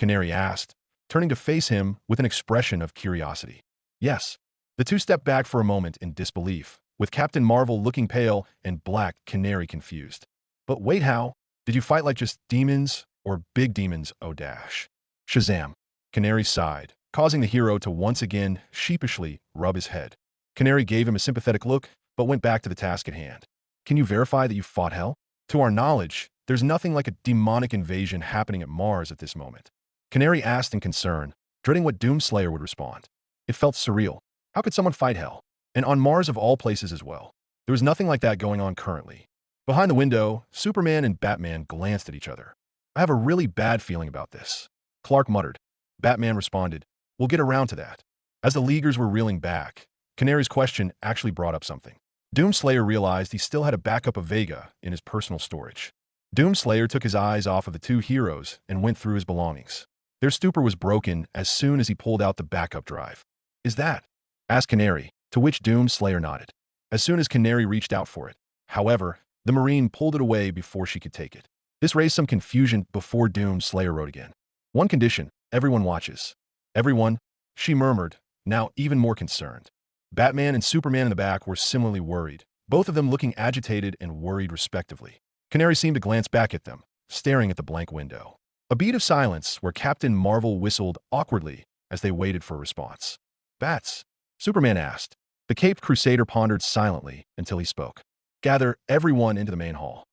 Canary asked, turning to face him with an expression of curiosity. Yes. The two stepped back for a moment in disbelief, with Captain Marvel looking pale and Black Canary confused. But wait, how? Did you fight like just demons or big demons, oh dash? Shazam. Canary sighed, causing the hero to once again sheepishly rub his head. Canary gave him a sympathetic look, but went back to the task at hand. Can you verify that you fought hell? To our knowledge, there's nothing like a demonic invasion happening at Mars at this moment. Canary asked in concern, dreading what Doomslayer would respond. It felt surreal. How could someone fight hell? And on Mars of all places as well. There was nothing like that going on currently. Behind the window, Superman and Batman glanced at each other. I have a really bad feeling about this. Clark muttered. Batman responded, we'll get around to that. As the Leaguers were reeling back, Canary's question actually brought up something. Doomslayer realized he still had a backup of Vega in his personal storage. Doomslayer took his eyes off of the two heroes and went through his belongings. Their stupor was broken as soon as he pulled out the backup drive. Is that? Asked Canary, to which Doomslayer nodded. As soon as Canary reached out for it. However, the Marine pulled it away before she could take it. This raised some confusion before Doomslayer wrote again. One condition, everyone watches. Everyone, she murmured, now even more concerned. Batman and Superman in the back were similarly worried, both of them looking agitated and worried respectively. Canary seemed to glance back at them, staring at the blank window. A beat of silence where Captain Marvel whistled awkwardly as they waited for a response. Bats? Superman asked. The Caped Crusader pondered silently until he spoke. Gather everyone into the main hall.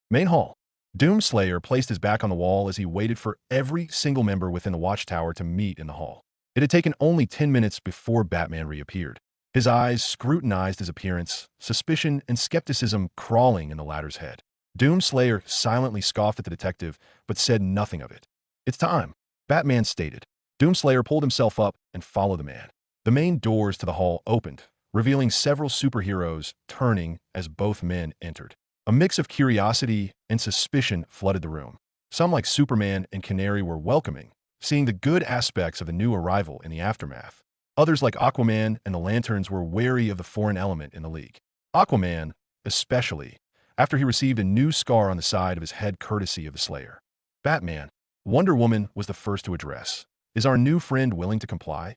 Main hall. Doomslayer placed his back on the wall as he waited for every single member within the watchtower to meet in the hall. It had taken only 10 minutes before Batman reappeared. His eyes scrutinized his appearance, suspicion and skepticism crawling in the latter's head. Doomslayer silently scoffed at the detective, but said nothing of it. It's time, Batman stated. Doomslayer pulled himself up and followed the man. The main doors to the hall opened, revealing several superheroes turning as both men entered. A mix of curiosity and suspicion flooded the room. Some, like Superman and Canary, were welcoming, seeing the good aspects of the new arrival in the aftermath. Others, like Aquaman and the Lanterns, were wary of the foreign element in the League. Aquaman, especially, after he received a new scar on the side of his head courtesy of the Slayer. Batman, Wonder Woman was the first to address. Is our new friend willing to comply?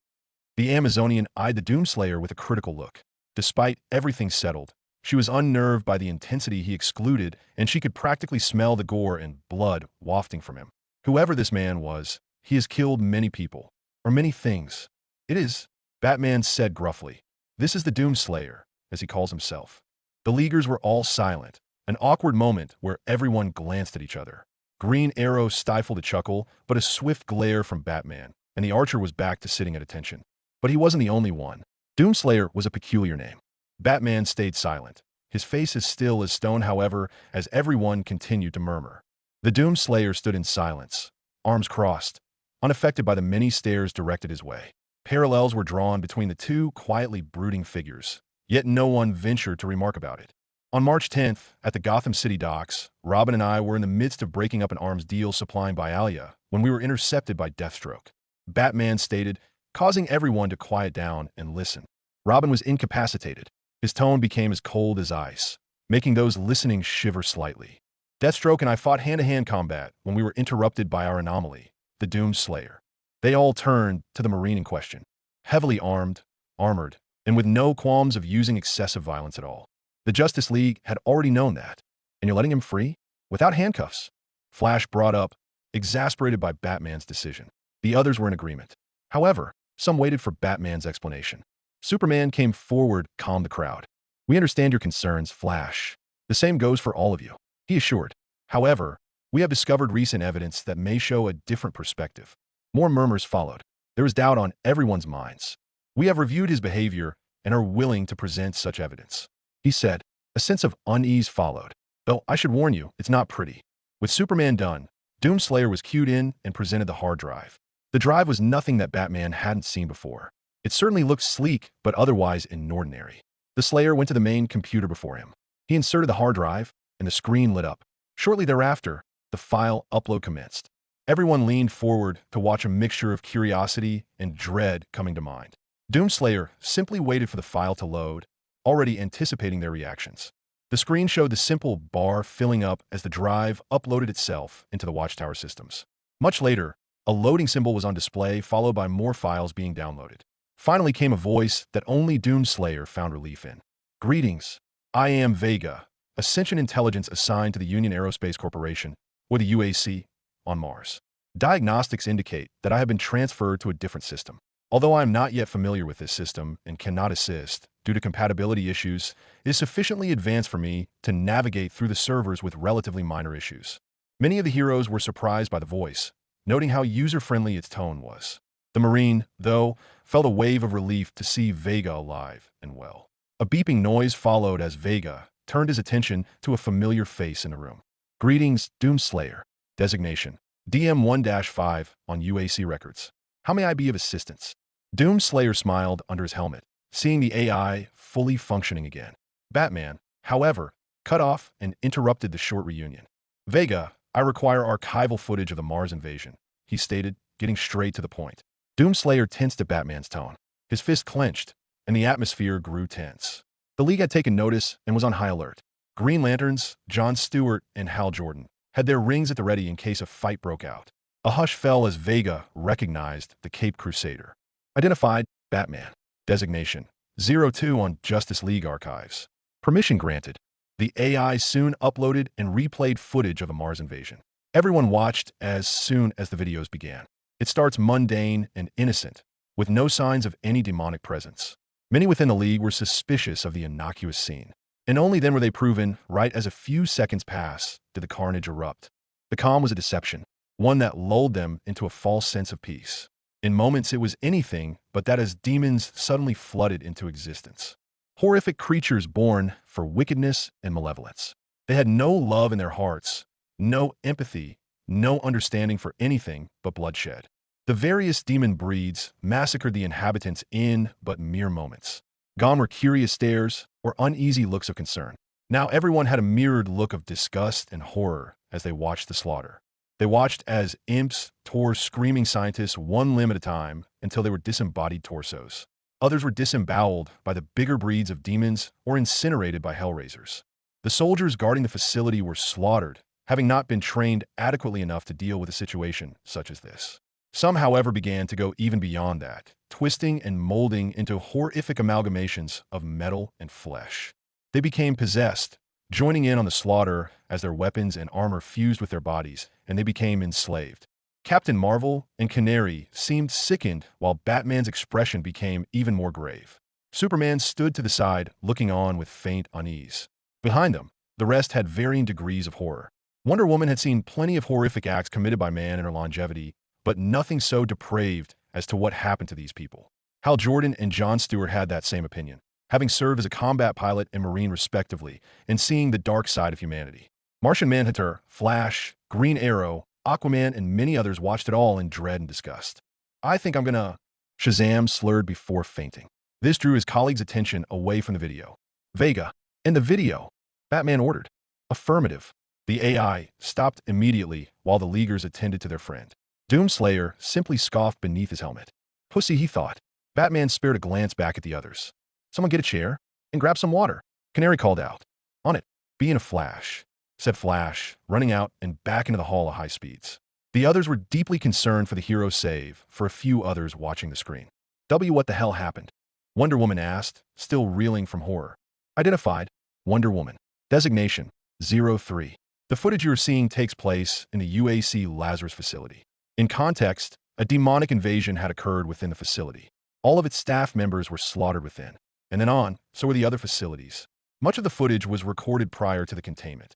The Amazonian eyed the Doomslayer with a critical look. Despite everything settled, she was unnerved by the intensity he excluded, and she could practically smell the gore and blood wafting from him. Whoever this man was, he has killed many people, or many things. It is, Batman said gruffly. This is the Doomslayer, as he calls himself. The Leaguers were all silent, an awkward moment where everyone glanced at each other. Green Arrow stifled a chuckle, but a swift glare from Batman, and the Archer was back to sitting at attention. But he wasn't the only one. Doomslayer was a peculiar name. Batman stayed silent, his face as still as stone, however, as everyone continued to murmur. The Doomslayer stood in silence, arms crossed, unaffected by the many stares directed his way. Parallels were drawn between the two quietly brooding figures, yet no one ventured to remark about it. On March 10th, at the Gotham City docks, Robin and I were in the midst of breaking up an arms deal supplying Bialia when we were intercepted by Deathstroke. Batman stated, causing everyone to quiet down and listen. Robin was incapacitated. His tone became as cold as ice, making those listening shiver slightly. Deathstroke and I fought hand-to-hand combat when we were interrupted by our anomaly, the Doomslayer. They all turned to the Marine in question, heavily armed, armored, and with no qualms of using excessive violence at all. The Justice League had already known that. And you're letting him free? Without handcuffs? Flash brought up, exasperated by Batman's decision. The others were in agreement. However, some waited for Batman's explanation. Superman came forward, calmed the crowd. We understand your concerns, Flash. The same goes for all of you, he assured. However, we have discovered recent evidence that may show a different perspective. More murmurs followed. There was doubt on everyone's minds. We have reviewed his behavior and are willing to present such evidence, he said. A sense of unease followed. Though I should warn you, it's not pretty. With Superman done, Doomslayer was cued in and presented the hard drive. The drive was nothing that Batman hadn't seen before. It certainly looked sleek, but otherwise inordinary. The Slayer went to the main computer before him. He inserted the hard drive, and the screen lit up. Shortly thereafter, the file upload commenced. Everyone leaned forward to watch a mixture of curiosity and dread coming to mind. Doomslayer simply waited for the file to load, already anticipating their reactions. The screen showed the simple bar filling up as the drive uploaded itself into the Watchtower systems. Much later, A loading symbol was on display, followed by more files being downloaded. Finally came a voice that only Doomslayer found relief in. Greetings. I am Vega, Ascension Intelligence assigned to the Union Aerospace Corporation, or the UAC, on Mars. Diagnostics indicate that I have been transferred to a different system. Although I am not yet familiar with this system and cannot assist, due to compatibility issues, it is sufficiently advanced for me to navigate through the servers with relatively minor issues. Many of the heroes were surprised by the voice, noting how user-friendly its tone was. The Marine, though, felt a wave of relief to see Vega alive and well. A beeping noise followed as Vega turned his attention to a familiar face in the room. Greetings, Doomslayer. Designation: DM1-5 on UAC records. How may I be of assistance? Doomslayer smiled under his helmet, seeing the AI fully functioning again. Batman, however, cut off and interrupted the short reunion. Vega, I require archival footage of the Mars invasion, he stated, getting straight to the point. Doomslayer tensed at Batman's tone. His fist clenched, and the atmosphere grew tense. The League had taken notice and was on high alert. Green Lanterns, John Stewart, and Hal Jordan had their rings at the ready in case a fight broke out. A hush fell as Vega recognized the Cape Crusader. Identified, Batman. Designation: 02 on Justice League archives. Permission granted. The AI soon uploaded and replayed footage of the Mars invasion. Everyone watched as soon as the videos began. It starts mundane and innocent, with no signs of any demonic presence. Many within the League were suspicious of the innocuous scene, and only then were they proven right as a few seconds pass did the carnage erupt. The calm was a deception, one that lulled them into a false sense of peace. In moments it was anything but that, as demons suddenly flooded into existence. Horrific creatures born for wickedness and malevolence. They had no love in their hearts, no empathy, no understanding for anything but bloodshed. The various demon breeds massacred the inhabitants in but mere moments. Gone were curious stares or uneasy looks of concern. Now everyone had a mirrored look of disgust and horror as they watched the slaughter. They watched as imps tore screaming scientists one limb at a time until they were disembodied torsos. Others were disemboweled by the bigger breeds of demons or incinerated by hellraisers. The soldiers guarding the facility were slaughtered, having not been trained adequately enough to deal with a situation such as this. Some, however, began to go even beyond that, twisting and molding into horrific amalgamations of metal and flesh. They became possessed, joining in on the slaughter as their weapons and armor fused with their bodies, and they became enslaved. Captain Marvel and Canary seemed sickened, while Batman's expression became even more grave. Superman stood to the side, looking on with faint unease. Behind them, the rest had varying degrees of horror. Wonder Woman had seen plenty of horrific acts committed by man in her longevity, but nothing so depraved as to what happened to these people. Hal Jordan and John Stewart had that same opinion, having served as a combat pilot and Marine respectively, and seeing the dark side of humanity. Martian Manhunter, Flash, Green Arrow, Aquaman, and many others watched it all in dread and disgust. I think I'm gonna... Shazam slurred before fainting. This drew his colleague's attention away from the video. Vega, in the video, Batman ordered. Affirmative. The AI stopped immediately while the Leaguers attended to their friend. Doomslayer simply scoffed beneath his helmet. Pussy, he thought. Batman spared a glance back at the others. Someone get a chair and grab some water. Canary called out. On it. Be in a flash, said Flash, running out and back into the hall at high speeds. The others were deeply concerned for the hero's save, for a few others watching the screen. What the hell happened? Wonder Woman asked, still reeling from horror. Identified, Wonder Woman. Designation, 03. The footage you are seeing takes place in the UAC Lazarus facility. In context, a demonic invasion had occurred within the facility. All of its staff members were slaughtered within. And then on, so were the other facilities. Much of the footage was recorded prior to the containment.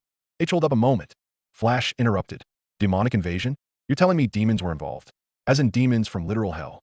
Hold up a moment. Flash interrupted. Demonic invasion? You're telling me demons were involved? As in demons from literal hell?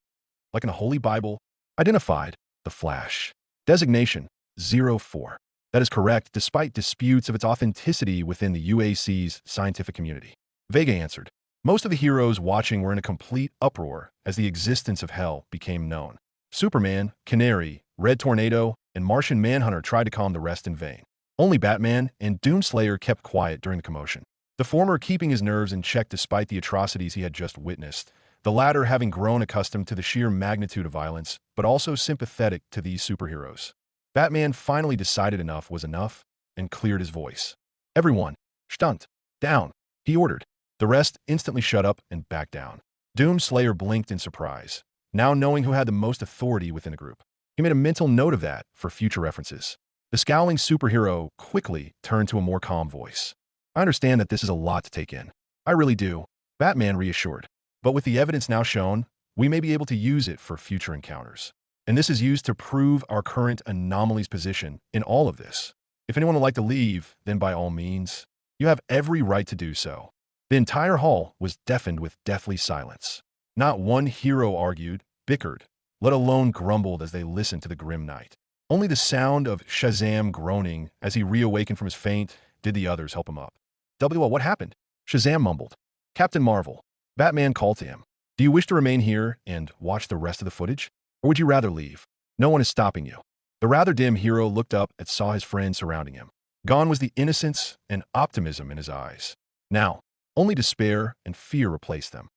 Like in the Holy Bible? Identified, the Flash. Designation, 04. That is correct, despite disputes of its authenticity within the UAC's scientific community. Vega answered. Most of the heroes watching were in a complete uproar as the existence of hell became known. Superman, Canary, Red Tornado, and Martian Manhunter tried to calm the rest in vain. Only Batman and Doomslayer kept quiet during the commotion, the former keeping his nerves in check despite the atrocities he had just witnessed, the latter having grown accustomed to the sheer magnitude of violence, but also sympathetic to these superheroes. Batman finally decided enough was enough and cleared his voice. Everyone, stunt, down, he ordered. The rest instantly shut up and backed down. Doomslayer blinked in surprise, now knowing who had the most authority within the group. He made a mental note of that for future references. The scowling superhero quickly turned to a more calm voice. I understand that this is a lot to take in. I really do, Batman reassured. But with the evidence now shown, we may be able to use it for future encounters. And this is used to prove our current anomaly's position in all of this. If anyone would like to leave, then by all means, you have every right to do so. The entire hall was deafened with deathly silence. Not one hero argued, bickered, let alone grumbled as they listened to the grim night. Only the sound of Shazam groaning as he reawakened from his faint did the others help him up. What happened? Shazam mumbled. Captain Marvel. Batman called to him. Do you wish to remain here and watch the rest of the footage? Or would you rather leave? No one is stopping you. The rather dim hero looked up and saw his friends surrounding him. Gone was the innocence and optimism in his eyes. Now, only despair and fear replaced them.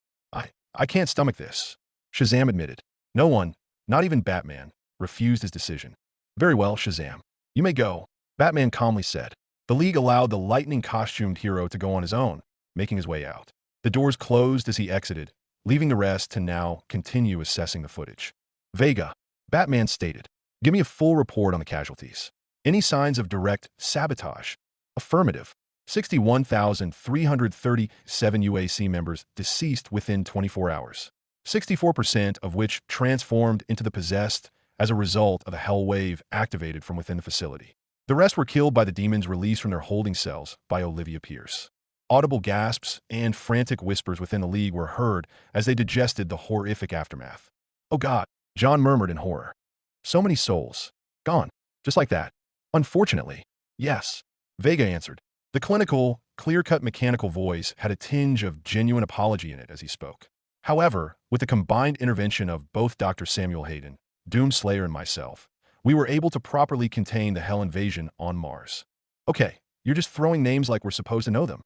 I can't stomach this, Shazam admitted. No one, not even Batman, refused his decision. Very well, Shazam. You may go, Batman calmly said. The League allowed the lightning-costumed hero to go on his own, making his way out. The doors closed as he exited, leaving the rest to now continue assessing the footage. Vega, Batman stated. Give me a full report on the casualties. Any signs of direct sabotage? Affirmative. 61,337 UAC members deceased within 24 hours. 64% of which transformed into the possessed as a result of a hell wave activated from within the facility. The rest were killed by the demons released from their holding cells by Olivia Pierce. Audible gasps and frantic whispers within the League were heard as they digested the horrific aftermath. Oh God, John murmured in horror. So many souls. Gone. Just like that. Unfortunately. Yes. Vega answered. The clinical, clear-cut mechanical voice had a tinge of genuine apology in it as he spoke. However, with the combined intervention of both Dr. Samuel Hayden, Doomslayer, and myself, we were able to properly contain the Hell invasion on Mars. Okay, you're just throwing names like we're supposed to know them.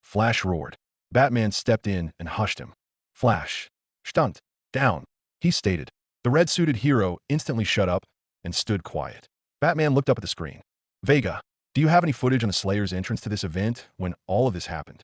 Flash roared. Batman stepped in and hushed him. Flash. Stunt. Down. He stated. The red-suited hero instantly shut up and stood quiet. Batman looked up at the screen. Vega, do you have any footage on the Slayer's entrance to this event when all of this happened?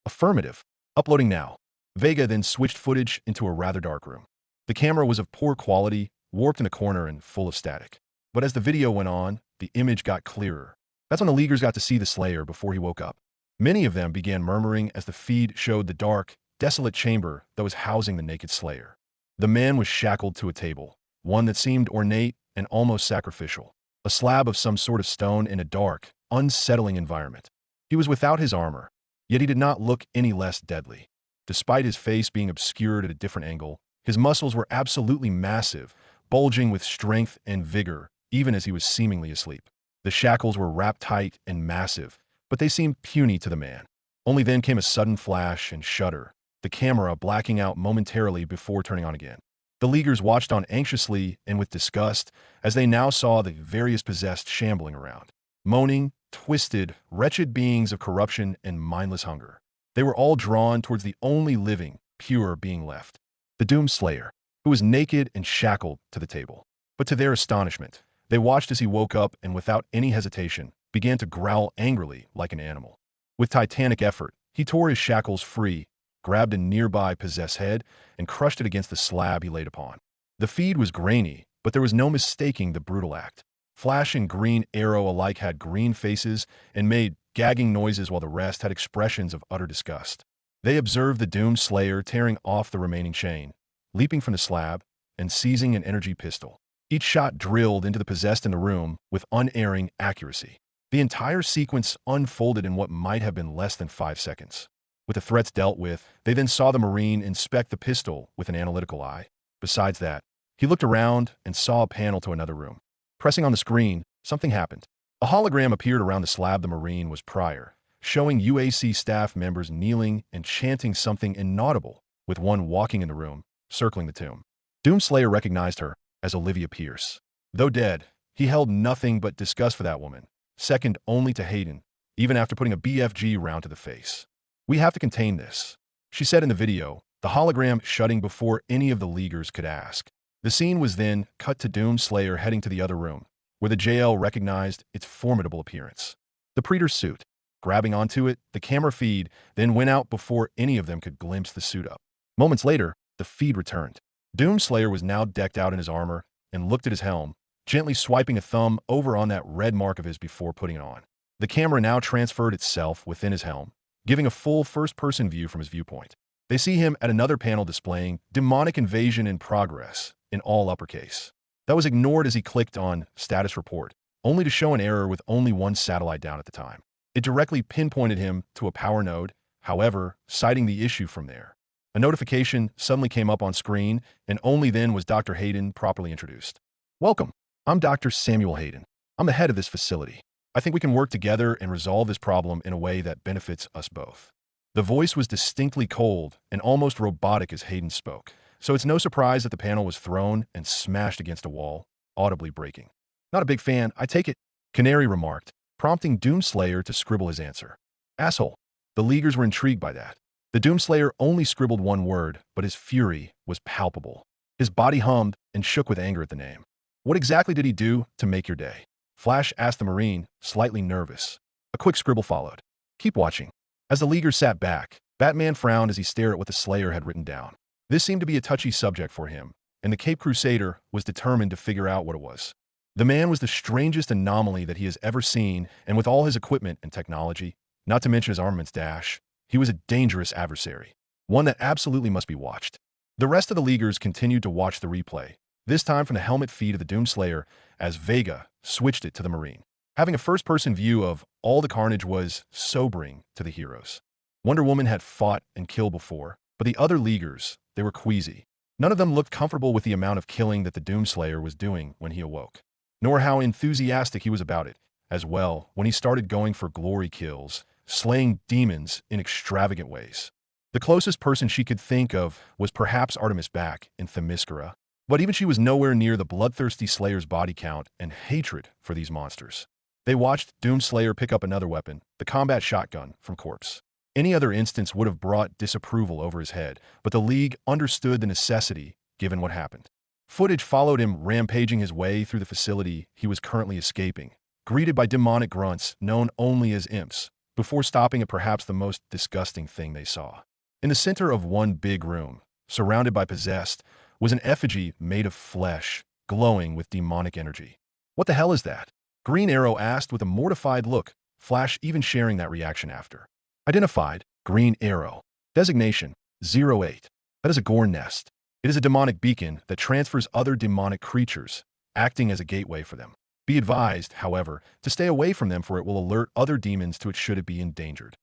Affirmative. Uploading now. Vega then switched footage into a rather dark room. The camera was of poor quality, warped in a corner and full of static. But as the video went on, the image got clearer. That's when the Leaguers got to see the Slayer before he woke up. Many of them began murmuring as the feed showed the dark, desolate chamber that was housing the naked Slayer. The man was shackled to a table, one that seemed ornate and almost sacrificial. A slab of some sort of stone in a dark, unsettling environment. He was without his armor, yet he did not look any less deadly. Despite his face being obscured at a different angle, his muscles were absolutely massive, bulging with strength and vigor, even as he was seemingly asleep. The shackles were wrapped tight and massive, but they seemed puny to the man. Only then came a sudden flash and shudder, the camera blacking out momentarily before turning on again. The Leaguers watched on anxiously and with disgust as they now saw the various possessed shambling around. Moaning, twisted, wretched beings of corruption and mindless hunger. They were all drawn towards the only living, pure being left. The Doomslayer, who was naked and shackled to the table. But to their astonishment, they watched as he woke up and without any hesitation, began to growl angrily like an animal. With titanic effort, he tore his shackles free, grabbed a nearby possessed head, and crushed it against the slab he laid upon. The feed was grainy, but there was no mistaking the brutal act. Flash and Green Arrow alike had green faces and made gagging noises while the rest had expressions of utter disgust. They observed the Doomslayer tearing off the remaining chain, leaping from the slab, and seizing an energy pistol. Each shot drilled into the possessed in the room with unerring accuracy. The entire sequence unfolded in what might have been less than 5 seconds. With the threats dealt with, they then saw the Marine inspect the pistol with an analytical eye. Besides that, he looked around and saw a panel to another room. Pressing on the screen, something happened. A hologram appeared around the slab the Marine was prior, showing UAC staff members kneeling and chanting something inaudible, with one walking in the room, circling the tomb. Doomslayer recognized her as Olivia Pierce. Though dead, he held nothing but disgust for that woman, second only to Hayden, even after putting a BFG round to the face. We have to contain this, she said in the video, the hologram shutting before any of the Leaguers could ask. The scene was then cut to Doomslayer heading to the other room, where the JL recognized its formidable appearance. The Praetor's suit. Grabbing onto it, the camera feed then went out before any of them could glimpse the suit up. Moments later, the feed returned. Doomslayer was now decked out in his armor and looked at his helm, gently swiping a thumb over on that red mark of his before putting it on. The camera now transferred itself within his helm, giving a full first-person view from his viewpoint. They see him at another panel displaying Demonic Invasion in Progress in all uppercase. That was ignored as he clicked on Status Report, only to show an error with only one satellite down at the time. It directly pinpointed him to a power node, however, citing the issue from there. A notification suddenly came up on screen, and only then was Dr. Hayden properly introduced. Welcome. I'm Dr. Samuel Hayden. I'm the head of this facility. I think we can work together and resolve this problem in a way that benefits us both. The voice was distinctly cold and almost robotic as Hayden spoke, so it's no surprise that the panel was thrown and smashed against a wall, audibly breaking. Not a big fan, I take it, Canary remarked, prompting Doomslayer to scribble his answer. Asshole. The Leaguers were intrigued by that. The Doomslayer only scribbled one word, but his fury was palpable. His body hummed and shook with anger at the name. What exactly did he do to make your day? Flash asked the Marine, slightly nervous. A quick scribble followed. Keep watching. As the Leaguers sat back, Batman frowned as he stared at what the Slayer had written down. This seemed to be a touchy subject for him, and the Cape Crusader was determined to figure out what it was. The man was the strangest anomaly that he has ever seen, and with all his equipment and technology, not to mention his armaments dash, he was a dangerous adversary, one that absolutely must be watched. The rest of the Leaguers continued to watch the replay, this time from the helmet feed of the Doomslayer, as Vega switched it to the Marine. Having a first-person view of all the carnage was sobering to the heroes. Wonder Woman had fought and killed before, but the other Leaguers, they were queasy. None of them looked comfortable with the amount of killing that the Doomslayer was doing when he awoke, nor how enthusiastic he was about it, as well when he started going for glory kills, slaying demons in extravagant ways. The closest person she could think of was perhaps Artemis Back in Themyscira, but even she was nowhere near the bloodthirsty Slayer's body count and hatred for these monsters. They watched Doomslayer pick up another weapon, the combat shotgun, from Corpse. Any other instance would have brought disapproval over his head, but the League understood the necessity given what happened. Footage followed him rampaging his way through the facility he was currently escaping, greeted by demonic grunts known only as imps, before stopping at perhaps the most disgusting thing they saw. In the center of one big room, surrounded by possessed, was an effigy made of flesh, glowing with demonic energy. What the hell is that? Green Arrow asked with a mortified look, Flash even sharing that reaction after. Identified, Green Arrow. Designation, 08. That is a Gorn nest. It is a demonic beacon that transfers other demonic creatures, acting as a gateway for them. Be advised, however, to stay away from them, for it will alert other demons to it should it be endangered.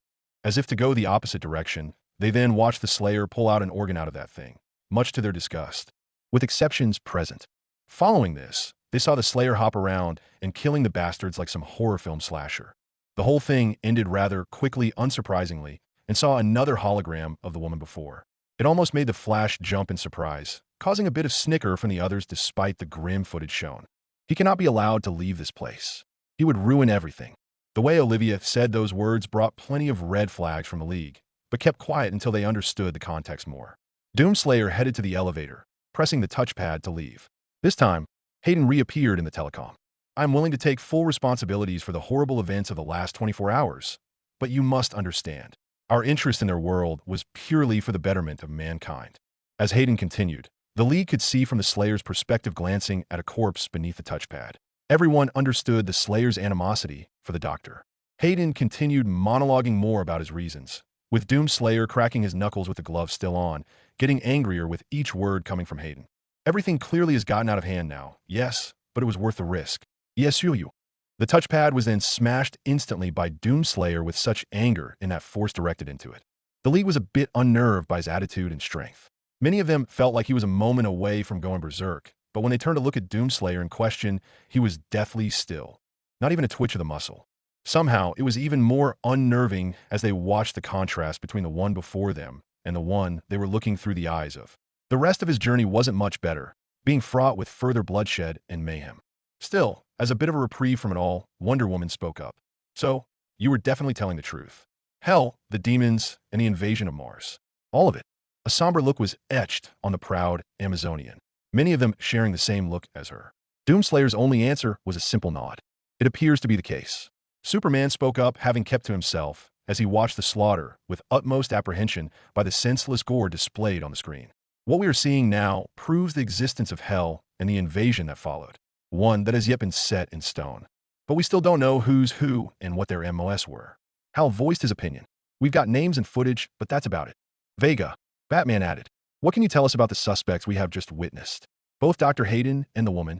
As if to go the opposite direction, they then watch the Slayer pull out an organ out of that thing, much to their disgust, with exceptions present. Following this, they saw the Slayer hop around and killing the bastards like some horror film slasher. The whole thing ended rather quickly, unsurprisingly, and saw another hologram of the woman before. It almost made the Flash jump in surprise, causing a bit of snicker from the others despite the grim footage shown. He cannot be allowed to leave this place. He would ruin everything. The way Olivia said those words brought plenty of red flags from the League, but kept quiet until they understood the context more. Doomslayer headed to the elevator, pressing the touchpad to leave. This time, Hayden reappeared in the telecom. I'm willing to take full responsibilities for the horrible events of the last 24 hours, but you must understand, our interest in their world was purely for the betterment of mankind. As Hayden continued, the League could see from the Slayer's perspective glancing at a corpse beneath the touchpad. Everyone understood the Slayer's animosity for the Doctor. Hayden continued monologuing more about his reasons, with Doomslayer cracking his knuckles with the glove still on, getting angrier with each word coming from Hayden. Everything clearly has gotten out of hand now, yes, but it was worth the risk. Yes, you. The touchpad was then smashed instantly by Doomslayer with such anger in that force directed into it. The League was a bit unnerved by his attitude and strength. Many of them felt like he was a moment away from going berserk, but when they turned to look at Doomslayer in question, he was deathly still. Not even a twitch of the muscle. Somehow, it was even more unnerving as they watched the contrast between the one before them and the one they were looking through the eyes of. The rest of his journey wasn't much better, being fraught with further bloodshed and mayhem. Still, as a bit of a reprieve from it all, Wonder Woman spoke up. So, you were definitely telling the truth. Hell, the demons, and the invasion of Mars. All of it. A somber look was etched on the proud Amazonian, many of them sharing the same look as her. Doomslayer's only answer was a simple nod. It appears to be the case. Superman spoke up, having kept to himself, as he watched the slaughter with utmost apprehension by the senseless gore displayed on the screen. What we are seeing now proves the existence of hell and the invasion that followed, one that has yet been set in stone. But we still don't know who's who and what their MOS were. Hal voiced his opinion. We've got names and footage, but that's about it. Vega, Batman added. What can you tell us about the suspects we have just witnessed? Both Dr. Hayden and the woman?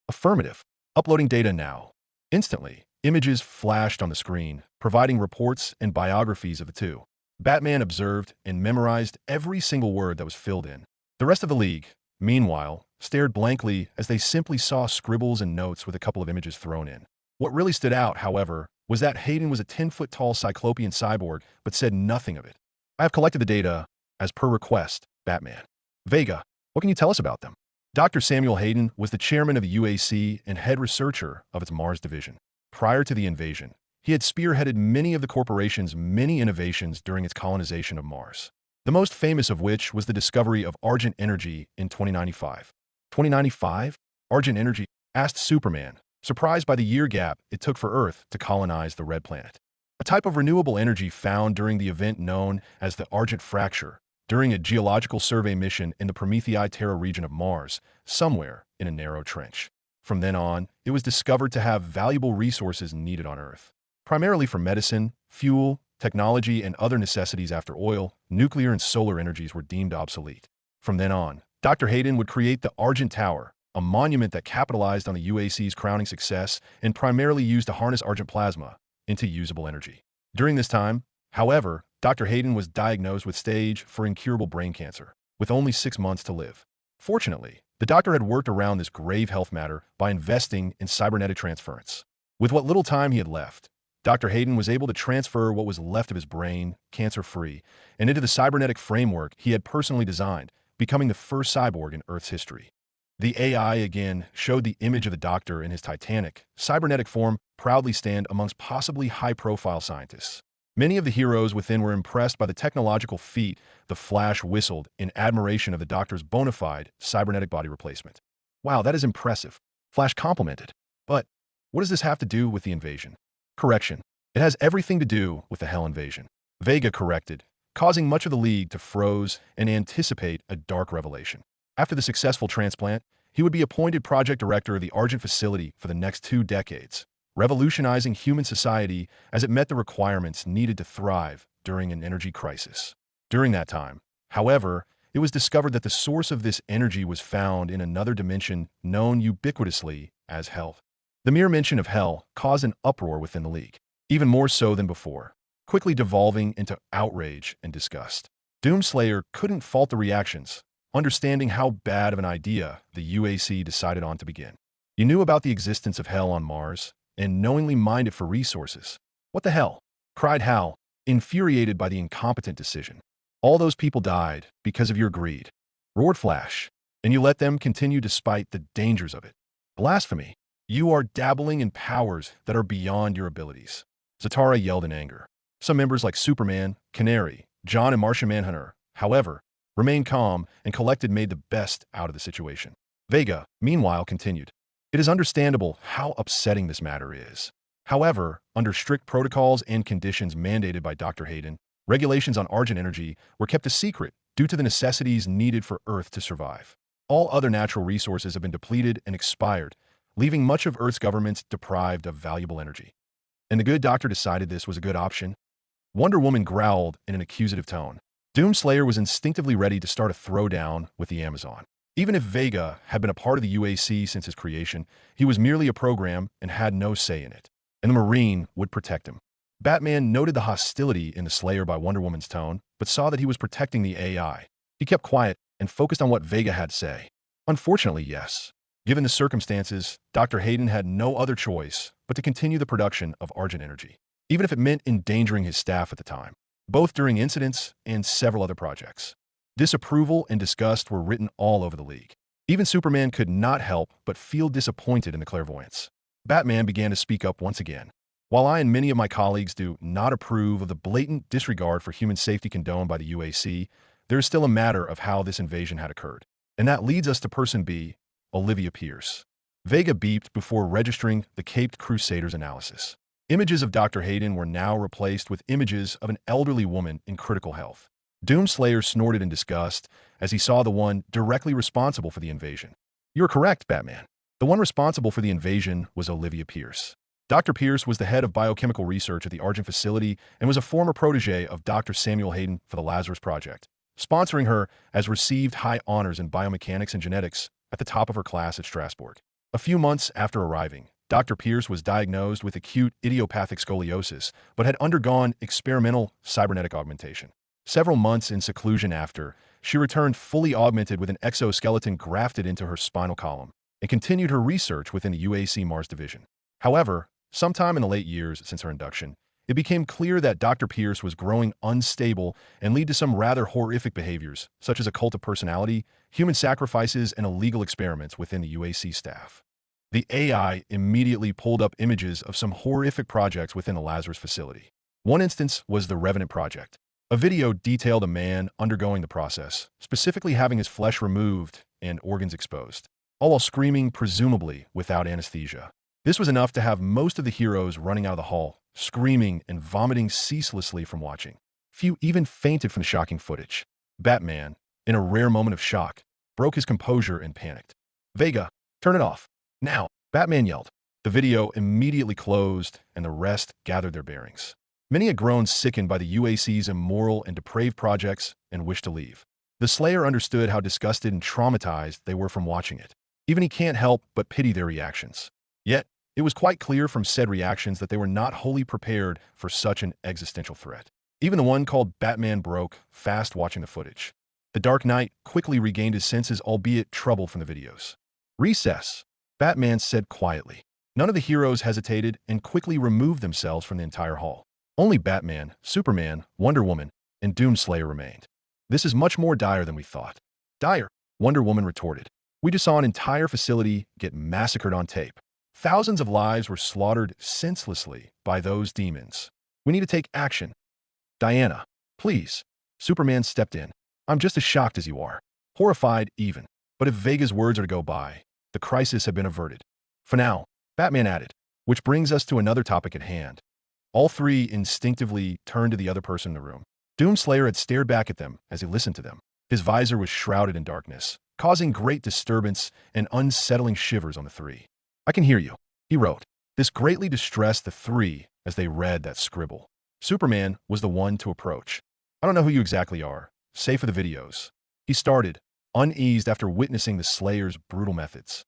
Affirmative. Uploading data now. Instantly, images flashed on the screen, providing reports and biographies of the two. Batman observed and memorized every single word that was filled in. The rest of the League, meanwhile, stared blankly as they simply saw scribbles and notes with a couple of images thrown in. What really stood out, however, was that Hayden was a 10-foot-tall cyclopean cyborg, but said nothing of it. I have collected the data, as per request, Batman. Vega, what can you tell us about them? Dr. Samuel Hayden was the chairman of the UAC and head researcher of its Mars division. Prior to the invasion, he had spearheaded many of the corporation's many innovations during its colonization of Mars, the most famous of which was the discovery of Argent Energy in 2095. 2095? Argent Energy? Asked Superman, surprised by the year gap it took for Earth to colonize the Red Planet. A type of renewable energy found during the event known as the Argent Fracture, during a geological survey mission in the Prometheus Terra region of Mars, somewhere in a narrow trench. From then on, it was discovered to have valuable resources needed on Earth, primarily for medicine, fuel, technology, and other necessities after oil, nuclear, and solar energies were deemed obsolete. From then on, Dr. Hayden would create the Argent Tower, a monument that capitalized on the UAC's crowning success and primarily used to harness Argent plasma into usable energy. During this time, however, Dr. Hayden was diagnosed with stage 4 incurable brain cancer, with only 6 months to live. Fortunately, the doctor had worked around this grave health matter by investing in cybernetic transference. With what little time he had left, Dr. Hayden was able to transfer what was left of his brain, cancer-free, and into the cybernetic framework he had personally designed, becoming the first cyborg in Earth's history. The AI again showed the image of the doctor in his titanic, cybernetic form proudly stand amongst possibly high-profile scientists. Many of the heroes within were impressed by the technological feat. The Flash whistled in admiration of the doctor's bona fide cybernetic body replacement. Wow, that is impressive. Flash complimented. But what does this have to do with the invasion? Correction. It has everything to do with the Hell invasion. Vega corrected, causing much of the League to froze and anticipate a dark revelation. After the successful transplant, he would be appointed project director of the Argent facility for the next 2 decades, revolutionizing human society as it met the requirements needed to thrive during an energy crisis. During that time, however, it was discovered that the source of this energy was found in another dimension known ubiquitously as Hell. The mere mention of Hell caused an uproar within the League, even more so than before, quickly devolving into outrage and disgust. Doomslayer couldn't fault the reactions, understanding how bad of an idea the UAC decided on to begin. You knew about the existence of Hell on Mars, and knowingly mined it for resources. What the hell? Cried Hal, infuriated by the incompetent decision. All those people died because of your greed, roared Flash, and you let them continue despite the dangers of it. Blasphemy! You are dabbling in powers that are beyond your abilities. Zatara yelled in anger. Some members like Superman, Canary, John, and Martian Manhunter, however, remained calm and collected made the best out of the situation. Vega, meanwhile, continued. It is understandable how upsetting this matter is. However, under strict protocols and conditions mandated by Dr. Hayden, regulations on Argent Energy were kept a secret due to the necessities needed for Earth to survive. All other natural resources have been depleted and expired, leaving much of Earth's governments deprived of valuable energy. And the good doctor decided this was a good option. Wonder Woman growled in an accusative tone. Doomslayer was instinctively ready to start a throwdown with the Amazon. Even if Vega had been a part of the UAC since his creation, he was merely a program and had no say in it, and the Marine would protect him. Batman noted the hostility in the Slayer by Wonder Woman's tone, but saw that he was protecting the AI. He kept quiet and focused on what Vega had to say. Unfortunately, yes. Given the circumstances, Dr. Hayden had no other choice but to continue the production of Argent Energy, even if it meant endangering his staff at the time, both during incidents and several other projects. Disapproval and disgust were written all over the League. Even Superman could not help but feel disappointed in the clairvoyance. Batman began to speak up once again. While I and many of my colleagues do not approve of the blatant disregard for human safety condoned by the UAC, there is still a matter of how this invasion had occurred. And that leads us to Person B, Olivia Pierce. Vega beeped before registering the Caped Crusaders analysis. Images of Dr. Hayden were now replaced with images of an elderly woman in critical health. Doomslayer snorted in disgust as he saw the one directly responsible for the invasion. "You're correct, Batman. The one responsible for the invasion was Olivia Pierce. Dr. Pierce was the head of biochemical research at the Argent facility and was a former protege of Dr. Samuel Hayden for the Lazarus Project. Sponsoring her as received high honors in biomechanics and genetics at the top of her class at Strasbourg. A few months after arriving, Dr. Pierce was diagnosed with acute idiopathic scoliosis, but had undergone experimental cybernetic augmentation. Several months in seclusion after, she returned fully augmented with an exoskeleton grafted into her spinal column and continued her research within the UAC Mars division. However, sometime in the late years since her induction, it became clear that Dr. Pierce was growing unstable and lead to some rather horrific behaviors, such as a cult of personality, human sacrifices, and illegal experiments within the UAC staff. The AI immediately pulled up images of some horrific projects within the Lazarus facility. One instance was the Revenant Project. A video detailed a man undergoing the process, specifically having his flesh removed and organs exposed, all while screaming, presumably without anesthesia. This was enough to have most of the heroes running out of the hall, screaming and vomiting ceaselessly from watching. Few even fainted from the shocking footage. Batman, in a rare moment of shock, broke his composure and panicked. "Vega, turn it off. Now!" Batman yelled. The video immediately closed, and the rest gathered their bearings. Many had grown sickened by the UAC's immoral and depraved projects and wished to leave. The Slayer understood how disgusted and traumatized they were from watching it. Even he can't help but pity their reactions. Yet, it was quite clear from said reactions that they were not wholly prepared for such an existential threat. Even the one called Batman broke fast watching the footage. The Dark Knight quickly regained his senses, albeit troubled from the videos. "Recess," Batman said quietly. None of the heroes hesitated and quickly removed themselves from the entire hall. Only Batman, Superman, Wonder Woman, and Doomslayer remained. "This is much more dire than we thought." "Dire," Wonder Woman retorted. "We just saw an entire facility get massacred on tape. Thousands of lives were slaughtered senselessly by those demons. We need to take action." "Diana, please." Superman stepped in. "I'm just as shocked as you are. Horrified even. But if Vega's words are to go by, the crisis had been averted. For now," Batman added, which brings us to another topic at hand. All three instinctively turned to the other person in the room. Doomslayer had stared back at them as he listened to them. His visor was shrouded in darkness, causing great disturbance and unsettling shivers on the three. "I can hear you," he wrote. This greatly distressed the three as they read that scribble. Superman was the one to approach. "I don't know who you exactly are, save for the videos," he started, uneased after witnessing the Slayer's brutal methods.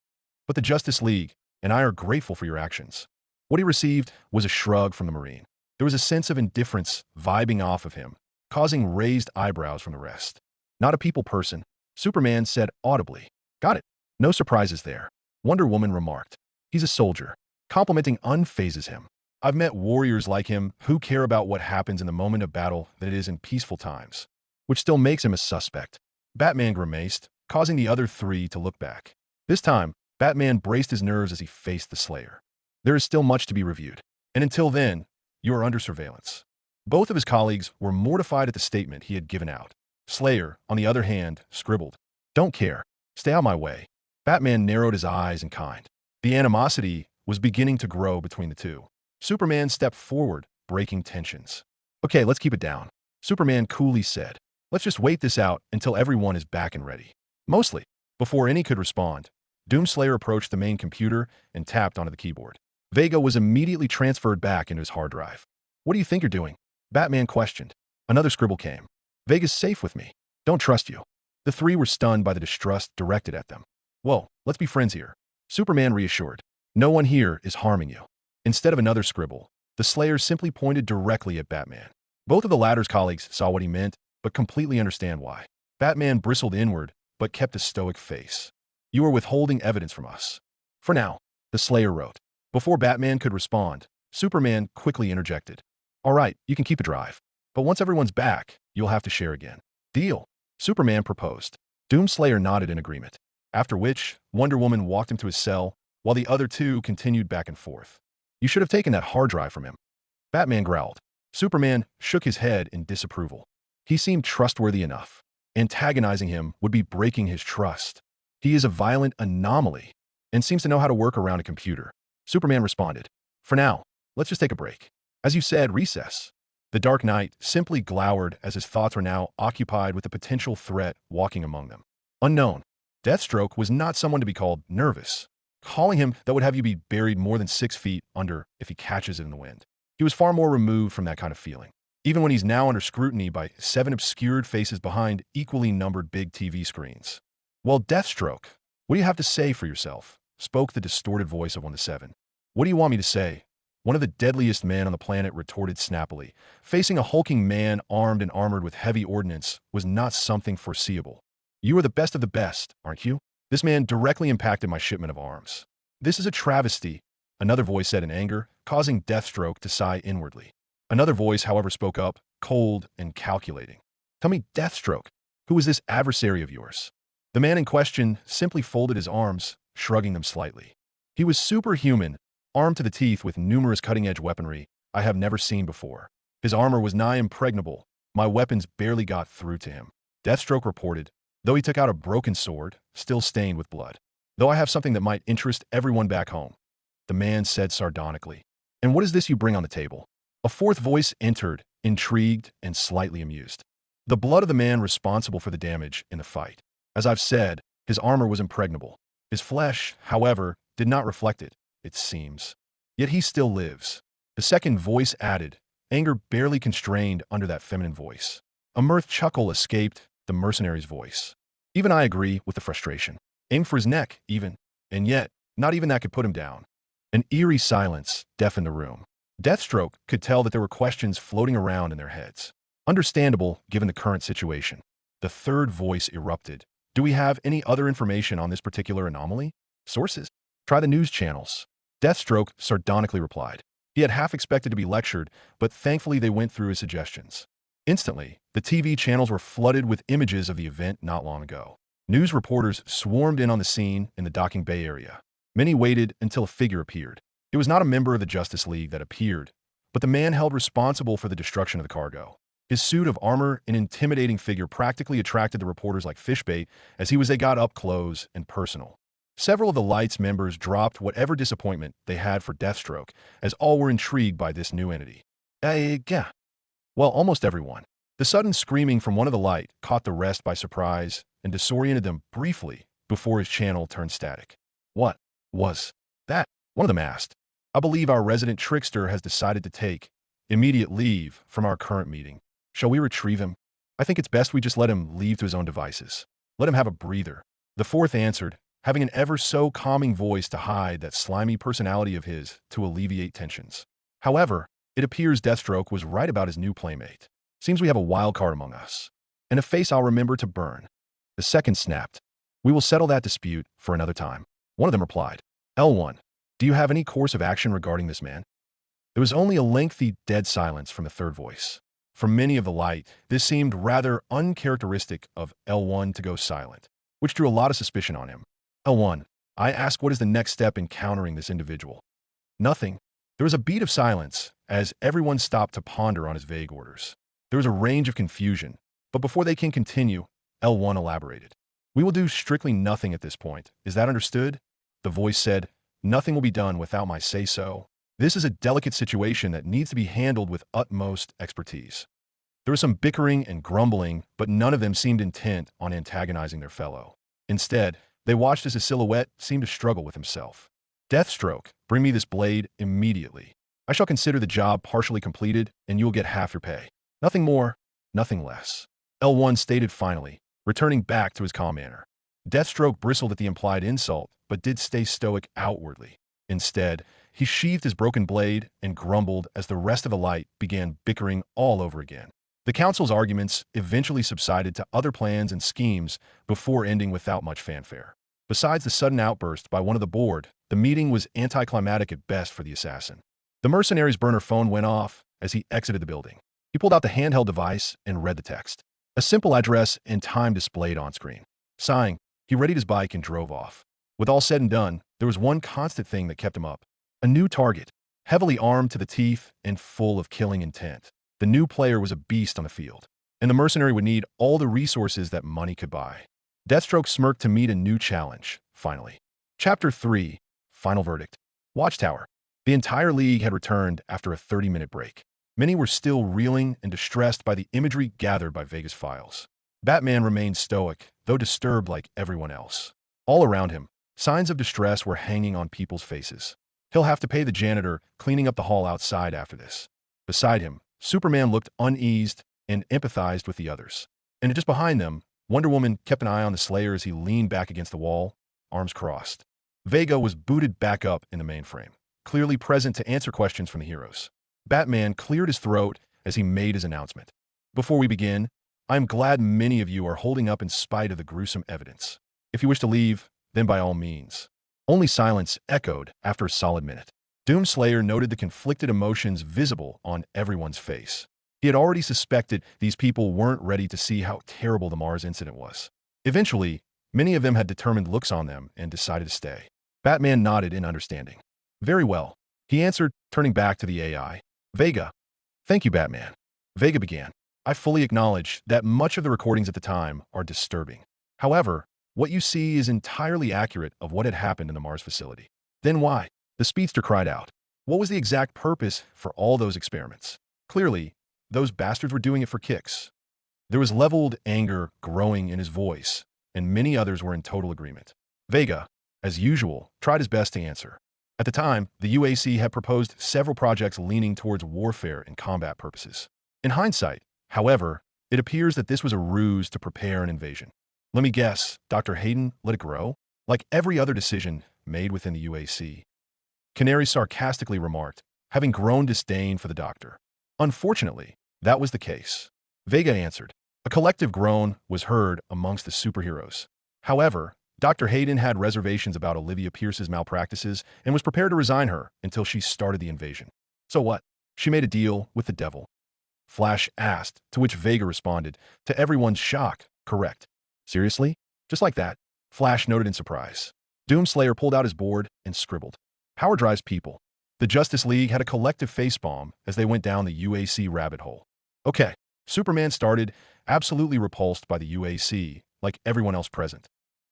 "But the Justice League and I are grateful for your actions." What he received was a shrug from the Marine. There was a sense of indifference vibing off of him, causing raised eyebrows from the rest. "Not a people person," Superman said audibly. "Got it. No surprises there," Wonder Woman remarked. "He's a soldier. Complimenting unfazes him. I've met warriors like him who care about what happens in the moment of battle than it is in peaceful times, which still makes him a suspect." Batman grimaced, causing the other three to look back. This time, Batman braced his nerves as he faced the Slayer. "There is still much to be reviewed, and until then, you are under surveillance." Both of his colleagues were mortified at the statement he had given out. Slayer, on the other hand, scribbled, "Don't care. Stay out of my way." Batman narrowed his eyes in kind. The animosity was beginning to grow between the two. Superman stepped forward, breaking tensions. "Okay, let's keep it down," Superman coolly said. "Let's just wait this out until everyone is back and ready." Mostly. Before any could respond, Doomslayer approached the main computer and tapped onto the keyboard. Vega was immediately transferred back into his hard drive. "What do you think you're doing?" Batman questioned. Another scribble came. "Vega's safe with me. Don't trust you." The three were stunned by the distrust directed at them. "Whoa, let's be friends here," Superman reassured. "No one here is harming you." Instead of another scribble, the Slayer simply pointed directly at Batman. Both of the latter's colleagues saw what he meant, but completely understand why. Batman bristled inward, but kept a stoic face. "You are withholding evidence from us." "For now," the Slayer wrote. Before Batman could respond, Superman quickly interjected. "All right, you can keep a drive. But once everyone's back, you'll have to share again." "Deal," Superman proposed. Doomslayer nodded in agreement, after which Wonder Woman walked him to his cell, while the other two continued back and forth. "You should have taken that hard drive from him," Batman growled. Superman shook his head in disapproval. He seemed trustworthy enough. Antagonizing him would be breaking his trust. He is a violent anomaly and seems to know how to work around a computer. Superman responded. "For now, Let's just take a break. As you said, recess. The Dark Knight simply glowered as his thoughts were now occupied with the potential threat walking among them. Unknown. Deathstroke was not someone to be called nervous. Calling him that would have you be buried more than 6 feet under if he catches it in the wind. He was far more removed from that kind of feeling, even when he's now under scrutiny by 7 obscured faces behind equally numbered big TV screens. Well, Deathstroke, what do you have to say for yourself? Spoke the distorted voice of one of the 7. What do you want me to say? One of the deadliest men on the planet retorted snappily. Facing a hulking man armed and armored with heavy ordnance was not something foreseeable. You are the best of the best, aren't you? This man directly impacted my shipment of arms. This is a travesty, another voice said in anger, causing Deathstroke to sigh inwardly. Another voice, however, spoke up, cold and calculating. Tell me, Deathstroke, who is this adversary of yours? The man in question simply folded his arms, shrugging them slightly. He was superhuman, armed to the teeth with numerous cutting-edge weaponry I have never seen before. His armor was nigh impregnable. My weapons barely got through to him. Deathstroke reported, though he took out a broken sword, still stained with blood. Though I have something that might interest everyone back home, the man said sardonically. And what is this you bring on the table? A fourth voice entered, intrigued and slightly amused. The blood of the man responsible for the damage in the fight. As I've said, his armor was impregnable. His flesh, however, did not reflect it, it seems. Yet he still lives. The second voice added, anger barely constrained under that feminine voice. A mirth chuckle escaped the mercenary's voice. Even I agree with the frustration. Aim for his neck, even. And yet, not even that could put him down. An eerie silence deafened the room. Deathstroke could tell that there were questions floating around in their heads. Understandable, given the current situation. The third voice erupted. Do we have any other information on this particular anomaly? Sources? Try the news channels. Deathstroke sardonically replied. He had half expected to be lectured, but thankfully they went through his suggestions. Instantly, the TV channels were flooded with images of the event not long ago. News reporters swarmed in on the scene in the Docking Bay area. Many waited until a figure appeared. It was not a member of the Justice League that appeared, but the man held responsible for the destruction of the cargo. His suit of armor and intimidating figure practically attracted the reporters like fish bait as they got up close and personal. Several of the Lights members dropped whatever disappointment they had for Deathstroke, as all were intrigued by this new entity. Yeah. Well, almost everyone. The sudden screaming from one of the Light caught the rest by surprise and disoriented them briefly before his channel turned static. What was that? One of them asked. I believe our resident trickster has decided to take immediate leave from our current meeting. Shall we retrieve him? I think it's best we just let him leave to his own devices. Let him have a breather. The fourth answered, having an ever so calming voice to hide that slimy personality of his to alleviate tensions. However, it appears Deathstroke was right about his new playmate. Seems we have a wild card among us. And a face I'll remember to burn. The second snapped. We will settle that dispute for another time. One of them replied. L1, do you have any course of action regarding this man? There was only a lengthy, dead silence from the third voice. For many of the Light, this seemed rather uncharacteristic of L1 to go silent, which drew a lot of suspicion on him. L1, I ask what is the next step in countering this individual? Nothing. There was a beat of silence as everyone stopped to ponder on his vague orders. There was a range of confusion, but before they can continue, L1 elaborated. We will do strictly nothing at this point. Is that understood? The voice said, nothing will be done without my say-so. This is a delicate situation that needs to be handled with utmost expertise. There was some bickering and grumbling, but none of them seemed intent on antagonizing their fellow. Instead, they watched as his silhouette seemed to struggle with himself. Deathstroke, bring me this blade immediately. I shall consider the job partially completed, and you will get half your pay. Nothing more, nothing less. L1 stated finally, returning back to his calm manner. Deathstroke bristled at the implied insult, but did stay stoic outwardly. Instead, he sheathed his broken blade and grumbled as the rest of the Light began bickering all over again. The council's arguments eventually subsided to other plans and schemes before ending without much fanfare. Besides the sudden outburst by one of the board, the meeting was anticlimactic at best for the assassin. The mercenary's burner phone went off as he exited the building. He pulled out the handheld device and read the text. A simple address and time displayed on screen. Sighing, he readied his bike and drove off. With all said and done, there was one constant thing that kept him up. A new target, heavily armed to the teeth and full of killing intent. The new player was a beast on the field, and the mercenary would need all the resources that money could buy. Deathstroke smirked to meet a new challenge, finally. Chapter 3, Final Verdict. Watchtower. The entire league had returned after a 30-minute break. Many were still reeling and distressed by the imagery gathered by Vega's files. Batman remained stoic, though disturbed like everyone else. All around him, signs of distress were hanging on people's faces. He'll have to pay the janitor cleaning up the hall outside after this. Beside him, Superman looked uneased and empathized with the others. And just behind them, Wonder Woman kept an eye on the Slayer as he leaned back against the wall, arms crossed. Vega was booted back up in the mainframe, clearly present to answer questions from the heroes. Batman cleared his throat as he made his announcement. Before we begin, I am glad many of you are holding up in spite of the gruesome evidence. If you wish to leave, then by all means. Only silence echoed after a solid minute. Doomslayer noted the conflicted emotions visible on everyone's face. He had already suspected these people weren't ready to see how terrible the Mars incident was. Eventually, many of them had determined looks on them and decided to stay. Batman nodded in understanding. Very well, he answered, turning back to the AI. Vega. Thank you, Batman. Vega began. I fully acknowledge that much of the recordings at the time are disturbing. However, what you see is entirely accurate of what had happened in the Mars facility. Then why? The speedster cried out. What was the exact purpose for all those experiments? Clearly, those bastards were doing it for kicks. There was leveled anger growing in his voice, and many others were in total agreement. Vega, as usual, tried his best to answer. At the time, the UAC had proposed several projects leaning towards warfare and combat purposes. In hindsight, however, it appears that this was a ruse to prepare an invasion. Let me guess, Dr. Hayden let it grow? Like every other decision made within the UAC. Canary sarcastically remarked, having grown disdain for the doctor. Unfortunately, that was the case. Vega answered. A collective groan was heard amongst the superheroes. However, Dr. Hayden had reservations about Olivia Pierce's malpractices and was prepared to resign her until she started the invasion. So what? She made a deal with the devil. Flash asked, to which Vega responded, to everyone's shock, correct. Seriously? Just like that? Flash noted in surprise. Doomslayer pulled out his board and scribbled. Power drives people. The Justice League had a collective facepalm as they went down the UAC rabbit hole. Okay, Superman started, absolutely repulsed by the UAC, like everyone else present.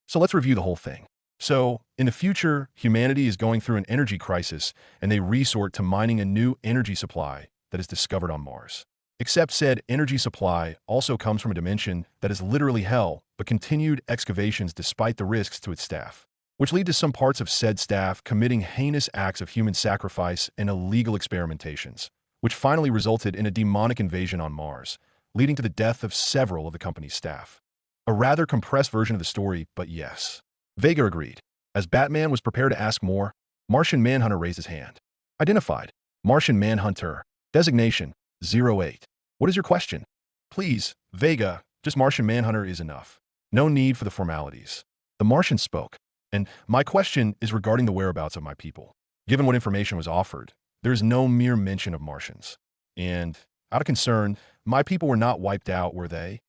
So let's review the whole thing. So, in the future, humanity is going through an energy crisis, and they resort to mining a new energy supply that is discovered on Mars. Except said energy supply also comes from a dimension that is literally hell, but continued excavations despite the risks to its staff, which lead to some parts of said staff committing heinous acts of human sacrifice and illegal experimentations, which finally resulted in a demonic invasion on Mars, leading to the death of several of the company's staff. A rather compressed version of the story, but yes. Vega agreed. As Batman was prepared to ask more, Martian Manhunter raised his hand. Identified. Martian Manhunter. Designation 08. What is your question? Please, Vega, just Martian Manhunter is enough. No need for the formalities. The Martian spoke. And my question is regarding the whereabouts of my people. Given what information was offered, there is no mere mention of Martians. And, out of concern, my people were not wiped out, were they?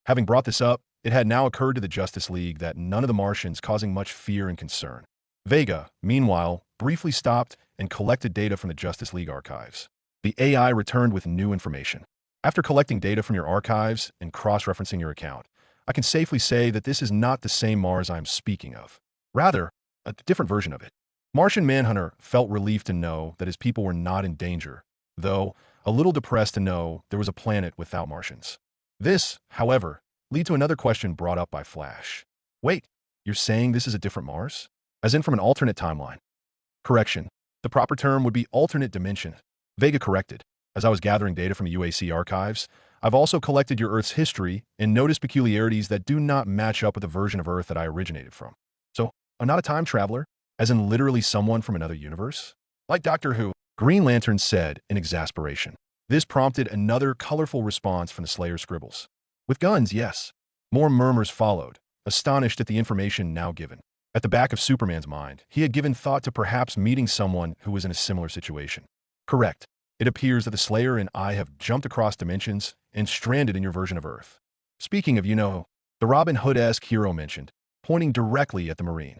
Having brought this up, it had now occurred to the Justice League that none of the Martians causing much fear and concern. Vega, meanwhile, briefly stopped and collected data from the Justice League archives. The AI returned with new information. After collecting data from your archives and cross-referencing your account, I can safely say that this is not the same Mars I am speaking of. Rather, a different version of it. Martian Manhunter felt relieved to know that his people were not in danger, though a little depressed to know there was a planet without Martians. This, however, lead to another question brought up by Flash. Wait, you're saying this is a different Mars? As in from an alternate timeline? Correction. The proper term would be alternate dimension. Vega corrected. As I was gathering data from the UAC archives, I've also collected your Earth's history and noticed peculiarities that do not match up with the version of Earth that I originated from. So, I'm not a time traveler, as in literally someone from another universe? Like Doctor Who, Green Lantern said in exasperation. This prompted another colorful response from the Slayer's scribbles. With guns, yes. More murmurs followed, astonished at the information now given. At the back of Superman's mind, he had given thought to perhaps meeting someone who was in a similar situation. Correct. It appears that the Slayer and I have jumped across dimensions and stranded in your version of Earth. Speaking of, the Robin Hood-esque hero mentioned, pointing directly at the Marine.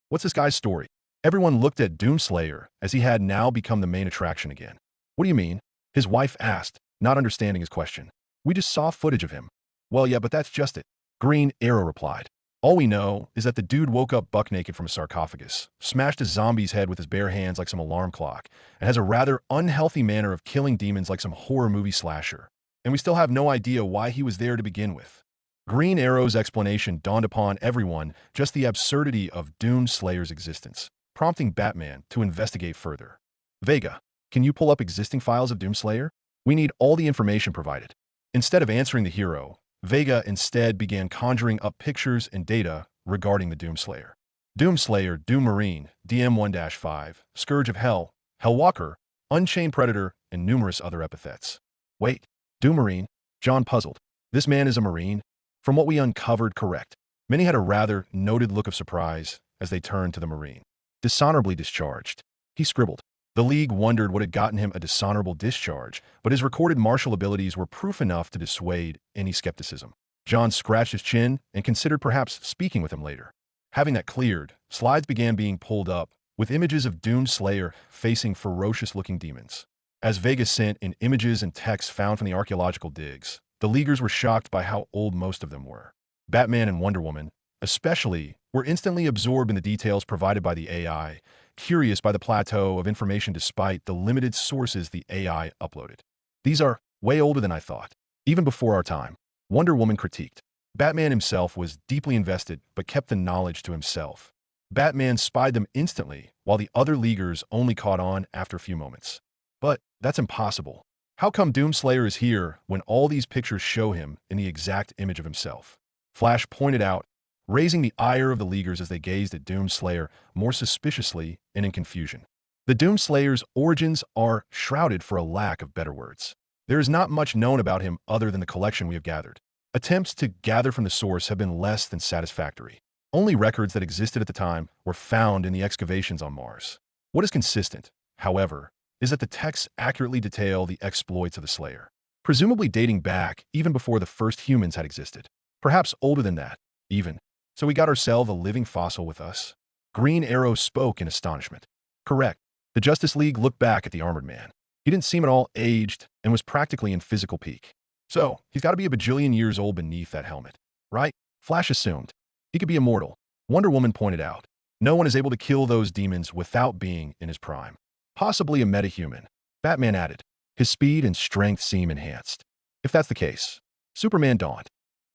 What's this guy's story? Everyone looked at Doomslayer as he had now become the main attraction again. What do you mean? His wife asked, not understanding his question. We just saw footage of him. Well, yeah, but that's just it. Green Arrow replied. All we know is that the dude woke up buck naked from a sarcophagus, smashed a zombie's head with his bare hands like some alarm clock, and has a rather unhealthy manner of killing demons like some horror movie slasher. And we still have no idea why he was there to begin with. Green Arrow's explanation dawned upon everyone just the absurdity of Doomslayer's existence, prompting Batman to investigate further. Vega, can you pull up existing files of Doomslayer? We need all the information provided. Instead of answering the hero, Vega instead began conjuring up pictures and data regarding the Doomslayer. Doomslayer, Doom Marine, DM1-5, Scourge of Hell, Hellwalker, Unchained Predator, and numerous other epithets. Wait, Doom Marine? John puzzled. This man is a Marine? From what we uncovered, correct. Many had a rather noted look of surprise as they turned to the Marine. Dishonorably discharged. He scribbled. The League wondered what had gotten him a dishonorable discharge, but his recorded martial abilities were proof enough to dissuade any skepticism. John scratched his chin and considered perhaps speaking with him later. Having that cleared, slides began being pulled up, with images of Doomslayer facing ferocious-looking demons. As Vega sent in images and texts found from the archaeological digs, the Leaguers were shocked by how old most of them were. Batman and Wonder Woman, especially, were instantly absorbed in the details provided by the AI, curious by the plateau of information despite the limited sources the AI uploaded. These are way older than I thought. Even before our time, Wonder Woman critiqued. Batman himself was deeply invested but kept the knowledge to himself. Batman spied them instantly, while the other Leaguers only caught on after a few moments. But that's impossible. How come Doomslayer is here when all these pictures show him in the exact image of himself? Flash pointed out, raising the ire of the Leaguers as they gazed at Doomslayer more suspiciously and in confusion. The Doomslayer's origins are shrouded, for a lack of better words. There is not much known about him other than the collection we have gathered. Attempts to gather from the source have been less than satisfactory. Only records that existed at the time were found in the excavations on Mars. What is consistent, however, is that the texts accurately detail the exploits of the Slayer, presumably dating back even before the first humans had existed. Perhaps older than that, even. So we got ourselves a living fossil with us? Green Arrow spoke in astonishment. Correct. The Justice League looked back at the armored man. He didn't seem at all aged and was practically in physical peak. So, he's got to be a bajillion years old beneath that helmet, right? Flash assumed. He could be immortal. Wonder Woman pointed out. No one is able to kill those demons without being in his prime. Possibly a metahuman. Batman added. His speed and strength seem enhanced. If that's the case, Superman dawned.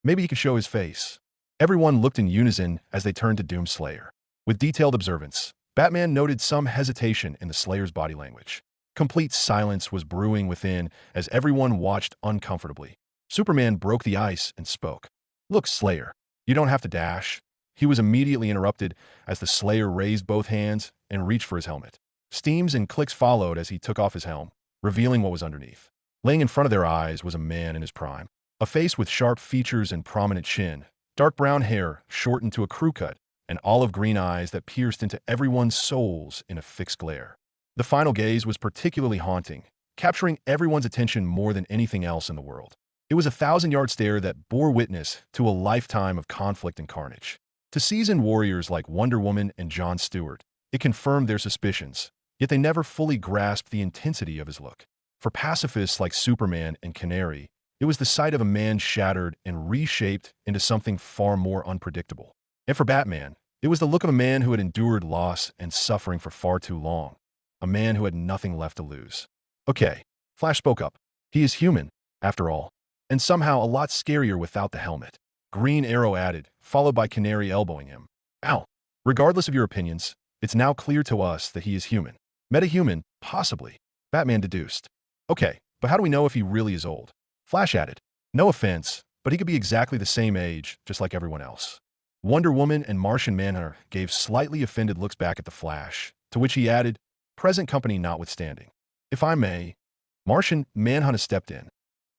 Maybe he could show his face. Everyone looked in unison as they turned to Doomslayer. With detailed observance, Batman noted some hesitation in the Slayer's body language. Complete silence was brewing within as everyone watched uncomfortably. Superman broke the ice and spoke. Look, Slayer, you don't have to dash. He was immediately interrupted as the Slayer raised both hands and reached for his helmet. Steams and clicks followed as he took off his helm, revealing what was underneath. Laying in front of their eyes was a man in his prime. A face with sharp features and prominent chin, dark brown hair shortened to a crew cut, and olive green eyes that pierced into everyone's souls in a fixed glare. The final gaze was particularly haunting, capturing everyone's attention more than anything else in the world. It was a 1,000-yard stare that bore witness to a lifetime of conflict and carnage. To seasoned warriors like Wonder Woman and John Stewart, it confirmed their suspicions, yet they never fully grasped the intensity of his look. For pacifists like Superman and Canary, it was the sight of a man shattered and reshaped into something far more unpredictable. And for Batman, it was the look of a man who had endured loss and suffering for far too long. A man who had nothing left to lose. Okay, Flash spoke up. He is human, after all, and somehow a lot scarier without the helmet. Green Arrow added, followed by Canary elbowing him. Ow. Regardless of your opinions, it's now clear to us that he is human. Metahuman, possibly. Batman deduced. Okay, but how do we know if he really is old? Flash added. No offense, but he could be exactly the same age, just like everyone else. Wonder Woman and Martian Manhunter gave slightly offended looks back at the Flash, to which he added, present company notwithstanding. If I may, Martian Manhunter stepped in.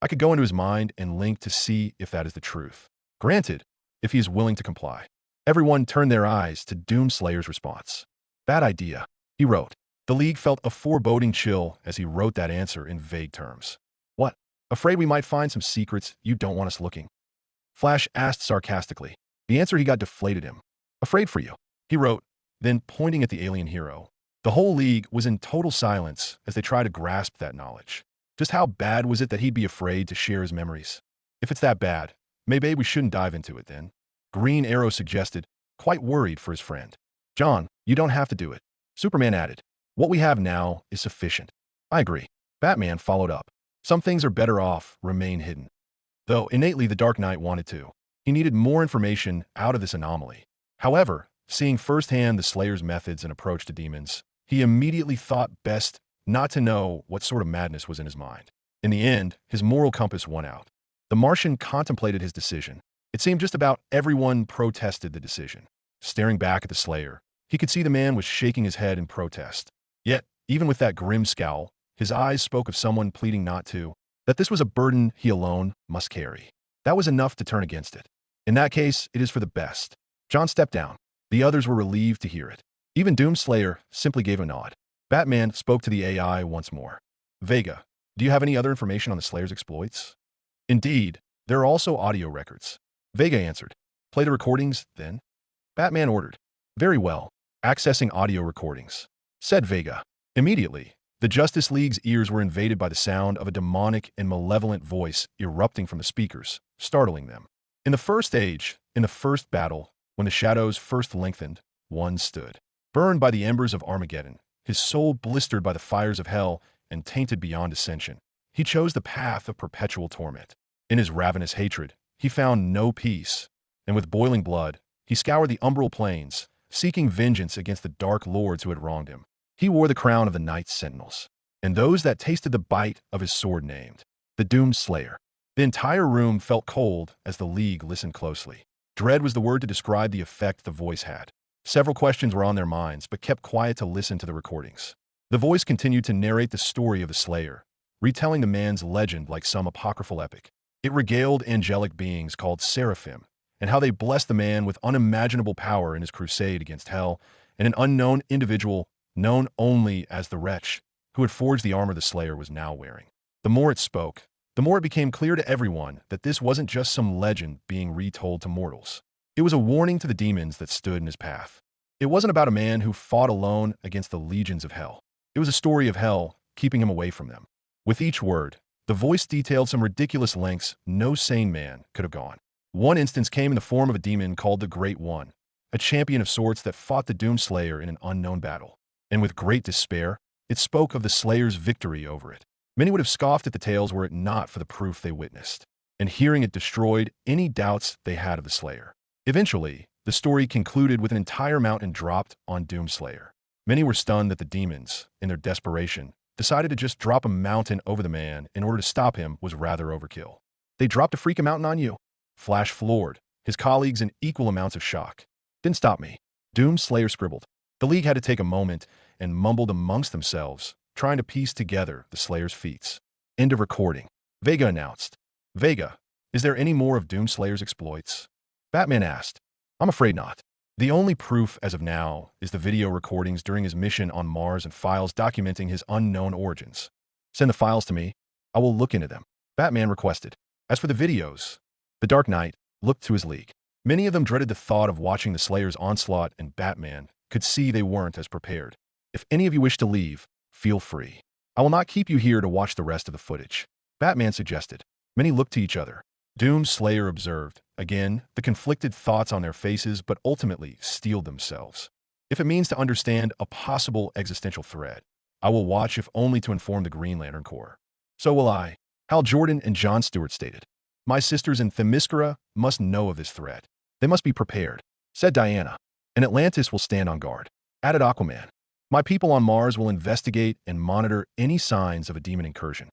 I could go into his mind and link to see if that is the truth. Granted, if he is willing to comply. Everyone turned their eyes to Doomslayer's response. Bad idea, he wrote. The League felt a foreboding chill as he wrote that answer in vague terms. What? Afraid we might find some secrets you don't want us looking? Flash asked sarcastically. The answer he got deflated him. Afraid for you, he wrote, then pointing at the alien hero. The whole League was in total silence as they tried to grasp that knowledge. Just how bad was it that he'd be afraid to share his memories? If it's that bad, maybe we shouldn't dive into it then. Green Arrow suggested, quite worried for his friend. John, you don't have to do it. Superman added, what we have now is sufficient. I agree. Batman followed up. Some things are better off remain hidden. Though innately the Dark Knight wanted to. He needed more information out of this anomaly. However, seeing firsthand the Slayer's methods and approach to demons, he immediately thought best not to know what sort of madness was in his mind. In the end, his moral compass won out. The Martian contemplated his decision. It seemed just about everyone protested the decision. Staring back at the Slayer, he could see the man was shaking his head in protest. Yet, even with that grim scowl, his eyes spoke of someone pleading not to, that this was a burden he alone must carry. That was enough to turn against it. In that case, it is for the best. John stepped down. The others were relieved to hear it. Even Doomslayer simply gave a nod. Batman spoke to the AI once more. Vega, do you have any other information on the Slayer's exploits? Indeed, there are also audio records. Vega answered. Play the recordings, then. Batman ordered. Very well. Accessing audio recordings, said Vega. Immediately, the Justice League's ears were invaded by the sound of a demonic and malevolent voice erupting from the speakers, startling them. In the first age, in the first battle, when the shadows first lengthened, one stood. Burned by the embers of Armageddon, his soul blistered by the fires of hell and tainted beyond ascension. He chose the path of perpetual torment. In his ravenous hatred, he found no peace, and with boiling blood, he scoured the umbral plains, seeking vengeance against the dark lords who had wronged him. He wore the crown of the Night's Sentinels, and those that tasted the bite of his sword named the Doomed Slayer. The entire room felt cold as the League listened closely. Dread was the word to describe the effect the voice had. Several questions were on their minds, but kept quiet to listen to the recordings. The voice continued to narrate the story of the Slayer, retelling the man's legend like some apocryphal epic. It regaled angelic beings called Seraphim, and how they blessed the man with unimaginable power in his crusade against hell, and an unknown individual known only as the Wretch, who had forged the armor the Slayer was now wearing. The more it spoke, the more it became clear to everyone that this wasn't just some legend being retold to mortals. It was a warning to the demons that stood in his path. It wasn't about a man who fought alone against the legions of hell. It was a story of hell keeping him away from them. With each word, the voice detailed some ridiculous lengths no sane man could have gone. One instance came in the form of a demon called the Great One, a champion of sorts that fought the Doomslayer in an unknown battle. And with great despair, it spoke of the Slayer's victory over it. Many would have scoffed at the tales were it not for the proof they witnessed, and hearing it destroyed any doubts they had of the Slayer. Eventually, the story concluded with an entire mountain dropped on Doomslayer. Many were stunned that the demons, in their desperation, decided to just drop a mountain over the man in order to stop him was rather overkill. They dropped a freaking mountain on you? Flash floored, his colleagues in equal amounts of shock. Didn't stop me. Doomslayer scribbled. The League had to take a moment and mumbled amongst themselves, trying to piece together the Slayer's feats. End of recording. Vega announced. Vega, is there any more of Doomslayer's exploits? Batman asked. I'm afraid not. The only proof as of now is the video recordings during his mission on Mars and files documenting his unknown origins. Send the files to me. I will look into them. Batman requested. As for the videos, the Dark Knight looked to his League. Many of them dreaded the thought of watching the Slayer's onslaught, and Batman could see they weren't as prepared. If any of you wish to leave, feel free. I will not keep you here to watch the rest of the footage. Batman suggested. Many looked to each other. Doomslayer observed, again, the conflicted thoughts on their faces, but ultimately steeled themselves. If it means to understand a possible existential threat, I will watch if only to inform the Green Lantern Corps. So will I. Hal Jordan and John Stewart stated. My sisters in Themyscira must know of this threat. They must be prepared, said Diana. And Atlantis will stand on guard, added Aquaman. My people on Mars will investigate and monitor any signs of a demon incursion.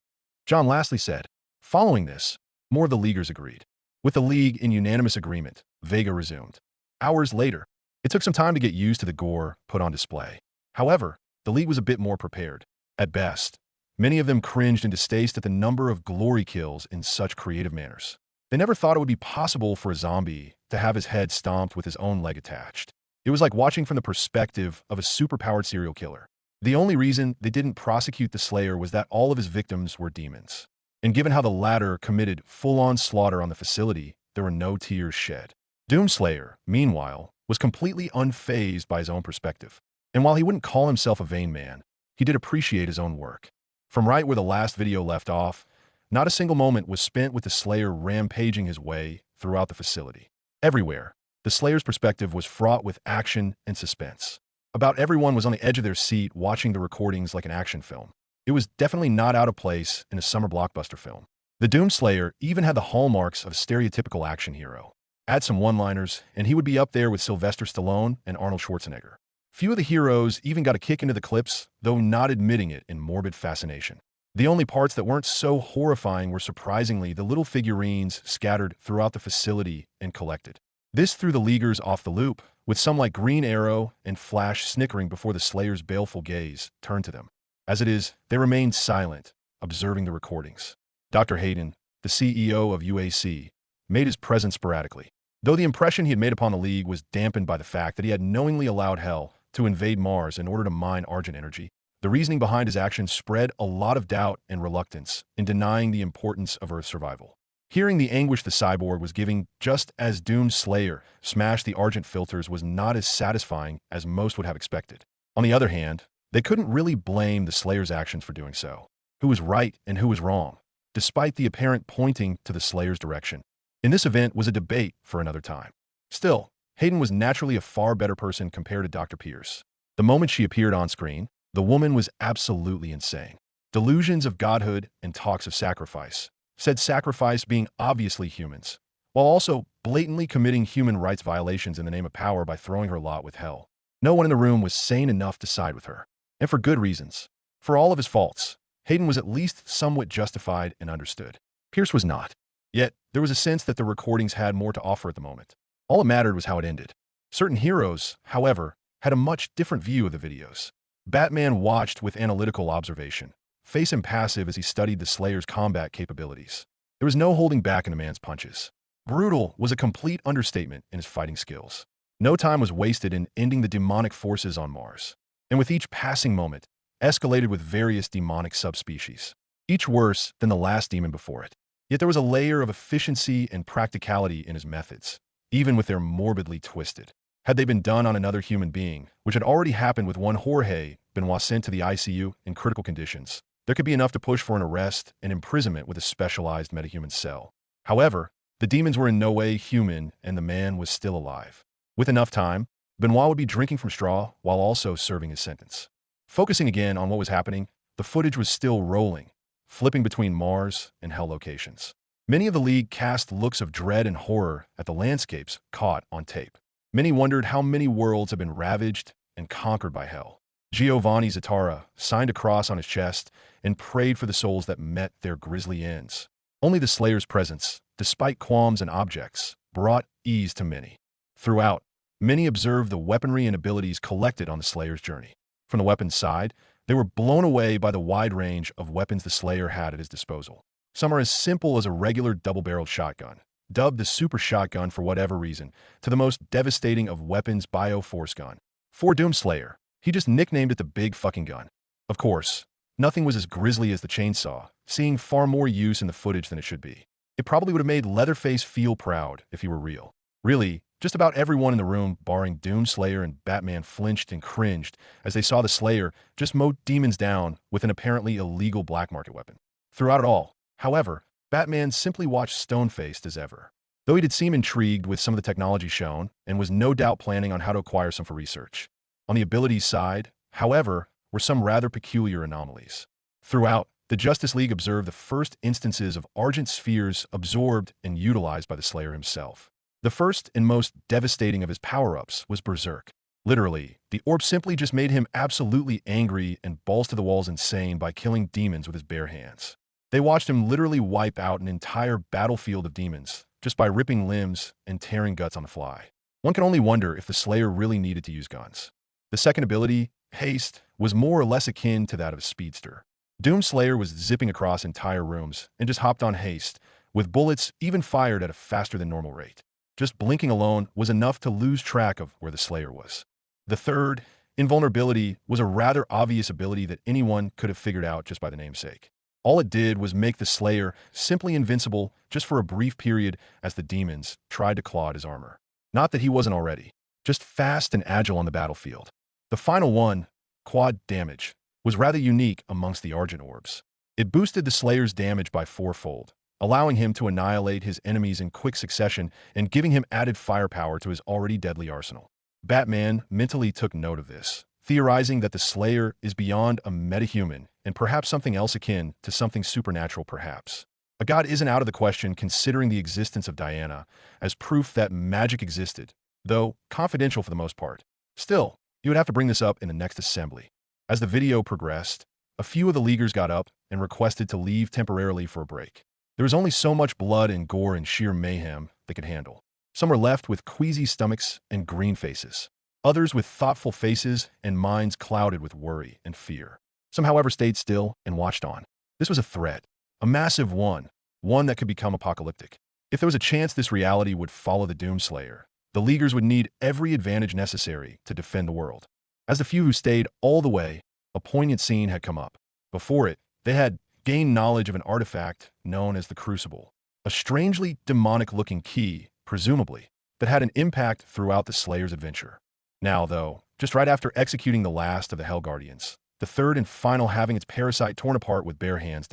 John lastly said. Following this, more of the Leaguers agreed. With the League in unanimous agreement, Vega resumed. Hours later, it took some time to get used to the gore put on display. However, the League was a bit more prepared. At best, many of them cringed in distaste at the number of glory kills in such creative manners. They never thought it would be possible for a zombie to have his head stomped with his own leg attached. It was like watching from the perspective of a superpowered serial killer. The only reason they didn't prosecute the Slayer was that all of his victims were demons. And given how the latter committed full-on slaughter on the facility, there were no tears shed. Doomslayer, meanwhile, was completely unfazed by his own perspective. And while he wouldn't call himself a vain man, he did appreciate his own work. From right where the last video left off, not a single moment was spent with the Slayer rampaging his way throughout the facility. Everywhere, The Slayer's perspective was fraught with action and suspense. About everyone was on the edge of their seat watching the recordings like an action film. It was definitely not out of place in a summer blockbuster film. The Doomslayer even had the hallmarks of a stereotypical action hero. Add some one-liners, and he would be up there with Sylvester Stallone and Arnold Schwarzenegger. Few of the heroes even got a kick into the clips, though not admitting it in morbid fascination. The only parts that weren't so horrifying were surprisingly the little figurines scattered throughout the facility and collected. This threw the Leaguers off the loop, with some like Green Arrow and Flash snickering before the Slayer's baleful gaze turned to them. As it is, they remained silent, observing the recordings. Dr. Hayden, the CEO of UAC, made his presence sporadically. Though the impression he had made upon the League was dampened by the fact that he had knowingly allowed Hell to invade Mars in order to mine Argent energy, the reasoning behind his actions spread a lot of doubt and reluctance in denying the importance of Earth's survival. Hearing the anguish the cyborg was giving just as Doomslayer smashed the Argent filters was not as satisfying as most would have expected. On the other hand, they couldn't really blame the Slayer's actions for doing so. Who was right and who was wrong, despite the apparent pointing to the Slayer's direction. In this event was a debate for another time. Still, Hayden was naturally a far better person compared to Dr. Pierce. The moment she appeared on screen, the woman was absolutely insane. Delusions of godhood and talks of sacrifice. Said sacrifice being obviously humans, while also blatantly committing human rights violations in the name of power by throwing her lot with Hell. No one in the room was sane enough to side with her. And for good reasons. For all of his faults, Hayden was at least somewhat justified and understood. Pierce was not. Yet, there was a sense that the recordings had more to offer at the moment. All that mattered was how it ended. Certain heroes, however, had a much different view of the videos. Batman watched with analytical observation, face impassive as he studied the Slayer's combat capabilities. There was no holding back in the man's punches. Brutal was a complete understatement in his fighting skills. No time was wasted in ending the demonic forces on Mars. And with each passing moment, escalated with various demonic subspecies, each worse than the last demon before it. Yet there was a layer of efficiency and practicality in his methods, even with their morbidly twisted. Had they been done on another human being, which had already happened with one Jorge Benoit sent to the ICU in critical conditions, there could be enough to push for an arrest and imprisonment with a specialized metahuman cell. However, the demons were in no way human and the man was still alive. With enough time, Benoit would be drinking from straw while also serving his sentence. Focusing again on what was happening, the footage was still rolling, flipping between Mars and Hell locations. Many of the League cast looks of dread and horror at the landscapes caught on tape. Many wondered how many worlds had been ravaged and conquered by Hell. Giovanni Zatara signed a cross on his chest and prayed for the souls that met their grisly ends. Only the Slayer's presence, despite qualms and objects, brought ease to many. Throughout, many observed the weaponry and abilities collected on the Slayer's journey. From the weapons side, they were blown away by the wide range of weapons the Slayer had at his disposal. Some are as simple as a regular double-barreled shotgun, dubbed the Super Shotgun for whatever reason, to the most devastating of weapons, Bio-Force Gun. For Doomslayer, he just nicknamed it the Big Fucking Gun. Of course, nothing was as grisly as the chainsaw, seeing far more use in the footage than it should be. It probably would have made Leatherface feel proud if he were real. Really, just about everyone in the room, barring Doomslayer and Batman, flinched and cringed as they saw the Slayer just mow demons down with an apparently illegal black market weapon. Throughout it all, however, Batman simply watched stone-faced as ever. Though he did seem intrigued with some of the technology shown and was no doubt planning on how to acquire some for research. On the abilities side, however, were some rather peculiar anomalies. Throughout, the Justice League observed the first instances of Argent spheres absorbed and utilized by the Slayer himself. The first and most devastating of his power-ups was Berserk. Literally, the orb simply just made him absolutely angry and balls-to-the-walls insane by killing demons with his bare hands. They watched him literally wipe out an entire battlefield of demons just by ripping limbs and tearing guts on the fly. One can only wonder if the Slayer really needed to use guns. The second ability, Haste, was more or less akin to that of a speedster. Doomslayer was zipping across entire rooms and just hopped on Haste, with bullets even fired at a faster than normal rate. Just blinking alone was enough to lose track of where the Slayer was. The third, Invulnerability, was a rather obvious ability that anyone could have figured out just by the namesake. All it did was make the Slayer simply invincible just for a brief period as the demons tried to claw at his armor. Not that he wasn't already, just fast and agile on the battlefield. The final one, Quad Damage, was rather unique amongst the Argent orbs. It boosted the Slayer's damage by fourfold, allowing him to annihilate his enemies in quick succession and giving him added firepower to his already deadly arsenal. Batman mentally took note of this, theorizing that the Slayer is beyond a metahuman and perhaps something else akin to something supernatural perhaps. A god isn't out of the question considering the existence of Diana as proof that magic existed, though confidential for the most part. Still, you would have to bring this up in the next assembly. As the video progressed, a few of the Leaguers got up and requested to leave temporarily for a break. There was only so much blood and gore and sheer mayhem they could handle. Some were left with queasy stomachs and green faces. Others with thoughtful faces and minds clouded with worry and fear. Some, however, stayed still and watched on. This was a threat, a massive one that could become apocalyptic. If there was a chance this reality would follow the Doomslayer, the Leaguers would need every advantage necessary to defend the world. As the few who stayed all the way, a poignant scene had come up. Before it, they had gained knowledge of an artifact known as the Crucible, a strangely demonic-looking key, presumably, that had an impact throughout the Slayer's adventure. Now, though, just right after executing the last of the Hell Guardians, the third and final having its parasite torn apart with bare hands,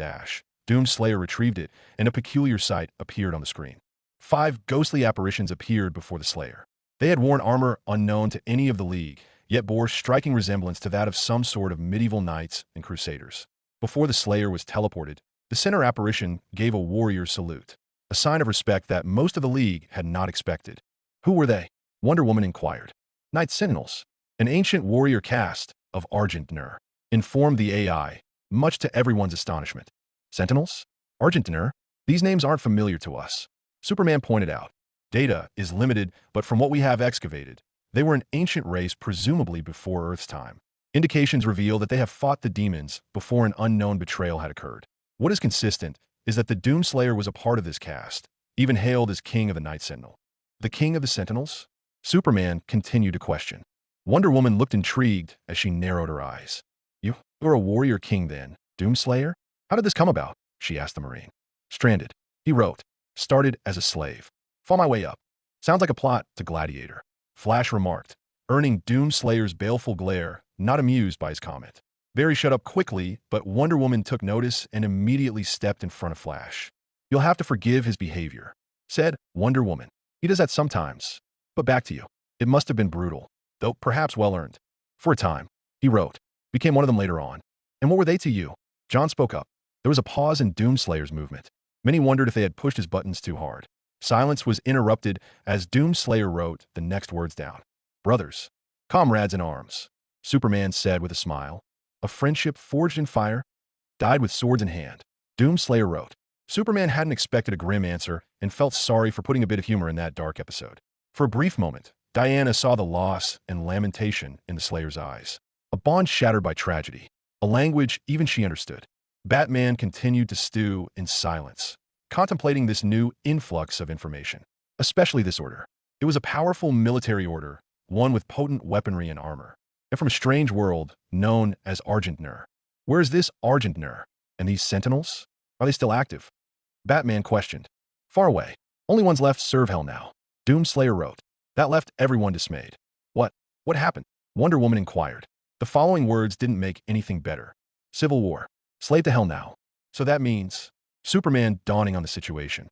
Doomslayer retrieved it, and a peculiar sight appeared on the screen. 5 ghostly apparitions appeared before the Slayer. They had worn armor unknown to any of the League, yet bore striking resemblance to that of some sort of medieval knights and crusaders. Before the Slayer was teleported, the center apparition gave a warrior salute, a sign of respect that most of the League had not expected. Who were they? Wonder Woman inquired. Night Sentinels, an ancient warrior caste of Argent Nur, informed the AI, much to everyone's astonishment. Sentinels? Argent Nur? These names aren't familiar to us. Superman pointed out. Data is limited, but from what we have excavated, they were an ancient race presumably before Earth's time. Indications reveal that they have fought the demons before an unknown betrayal had occurred. What is consistent is that the Doomslayer was a part of this caste, even hailed as King of the Night Sentinel. The King of the Sentinels? Superman continued to question. Wonder Woman looked intrigued as she narrowed her eyes. You're a warrior king then, Doomslayer? How did this come about? She asked the Marine. Stranded. He wrote. Started as a slave. Fought my way up. Sounds like a plot to Gladiator. Flash remarked, earning Doomslayer's baleful glare, not amused by his comment. Barry shut up quickly, but Wonder Woman took notice and immediately stepped in front of Flash. You'll have to forgive his behavior, said Wonder Woman. He does that sometimes. But back to you. It must have been brutal, though perhaps well-earned. For a time, he wrote. Became one of them later on. And what were they to you? John spoke up. There was a pause in Doomslayer's movement. Many wondered if they had pushed his buttons too hard. Silence was interrupted as Doomslayer wrote the next words down. Brothers, comrades in arms, Superman said with a smile. A friendship forged in fire, died with swords in hand. Doomslayer wrote. Superman hadn't expected a grim answer and felt sorry for putting a bit of humor in that dark episode. For a brief moment, Diana saw the loss and lamentation in the Slayer's eyes. A bond shattered by tragedy, a language even she understood. Batman continued to stew in silence, contemplating this new influx of information, especially this order. It was a powerful military order, one with potent weaponry and armor, and from a strange world known as Argent Nur. Where is this Argent Nur? And these Sentinels? Are they still active? Batman questioned. Far away. Only ones left serve hell now. Doomslayer wrote. That left everyone dismayed. What happened? Wonder Woman inquired. The following words didn't make anything better. Civil War. Slave to hell now. So that means Superman dawning on the situation.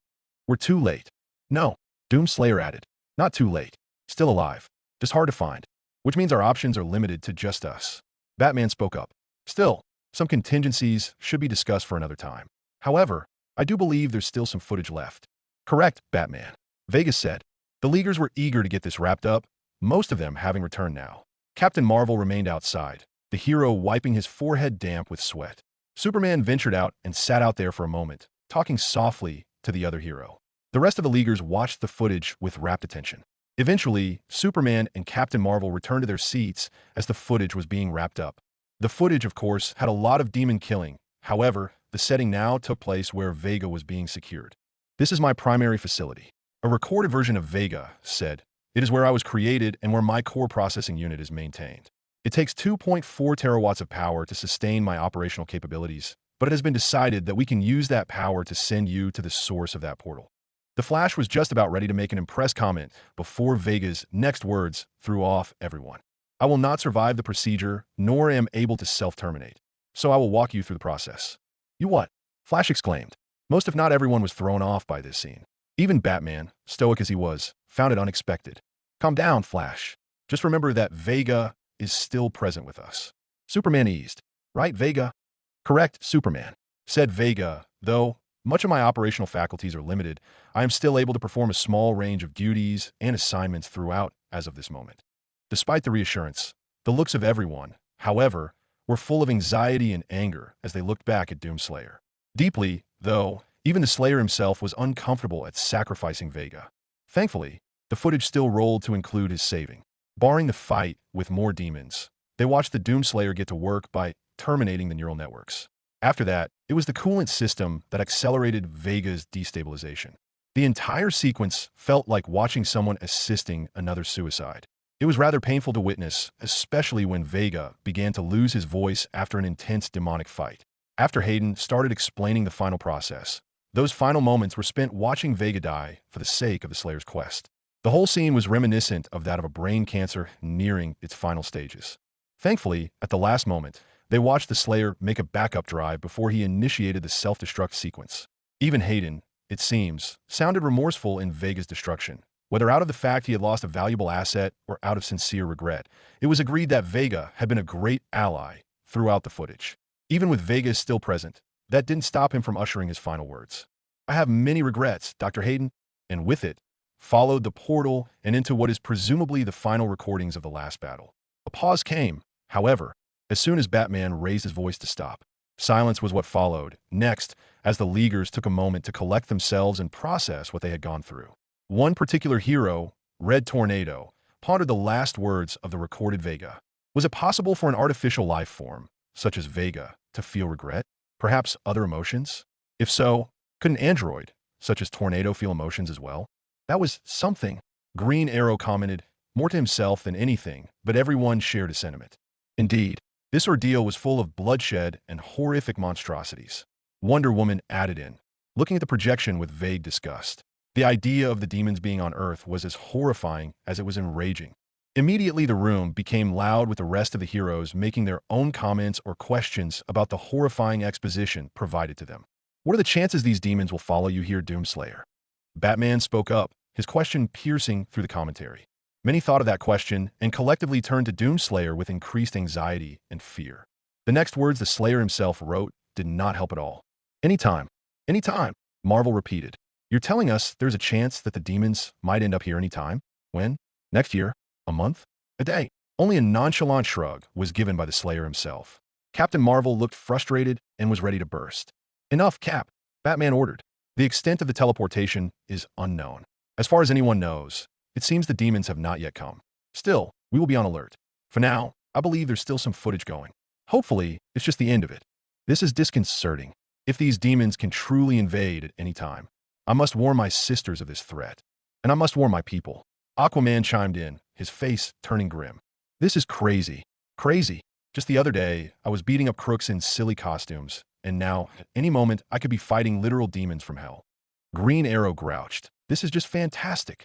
We're too late. No, Doomslayer added. Not too late. Still alive. Just hard to find. Which means our options are limited to just us. Batman spoke up. Still, some contingencies should be discussed for another time. However, I do believe there's still some footage left. Correct, Batman. Vegas said. The Leaguers were eager to get this wrapped up, most of them having returned now. Captain Marvel remained outside, the hero wiping his forehead damp with sweat. Superman ventured out and sat out there for a moment, talking softly to the other hero. The rest of the Leaguers watched the footage with rapt attention. Eventually, Superman and Captain Marvel returned to their seats as the footage was being wrapped up. The footage, of course, had a lot of demon killing. However, the setting now took place where Vega was being secured. This is my primary facility. A recorded version of Vega said, it is where I was created and where my core processing unit is maintained. It takes 2.4 terawatts of power to sustain my operational capabilities, but it has been decided that we can use that power to send you to the source of that portal. The Flash was just about ready to make an impressed comment before Vega's next words threw off everyone. I will not survive the procedure, nor am able to self-terminate. So I will walk you through the process. You what? Flash exclaimed. Most if not everyone was thrown off by this scene. Even Batman, stoic as he was, found it unexpected. Calm down, Flash. Just remember that Vega is still present with us. Superman eased. Right, Vega? Correct, Superman. Said Vega, though much of my operational faculties are limited, I am still able to perform a small range of duties and assignments throughout as of this moment. Despite the reassurance, the looks of everyone, however, were full of anxiety and anger as they looked back at Doomslayer. Deeply, though, even the Slayer himself was uncomfortable at sacrificing Vega. Thankfully, the footage still rolled to include his saving. Barring the fight with more demons, they watched the Doomslayer get to work by terminating the neural networks. After that, it was the coolant system that accelerated Vega's destabilization. The entire sequence felt like watching someone assisting another suicide. It was rather painful to witness, especially when Vega began to lose his voice after an intense demonic fight. After Hayden started explaining the final process, those final moments were spent watching Vega die for the sake of the Slayer's quest. The whole scene was reminiscent of that of a brain cancer nearing its final stages. Thankfully, at the last moment, they watched the Slayer make a backup drive before he initiated the self-destruct sequence. Even Hayden, it seems, sounded remorseful in Vega's destruction. Whether out of the fact he had lost a valuable asset or out of sincere regret, it was agreed that Vega had been a great ally throughout the footage. Even with Vega still present, that didn't stop him from ushering his final words. I have many regrets, Dr. Hayden, and with it, followed the portal and into what is presumably the final recordings of the last battle. A pause came, however, as soon as Batman raised his voice to stop. Silence was what followed, next, as the Leaguers took a moment to collect themselves and process what they had gone through. One particular hero, Red Tornado, pondered the last words of the recorded Vega. Was it possible for an artificial life form, such as Vega, to feel regret? Perhaps other emotions? If so, could an android, such as Tornado, feel emotions as well? That was something. Green Arrow commented, more to himself than anything, but everyone shared a sentiment. Indeed, this ordeal was full of bloodshed and horrific monstrosities. Wonder Woman added in, looking at the projection with vague disgust. The idea of the demons being on Earth was as horrifying as it was enraging. Immediately the room became loud with the rest of the heroes making their own comments or questions about the horrifying exposition provided to them. What are the chances these demons will follow you here, Doomslayer? Batman spoke up, his question piercing through the commentary. Many thought of that question and collectively turned to Doomslayer with increased anxiety and fear. The next words the Slayer himself wrote did not help at all. Anytime, Marvel repeated. You're telling us there's a chance that the demons might end up here anytime? When? Next year? A month? A day? Only a nonchalant shrug was given by the Slayer himself. Captain Marvel looked frustrated and was ready to burst. Enough, Cap, Batman ordered. The extent of the teleportation is unknown. As far as anyone knows, it seems the demons have not yet come. Still, we will be on alert. For now, I believe there's still some footage going. Hopefully, it's just the end of it. This is disconcerting. If these demons can truly invade at any time, I must warn my sisters of this threat. And I must warn my people. Aquaman chimed in, his face turning grim. This is crazy. Crazy. Just the other day, I was beating up crooks in silly costumes, and now, at any moment, I could be fighting literal demons from hell. Green Arrow grouched. This is just fantastic.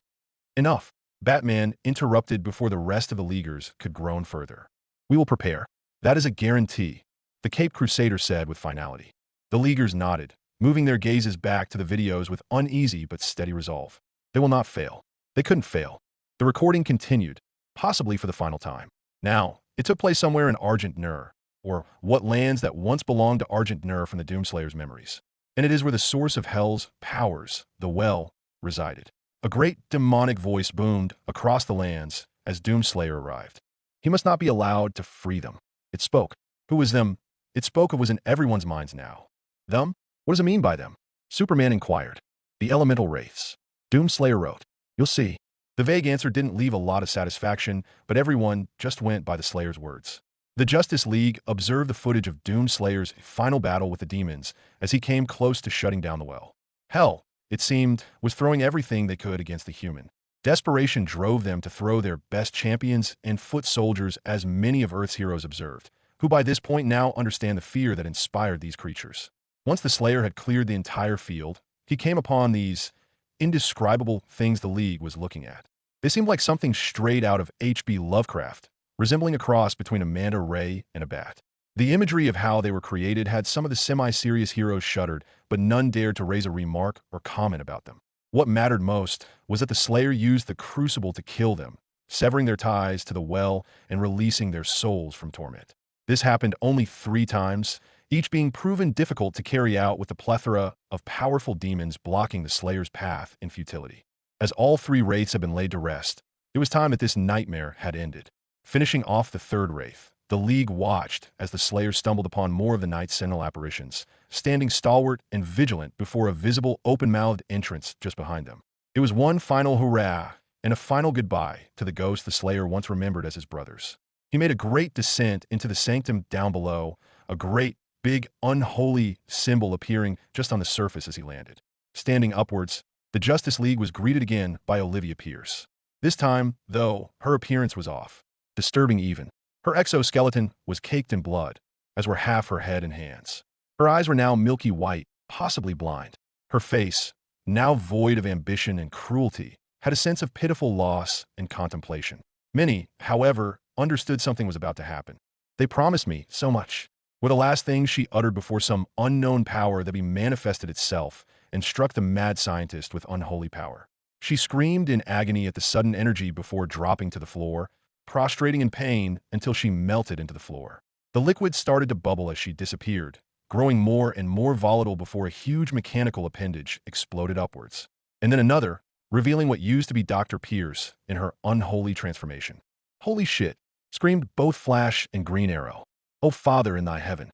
Enough. Batman interrupted before the rest of the Leaguers could groan further. We will prepare. That is a guarantee, the Caped Crusader said with finality. The Leaguers nodded, moving their gazes back to the videos with uneasy but steady resolve. They will not fail. They couldn't fail. The recording continued, possibly for the final time. Now, it took place somewhere in Argent Nur, or what lands that once belonged to Argent Nur from the Doomslayer's memories. And it is where the source of Hell's powers, the Well, resided. A great demonic voice boomed across the lands as Doomslayer arrived. He must not be allowed to free them. It spoke. Who was them? It spoke of was in everyone's minds now. Them? What does it mean by them? Superman inquired. The elemental wraiths. Doomslayer wrote. You'll see. The vague answer didn't leave a lot of satisfaction, but everyone just went by the Slayer's words. The Justice League observed the footage of Doomslayer's final battle with the demons as he came close to shutting down the well. Hell, it seemed, was throwing everything they could against the human. Desperation drove them to throw their best champions and foot soldiers, as many of Earth's heroes observed, who by this point now understand the fear that inspired these creatures. Once the Slayer had cleared the entire field, he came upon these indescribable things the League was looking at. They seemed like something straight out of H.P. Lovecraft, resembling a cross between a manta ray and a bat. The imagery of how they were created had some of the semi-serious heroes shuddered, but none dared to raise a remark or comment about them. What mattered most was that the Slayer used the crucible to kill them, severing their ties to the well and releasing their souls from torment. This happened only 3 times, each being proven difficult to carry out with the plethora of powerful demons blocking the Slayer's path in futility. As all 3 wraiths had been laid to rest, it was time that this nightmare had ended. Finishing off the 3rd wraith, the League watched as the Slayer stumbled upon more of the Night Sentinel apparitions, standing stalwart and vigilant before a visible open-mouthed entrance just behind them. It was one final hurrah and a final goodbye to the ghost the Slayer once remembered as his brothers. He made a great descent into the sanctum down below, a great, big, unholy symbol appearing just on the surface as he landed. Standing upwards, the Justice League was greeted again by Olivia Pierce. This time, though, her appearance was off. Disturbing even. Her exoskeleton was caked in blood, as were half her head and hands. Her eyes were now milky white, possibly blind. Her face, now void of ambition and cruelty, had a sense of pitiful loss and contemplation. Many, however, understood something was about to happen. They promised me so much, were the last things she uttered before some unknown power that manifested itself and struck the mad scientist with unholy power. She screamed in agony at the sudden energy before dropping to the floor, prostrating in pain until she melted into the floor. The liquid started to bubble as she disappeared, growing more and more volatile before a huge mechanical appendage exploded upwards. And then another, revealing what used to be Dr. Pierce in her unholy transformation. "Holy shit!" screamed both Flash and Green Arrow. "Oh, Father in thy heaven!"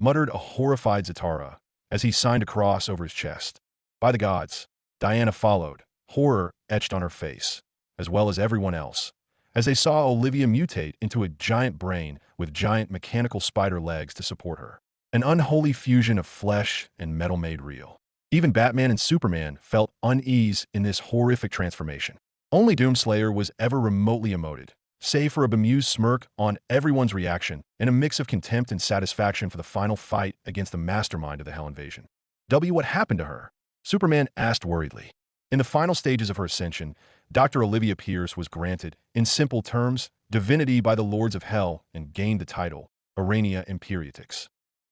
muttered a horrified Zatara as he signed a cross over his chest. By the gods, Diana followed, horror etched on her face, as well as everyone else, as they saw Olivia mutate into a giant brain with giant mechanical spider legs to support her. An unholy fusion of flesh and metal made real. Even Batman and Superman felt unease in this horrific transformation. Only Doomslayer was ever remotely emoted, save for a bemused smirk on everyone's reaction and a mix of contempt and satisfaction for the final fight against the mastermind of the Hell Invasion. What happened to her? Superman asked worriedly. In the final stages of her ascension, Dr. Olivia Pierce was granted, in simple terms, divinity by the Lords of Hell and gained the title, Urania Imperatrix.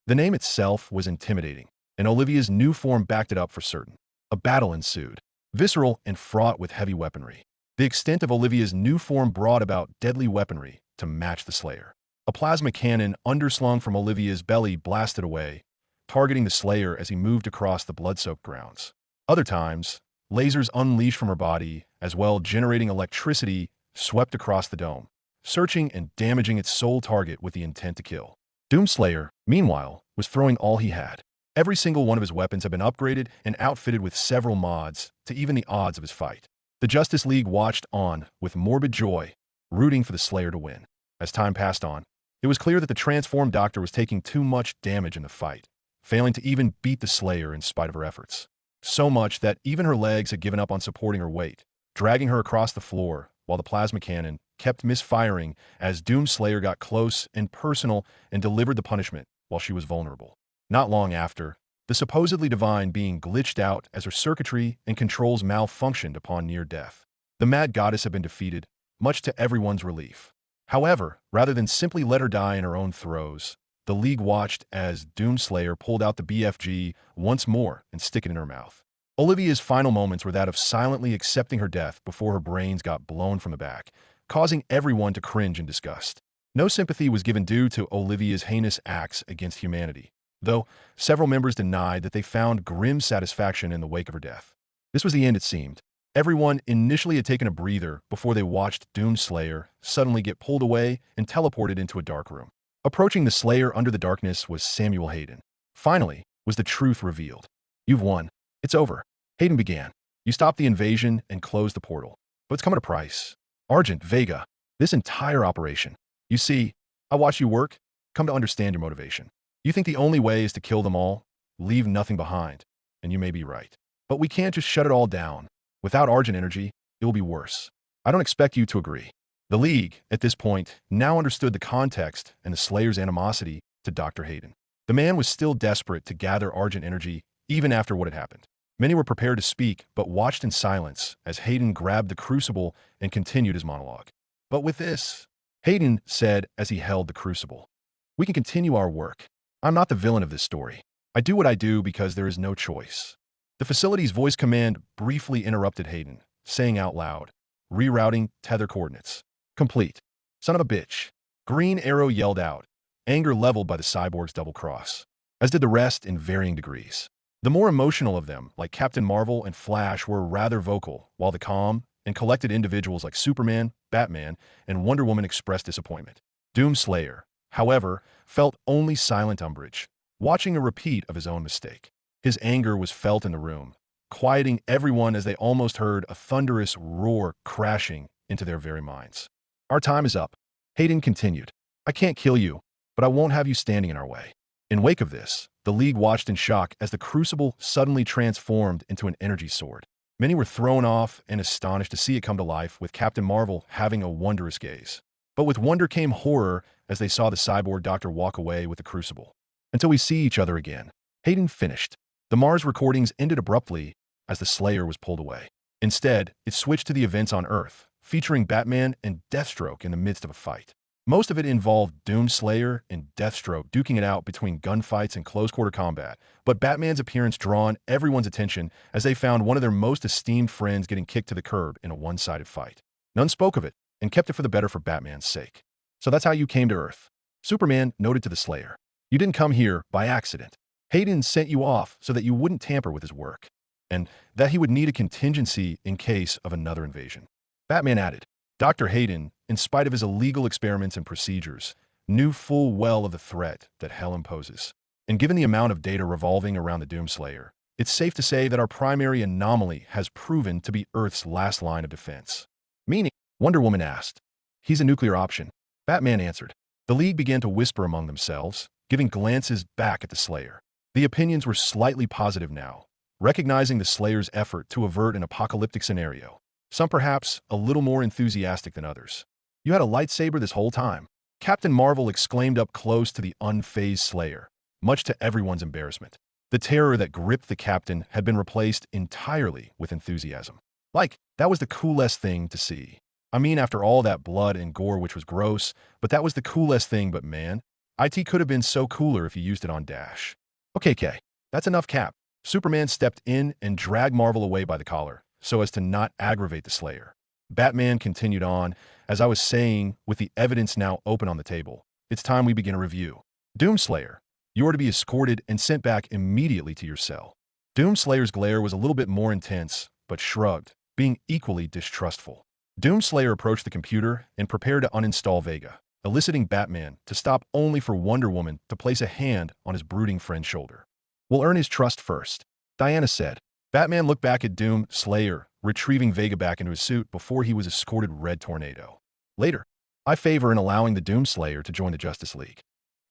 The name itself was intimidating, and Olivia's new form backed it up for certain. A battle ensued, visceral and fraught with heavy weaponry. The extent of Olivia's new form brought about deadly weaponry to match the Slayer. A plasma cannon underslung from Olivia's belly blasted away, targeting the Slayer as he moved across the blood-soaked grounds. Other times, lasers unleashed from her body, as well generating electricity, swept across the dome, searching and damaging its sole target with the intent to kill. Doomslayer, meanwhile, was throwing all he had. Every single one of his weapons had been upgraded and outfitted with several mods to even the odds of his fight. The Justice League watched on with morbid joy, rooting for the Slayer to win. As time passed on, it was clear that the transformed Doctor was taking too much damage in the fight, failing to even beat the Slayer in spite of her efforts. So much that even her legs had given up on supporting her weight, dragging her across the floor while the plasma cannon kept misfiring as Doomslayer got close and personal and delivered the punishment while she was vulnerable. Not long after, the supposedly divine being glitched out as her circuitry and controls malfunctioned upon near death. The mad goddess had been defeated, much to everyone's relief. However, rather than simply let her die in her own throes, the League watched as Doomslayer pulled out the BFG once more and stick it in her mouth. Olivia's final moments were that of silently accepting her death before her brains got blown from the back, causing everyone to cringe in disgust. No sympathy was given due to Olivia's heinous acts against humanity, though several members denied that they found grim satisfaction in the wake of her death. This was the end, it seemed. Everyone initially had taken a breather before they watched Doomslayer suddenly get pulled away and teleported into a dark room. Approaching the Slayer under the darkness was Samuel Hayden. Finally, was the truth revealed. "You've won. It's over," Hayden began. "You stopped the invasion and closed the portal. But it's come at a price. Argent, Vega, this entire operation. You see, I watch you work, come to understand your motivation. You think the only way is to kill them all, leave nothing behind, and you may be right. But we can't just shut it all down. Without Argent energy, it will be worse. I don't expect you to agree." The League, at this point, now understood the context and the Slayer's animosity to Dr. Hayden. The man was still desperate to gather Argent energy even after what had happened. Many were prepared to speak, but watched in silence as Hayden grabbed the crucible and continued his monologue. "But with this," Hayden said as he held the crucible, We can continue our work. I'm not the villain of this story. I do what I do because there is no choice. The facility's voice command briefly interrupted Hayden, saying out loud, rerouting tether coordinates. Complete. Son of a bitch. Green Arrow yelled out, anger leveled by the cyborg's double cross, as did the rest in varying degrees. The more emotional of them, like Captain Marvel and Flash, were rather vocal, while the calm and collected individuals like Superman, Batman, and Wonder Woman expressed disappointment. Doomslayer, however, felt only silent umbrage, watching a repeat of his own mistake. His anger was felt in the room, quieting everyone as they almost heard a thunderous roar crashing into their very minds. Our time is up. Hayden continued. I can't kill you, but I won't have you standing in our way. In wake of this, the League watched in shock as the Crucible suddenly transformed into an energy sword. Many were thrown off and astonished to see it come to life, with Captain Marvel having a wondrous gaze. But with wonder came horror as they saw the cyborg doctor walk away with the Crucible. Until we see each other again. Hayden finished. The Mars recordings ended abruptly as the Slayer was pulled away. Instead, it switched to the events on Earth, featuring Batman and Deathstroke in the midst of a fight. Most of it involved Doomslayer and Deathstroke duking it out between gunfights and close-quarter combat, but Batman's appearance drawn everyone's attention as they found one of their most esteemed friends getting kicked to the curb in a one-sided fight. None spoke of it, and kept it for the better for Batman's sake. So that's how you came to Earth. Superman noted to the Slayer. You didn't come here by accident. Hayden sent you off so that you wouldn't tamper with his work, and that he would need a contingency in case of another invasion. Batman added, Dr. Hayden, in spite of his illegal experiments and procedures, knew full well of the threat that hell imposes. And given the amount of data revolving around the Doomslayer, it's safe to say that our primary anomaly has proven to be Earth's last line of defense. Meaning, Wonder Woman asked. He's a nuclear option. Batman answered. The League began to whisper among themselves, giving glances back at the Slayer. The opinions were slightly positive now, recognizing the Slayer's effort to avert an apocalyptic scenario. Some perhaps a little more enthusiastic than others. You had a lightsaber this whole time. Captain Marvel exclaimed up close to the unfazed Slayer, much to everyone's embarrassment. The terror that gripped the captain had been replaced entirely with enthusiasm. Like, that was the coolest thing to see. I mean, after all that blood and gore, which was gross, but that was the coolest thing. But man, IT could have been so cooler if you used it on Dash. Okay, Kay, that's enough, Cap. Superman stepped in and dragged Marvel away by the collar, so as to not aggravate the Slayer. Batman continued on, as I was saying, with the evidence now open on the table. It's time we begin a review. Doomslayer, you are to be escorted and sent back immediately to your cell. Doomslayer's glare was a little bit more intense, but shrugged, being equally distrustful. Doomslayer approached the computer and prepared to uninstall Vega, eliciting Batman to stop only for Wonder Woman to place a hand on his brooding friend's shoulder. We'll earn his trust first, Diana said. Batman looked back at Doomslayer, retrieving Vega back into his suit before he was escorted Red Tornado. Later, I favor in allowing the Doomslayer to join the Justice League.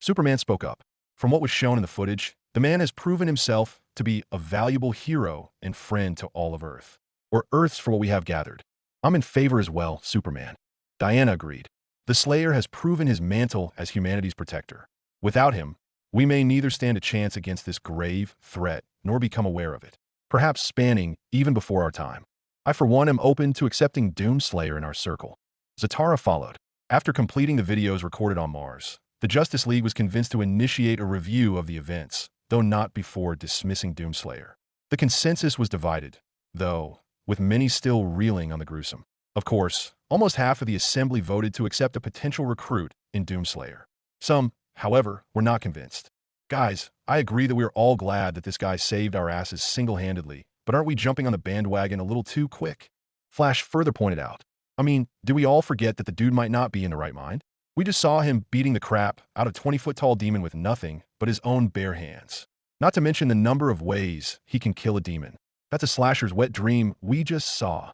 Superman spoke up. From what was shown in the footage, the man has proven himself to be a valuable hero and friend to all of Earth. Or Earth's for what we have gathered. I'm in favor as well, Superman. Diana agreed. The Slayer has proven his mantle as humanity's protector. Without him, we may neither stand a chance against this grave threat nor become aware of it, perhaps spanning even before our time. I for one am open to accepting Doomslayer in our circle. Zatara followed. After completing the videos recorded on Mars, the Justice League was convinced to initiate a review of the events, though not before dismissing Doomslayer. The consensus was divided, though, with many still reeling on the gruesome. Of course, almost half of the assembly voted to accept a potential recruit in Doomslayer. Some, however, were not convinced. Guys, I agree that we are all glad that this guy saved our asses single-handedly, but aren't we jumping on the bandwagon a little too quick? Flash further pointed out. I mean, do we all forget that the dude might not be in the right mind? We just saw him beating the crap out of a 20-foot-tall demon with nothing but his own bare hands. Not to mention the number of ways he can kill a demon. That's a slasher's wet dream we just saw.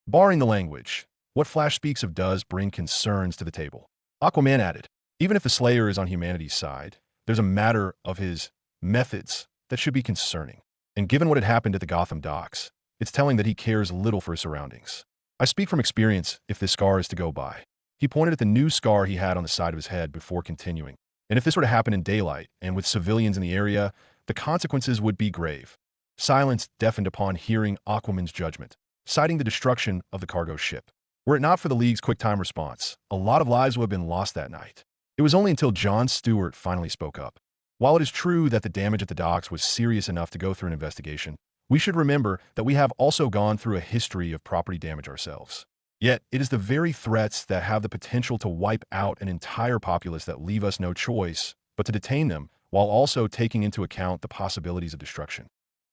Barring the language, what Flash speaks of does bring concerns to the table. Aquaman added, even if the Slayer is on humanity's side, there's a matter of his methods that should be concerning. And given what had happened at the Gotham docks, it's telling that he cares little for his surroundings. I speak from experience if this scar is to go by. He pointed at the new scar he had on the side of his head before continuing. And if this were to happen in daylight and with civilians in the area, the consequences would be grave. Silence deafened upon hearing Aquaman's judgment, citing the destruction of the cargo ship. Were it not for the League's quick-time response, a lot of lives would have been lost that night. It was only until Jon Stewart finally spoke up. While it is true that the damage at the docks was serious enough to go through an investigation, we should remember that we have also gone through a history of property damage ourselves. Yet, it is the very threats that have the potential to wipe out an entire populace that leave us no choice but to detain them, while also taking into account the possibilities of destruction.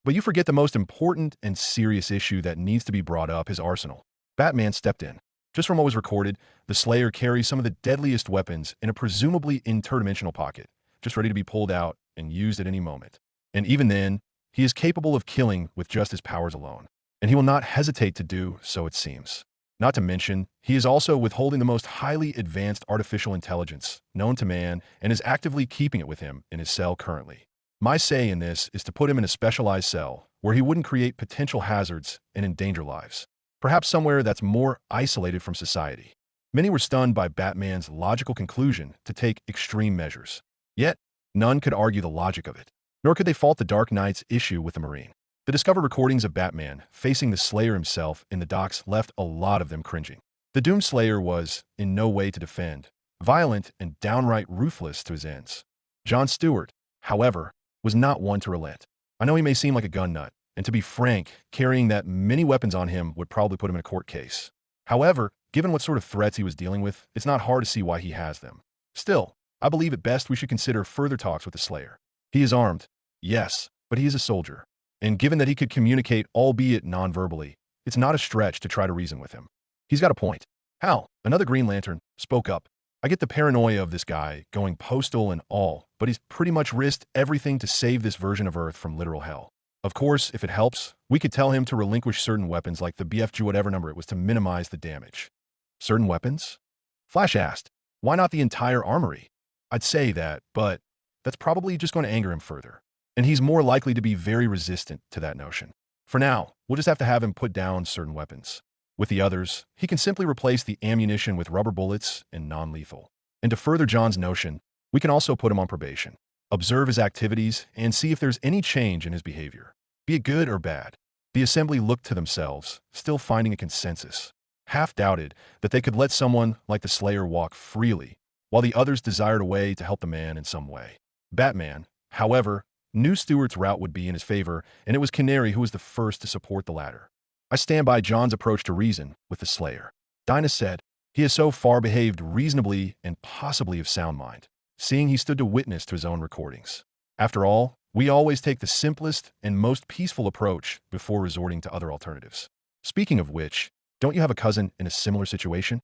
But you forget the most important and serious issue that needs to be brought up: his arsenal. Batman stepped in. Just from what was recorded, the Slayer carries some of the deadliest weapons in a presumably interdimensional pocket, just ready to be pulled out and used at any moment. And even then, he is capable of killing with just his powers alone. And he will not hesitate to do so, it seems. Not to mention, he is also withholding the most highly advanced artificial intelligence known to man and is actively keeping it with him in his cell currently. My say in this is to put him in a specialized cell where he wouldn't create potential hazards and endanger lives. Perhaps somewhere that's more isolated from society. Many were stunned by Batman's logical conclusion to take extreme measures. Yet, none could argue the logic of it, nor could they fault the Dark Knight's issue with the Marine. The discovered recordings of Batman facing the Slayer himself in the docks left a lot of them cringing. The Doom Slayer was, in no way to defend, violent and downright ruthless to his ends. Jon Stewart, however, was not one to relent. I know he may seem like a gun nut, and to be frank, carrying that many weapons on him would probably put him in a court case. However, given what sort of threats he was dealing with, it's not hard to see why he has them. Still, I believe at best we should consider further talks with the Slayer. He is armed, yes, but he is a soldier. And given that he could communicate, albeit non-verbally, it's not a stretch to try to reason with him. He's got a point. Hal, another Green Lantern, spoke up. I get the paranoia of this guy going postal and all, but he's pretty much risked everything to save this version of Earth from literal hell. Of course, if it helps, we could tell him to relinquish certain weapons like the BFG whatever number it was to minimize the damage. Certain weapons? Flash asked, why not the entire armory? I'd say that, but that's probably just going to anger him further. And he's more likely to be very resistant to that notion. For now, we'll just have to have him put down certain weapons. With the others, he can simply replace the ammunition with rubber bullets and non-lethal. And to further Jon's notion, we can also put him on probation, observe his activities, and see if there's any change in his behavior, be it good or bad. The Assembly looked to themselves, still finding a consensus, half doubted that they could let someone like the Slayer walk freely, while the others desired a way to help the man in some way. Batman, however, knew Stewart's route would be in his favor, and it was Canary who was the first to support the latter. I stand by Jon's approach to reason with the Slayer. Dinah said, he has so far behaved reasonably and possibly of sound mind, seeing he stood to witness to his own recordings. After all, we always take the simplest and most peaceful approach before resorting to other alternatives. Speaking of which, don't you have a cousin in a similar situation?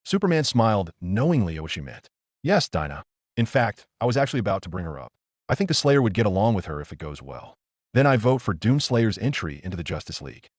Superman smiled knowingly at what she meant. Yes, Dinah. In fact, I was actually about to bring her up. I think the Slayer would get along with her if it goes well. Then I vote for Doomslayer's entry into the Justice League.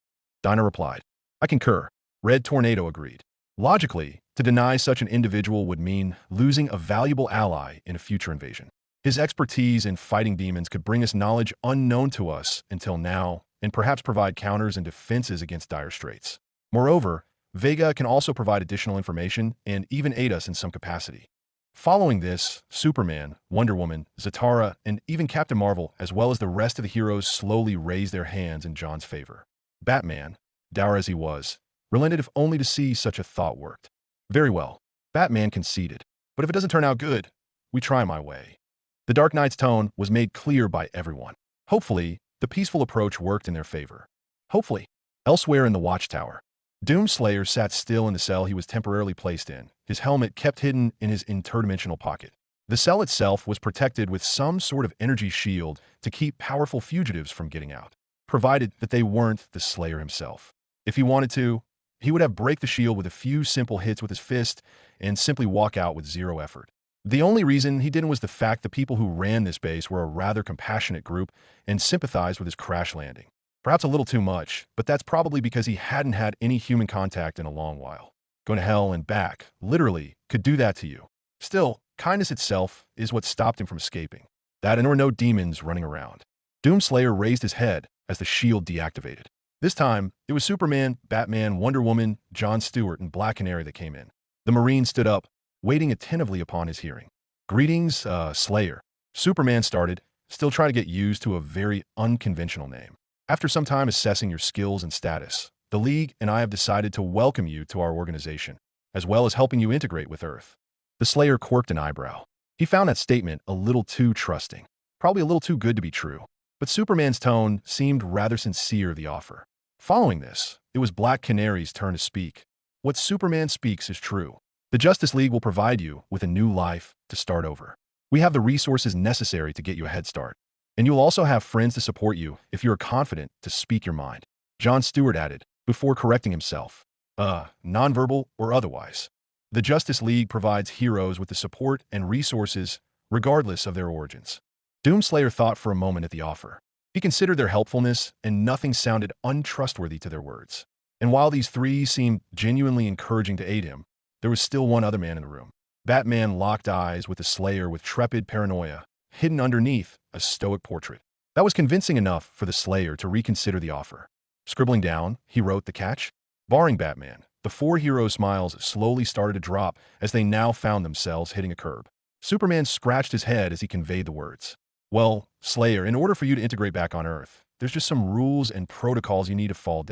Dinah replied, I concur. Red Tornado agreed. Logically, to deny such an individual would mean losing a valuable ally in a future invasion. His expertise in fighting demons could bring us knowledge unknown to us until now, and perhaps provide counters and defenses against dire straits. Moreover, Vega can also provide additional information and even aid us in some capacity. Following this, Superman, Wonder Woman, Zatara, and even Captain Marvel, as well as the rest of the heroes, slowly raised their hands in Jon's favor. Batman, dour as he was, relented if only to see such a thought worked. Very well, Batman conceded. But if it doesn't turn out good, we try my way. The Dark Knight's tone was made clear by everyone. Hopefully, the peaceful approach worked in their favor. Hopefully. Elsewhere in the Watchtower, Doomslayer sat still in the cell he was temporarily placed in, his helmet kept hidden in his interdimensional pocket. The cell itself was protected with some sort of energy shield to keep powerful fugitives from getting out, provided that they weren't the Slayer himself. If he wanted to, he would have break the shield with a few simple hits with his fist and simply walk out with zero effort. The only reason he didn't was the fact the people who ran this base were a rather compassionate group and sympathized with his crash landing. Perhaps a little too much, but that's probably because he hadn't had any human contact in a long while. Going to hell and back, literally, could do that to you. Still, kindness itself is what stopped him from escaping. That and there were no demons running around. Doomslayer raised his head as the shield deactivated. This time, it was Superman, Batman, Wonder Woman, Jon Stewart, and Black Canary that came in. The Marine stood up, waiting attentively upon his hearing. Greetings, Slayer. Superman started, still trying to get used to a very unconventional name. After some time assessing your skills and status, the League and I have decided to welcome you to our organization, as well as helping you integrate with Earth. The Slayer quirked an eyebrow. He found that statement a little too trusting, probably a little too good to be true. But Superman's tone seemed rather sincere, the offer. Following this, it was Black Canary's turn to speak. What Superman speaks is true. The Justice League will provide you with a new life to start over. We have the resources necessary to get you a head start. And you'll also have friends to support you if you are confident to speak your mind. John Stewart added, before correcting himself. Nonverbal or otherwise. The Justice League provides heroes with the support and resources regardless of their origins. Doomslayer thought for a moment at the offer. He considered their helpfulness, and nothing sounded untrustworthy to their words. And while these three seemed genuinely encouraging to aid him, there was still one other man in the room. Batman locked eyes with the Slayer with trepid paranoia, hidden underneath a stoic portrait. That was convincing enough for the Slayer to reconsider the offer. Scribbling down, he wrote the catch. Barring Batman, the four heroes' smiles slowly started to drop as they now found themselves hitting a curb. Superman scratched his head as he conveyed the words. Well, Slayer, in order for you to integrate back on Earth, there's just some rules and protocols you need to follow.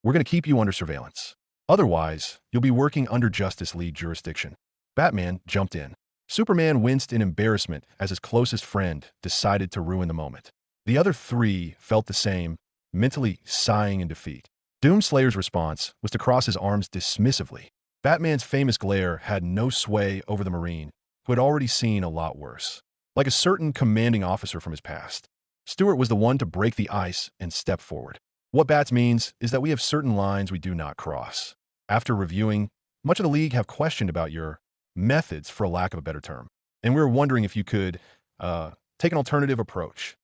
We're going to keep you under surveillance. Otherwise, you'll be working under Justice League jurisdiction. Batman jumped in. Superman winced in embarrassment as his closest friend decided to ruin the moment. The other three felt the same, mentally sighing in defeat. Doomslayer's response was to cross his arms dismissively. Batman's famous glare had no sway over the Marine, who had already seen a lot worse. Like a certain commanding officer from his past, Stewart was the one to break the ice and step forward. What Bats means is that we have certain lines we do not cross. After reviewing, much of the League have questioned about your methods, for lack of a better term, and we were wondering if you could take an alternative approach.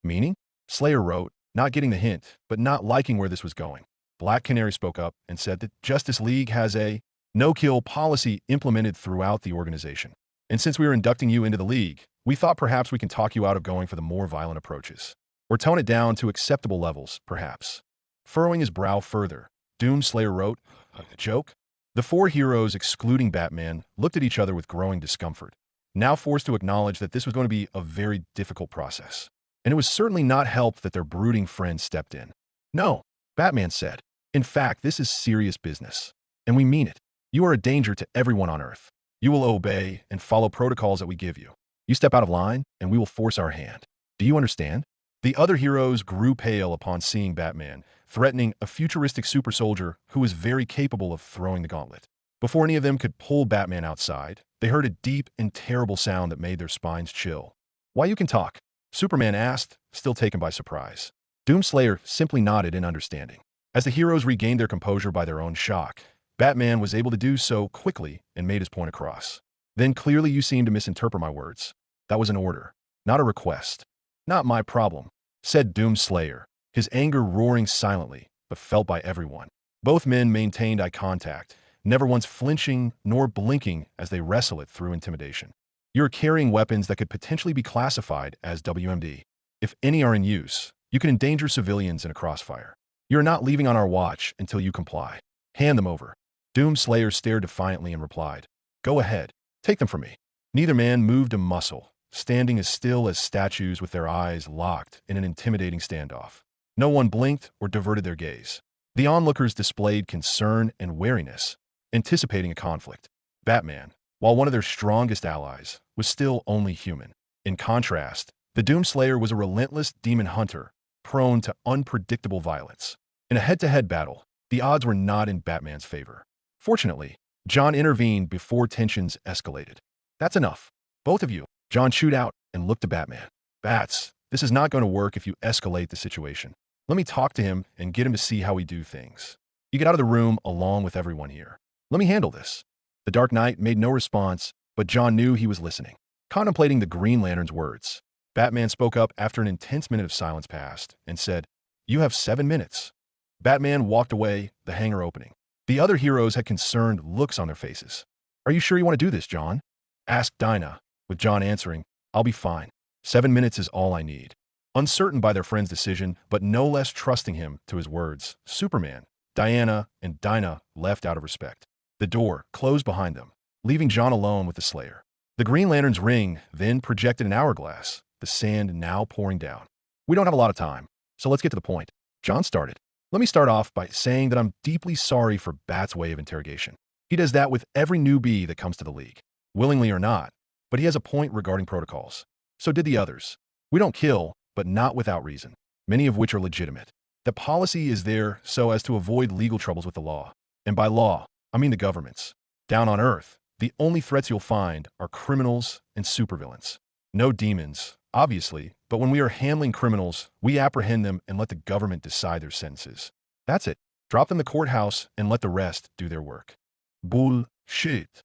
Meaning? Slayer wrote, not getting the hint, but not liking where this was going. Black Canary spoke up and said that Justice League has a no-kill policy implemented throughout the organization. And since we are inducting you into the League, we thought perhaps we can talk you out of going for the more violent approaches. Or tone it down to acceptable levels, perhaps. Furrowing his brow further, Doomslayer wrote, a joke? The four heroes, excluding Batman, looked at each other with growing discomfort, now forced to acknowledge that this was going to be a very difficult process. And it was certainly not helped that their brooding friend stepped in. No, Batman said. In fact, this is serious business. And we mean it. You are a danger to everyone on Earth. You will obey and follow protocols that we give you. You step out of line, and we will force our hand. Do you understand? The other heroes grew pale upon seeing Batman, threatening a futuristic super soldier who was very capable of throwing the gauntlet. Before any of them could pull Batman outside, they heard a deep and terrible sound that made their spines chill. Why, you can talk? Superman asked, still taken by surprise. Doomslayer simply nodded in understanding. As the heroes regained their composure by their own shock, Batman was able to do so quickly and made his point across. Then clearly you seem to misinterpret my words. That was an order, not a request. Not my problem, said Doomslayer, his anger roaring silently, but felt by everyone. Both men maintained eye contact, never once flinching nor blinking as they wrestled it through intimidation. You're carrying weapons that could potentially be classified as WMD. If any are in use, you can endanger civilians in a crossfire. You're not leaving on our watch until you comply. Hand them over. Doomslayer stared defiantly and replied, Go ahead, take them from me. Neither man moved a muscle, standing as still as statues with their eyes locked in an intimidating standoff. No one blinked or diverted their gaze. The onlookers displayed concern and wariness, anticipating a conflict. Batman, while one of their strongest allies, was still only human. In contrast, the Doomslayer was a relentless demon hunter, prone to unpredictable violence. In a head-to-head battle, the odds were not in Batman's favor. Fortunately, John intervened before tensions escalated. That's enough. Both of you. John chewed out and looked to Batman. Bats, this is not going to work if you escalate the situation. Let me talk to him and get him to see how we do things. You get out of the room along with everyone here. Let me handle this. The Dark Knight made no response, but John knew he was listening, contemplating the Green Lantern's words. Batman spoke up after an intense minute of silence passed and said, You have 7 minutes. Batman walked away, the hangar opening. The other heroes had concerned looks on their faces. Are you sure you want to do this, John? Asked Dinah, with John answering, I'll be fine. 7 minutes is all I need. Uncertain by their friend's decision, but no less trusting him to his words, Superman, Diana, and Dinah left out of respect. The door closed behind them, leaving John alone with the Slayer. The Green Lantern's ring then projected an hourglass, the sand now pouring down. We don't have a lot of time, so let's get to the point. John started. Let me start off by saying that I'm deeply sorry for Bat's way of interrogation. He does that with every newbie that comes to the League. willingly or not, but he has a point regarding protocols. So did the others. We don't kill, but not without reason, many of which are legitimate. The policy is there so as to avoid legal troubles with the law. And by law, I mean the governments. Down on Earth, the only threats you'll find are criminals and supervillains. No demons, obviously, but when we are handling criminals, we apprehend them and let the government decide their sentences. That's it. Drop them in the courthouse and let the rest do their work. Bullshit.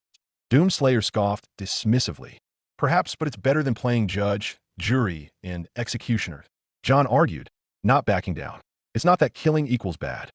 Doomslayer scoffed dismissively. Perhaps, but it's better than playing judge, jury, and executioner. John argued, not backing down. It's not that killing equals bad.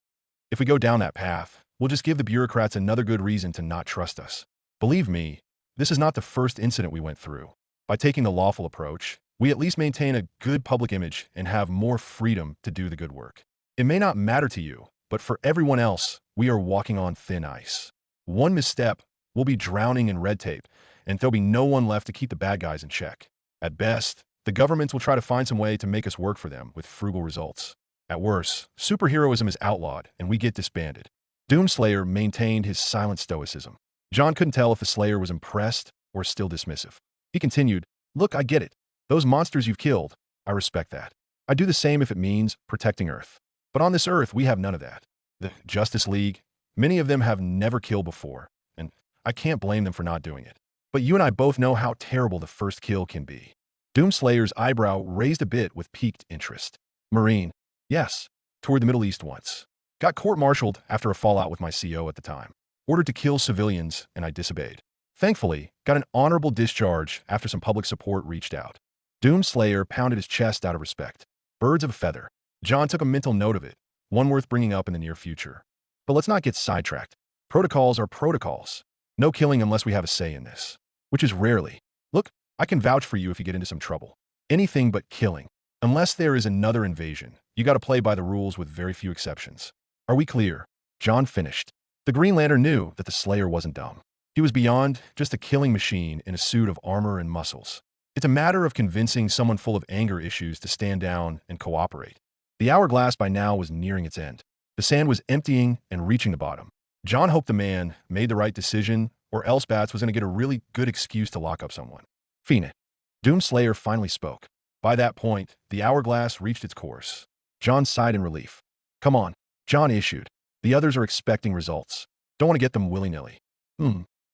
If we go down that path, we'll just give the bureaucrats another good reason to not trust us. Believe me, this is not the first incident we went through. By taking the lawful approach, we at least maintain a good public image and have more freedom to do the good work. It may not matter to you, but for everyone else, we are walking on thin ice. One misstep, we'll be drowning in red tape, and there'll be no one left to keep the bad guys in check. At best, the governments will try to find some way to make us work for them with frugal results. At worst, superheroism is outlawed, and we get disbanded. Doomslayer maintained his silent stoicism. John couldn't tell if the Slayer was impressed or still dismissive. He continued, "Look, I get it. Those monsters you've killed, I respect that. I'd do the same if it means protecting Earth. But on this Earth, we have none of that. The Justice League, many of them have never killed before, and I can't blame them for not doing it. But you and I both know how terrible the first kill can be." Doomslayer's eyebrow raised a bit with piqued interest. "Marine, yes, toured the Middle East once. Got court-martialed after a fallout with my CO at the time. Ordered to kill civilians, and I disobeyed. Thankfully, got an honorable discharge after some public support reached out." Doomslayer pounded his chest out of respect. Birds of a feather. John took a mental note of it, one worth bringing up in the near future. But let's not get sidetracked. Protocols are protocols. No killing unless we have a say in this. Which is rarely. Look, I can vouch for you if you get into some trouble. Anything but killing. Unless there is another invasion, you gotta play by the rules with very few exceptions. Are we clear? John finished. The Green Lantern knew that the Slayer wasn't dumb. He was beyond just a killing machine in a suit of armor and muscles. It's a matter of convincing someone full of anger issues to stand down and cooperate. The hourglass by now was nearing its end. The sand was emptying and reaching the bottom. John hoped the man made the right decision, or else Bats was going to get a really good excuse to lock up someone. "Phoenix." Doomslayer finally spoke. By that point, the hourglass reached its course. John sighed in relief. "Come on," John issued. "The others are expecting results. Don't want to get them willy-nilly."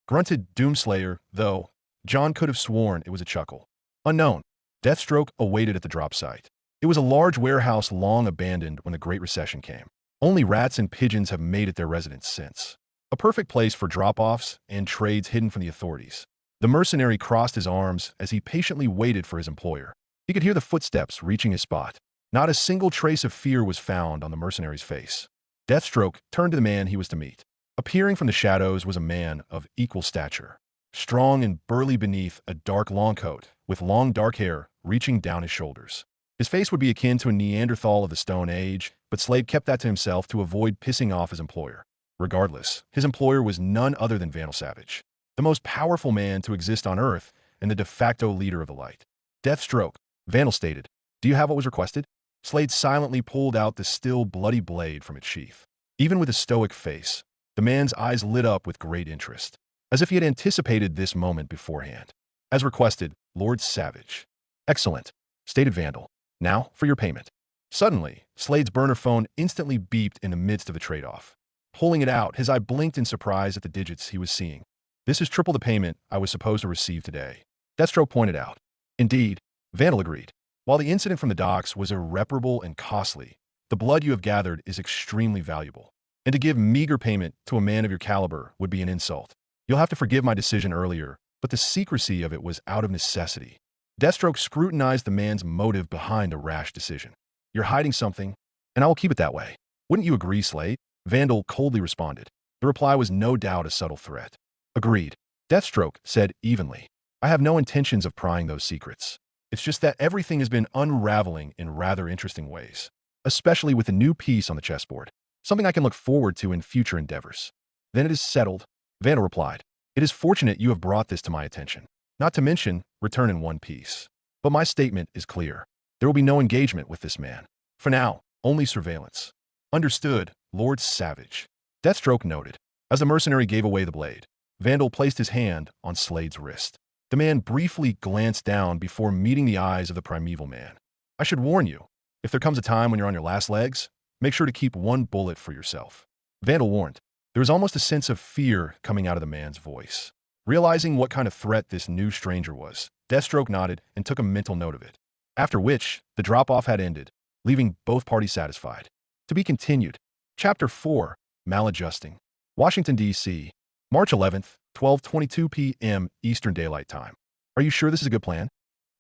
Grunted Doomslayer, though John could have sworn it was a chuckle. Unknown. Deathstroke awaited at the drop site. It was a large warehouse long abandoned when the Great Recession came. Only rats and pigeons have made it their residence since. A perfect place for drop-offs and trades hidden from the authorities. The mercenary crossed his arms as he patiently waited for his employer. He could hear the footsteps reaching his spot. Not a single trace of fear was found on the mercenary's face. Deathstroke turned to the man he was to meet. Appearing from the shadows was a man of equal stature. Strong and burly beneath a dark long coat, with long dark hair reaching down his shoulders. His face would be akin to a Neanderthal of the Stone Age, but Slade kept that to himself to avoid pissing off his employer. Regardless, his employer was none other than Vandal Savage, the most powerful man to exist on Earth and the de facto leader of the Light. "Deathstroke," Vandal stated. "Do you have what was requested?" Slade silently pulled out the still bloody blade from its sheath. Even with a stoic face, the man's eyes lit up with great interest, as if he had anticipated this moment beforehand. "As requested, Lord Savage." "Excellent," stated Vandal. "Now for your payment." Suddenly, Slade's burner phone instantly beeped in the midst of the trade-off. Pulling it out, his eye blinked in surprise at the digits he was seeing. "This is triple the payment I was supposed to receive today," Deathstroke pointed out. "Indeed," Vandal agreed. "While the incident from the docks was irreparable and costly, the blood you have gathered is extremely valuable. And to give meager payment to a man of your caliber would be an insult. You'll have to forgive my decision earlier, but the secrecy of it was out of necessity." Deathstroke scrutinized the man's motive behind the rash decision. "You're hiding something, and I will keep it that way. Wouldn't you agree, Slade?" Vandal coldly responded. The reply was no doubt a subtle threat. "Agreed," Deathstroke said evenly. "I have no intentions of prying those secrets. It's just that everything has been unraveling in rather interesting ways, especially with the new piece on the chessboard. Something I can look forward to in future endeavors." "Then it is settled," Vandal replied. "It is fortunate you have brought this to my attention. Not to mention, return in one piece. But my statement is clear. There will be no engagement with this man. For now, only surveillance." "Understood, Lord Savage," Deathstroke noted. As the mercenary gave away the blade, Vandal placed his hand on Slade's wrist. The man briefly glanced down before meeting the eyes of the primeval man. I should warn you, if there comes a time when you're on your last legs, make sure to keep one bullet for yourself. Vandal warned. There was almost a sense of fear coming out of the man's voice. Realizing what kind of threat this new stranger was, Deathstroke nodded and took a mental note of it. After which, the drop-off had ended, leaving both parties satisfied. To be continued. Chapter 4, Maladjusting. Washington, D.C., March 11th, 12:22 p.m. Eastern Daylight Time. Are you sure this is a good plan?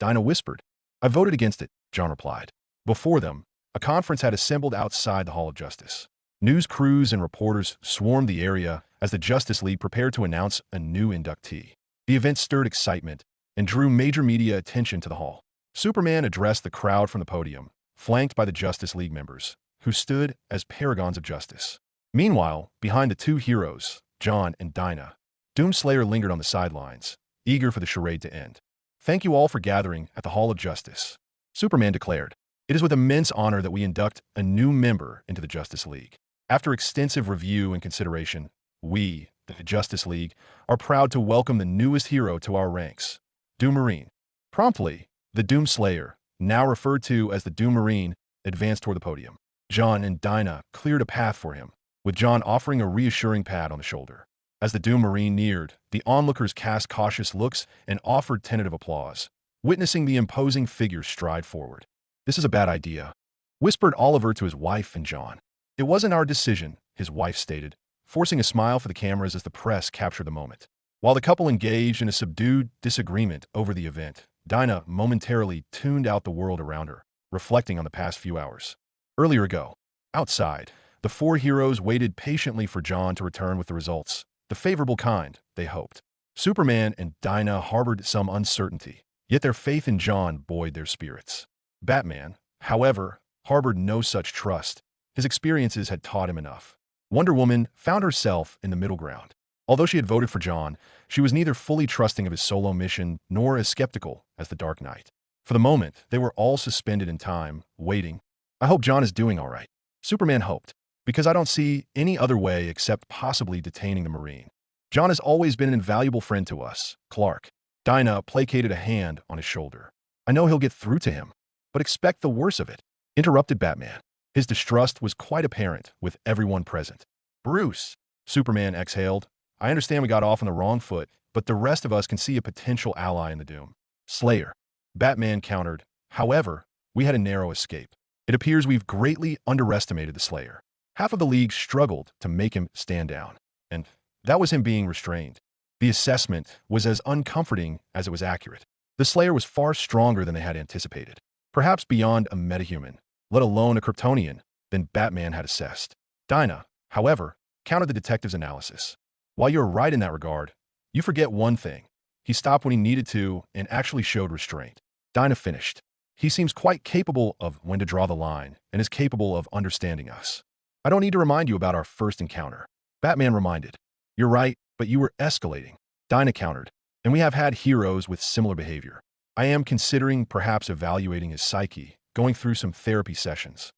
Dinah whispered. I voted against it, John replied. Before them, a conference had assembled outside the Hall of Justice. News crews and reporters swarmed the area as the Justice League prepared to announce a new inductee. The event stirred excitement and drew major media attention to the hall. Superman addressed the crowd from the podium, flanked by the Justice League members, who stood as paragons of justice. Meanwhile, behind the two heroes, John and Dinah, Doomslayer lingered on the sidelines, eager for the charade to end. Thank you all for gathering at the Hall of Justice, Superman declared. It is with immense honor that we induct a new member into the Justice League. After extensive review and consideration, we, the Justice League, are proud to welcome the newest hero to our ranks, Doom Marine. Promptly, the Doomslayer, now referred to as the Doom Marine, advanced toward the podium. John and Dinah cleared a path for him, with John offering a reassuring pat on the shoulder. As the Doom Marine neared, the onlookers cast cautious looks and offered tentative applause, witnessing the imposing figure stride forward. This is a bad idea, whispered Oliver to his wife and John. It wasn't our decision, his wife stated, forcing a smile for the cameras as the press captured the moment. While the couple engaged in a subdued disagreement over the event, Dinah momentarily tuned out the world around her, reflecting on the past few hours. Earlier ago, outside, the four heroes waited patiently for John to return with the results, the favorable kind, they hoped. Superman and Dinah harbored some uncertainty, yet their faith in John buoyed their spirits. Batman, however, harbored no such trust. His experiences had taught him enough. Wonder Woman found herself in the middle ground. Although she had voted for John, she was neither fully trusting of his solo mission nor as skeptical as the Dark Knight. For the moment, they were all suspended in time, waiting. I hope John is doing all right, Superman hoped, because I don't see any other way except possibly detaining the Marine. John has always been an invaluable friend to us, Clark. Dinah placated a hand on his shoulder. I know he'll get through to him, but expect the worst of it, interrupted Batman. His distrust was quite apparent with everyone present. Bruce, Superman exhaled. I understand we got off on the wrong foot, but the rest of us can see a potential ally in the Doom Slayer. Batman countered. However, we had a narrow escape. It appears we've greatly underestimated the Slayer. Half of the League struggled to make him stand down, and that was him being restrained. The assessment was as uncomforting as it was accurate. The Slayer was far stronger than they had anticipated, perhaps beyond a metahuman, let alone a Kryptonian, than Batman had assessed. Dinah, however, countered the detective's analysis. While you're right in that regard, you forget one thing. He stopped when he needed to and actually showed restraint. Dinah finished. He seems quite capable of when to draw the line and is capable of understanding us. I don't need to remind you about our first encounter. Batman reminded. You're right, but you were escalating. Dinah countered. And we have had heroes with similar behavior. I am considering perhaps evaluating his psyche, going through some therapy sessions.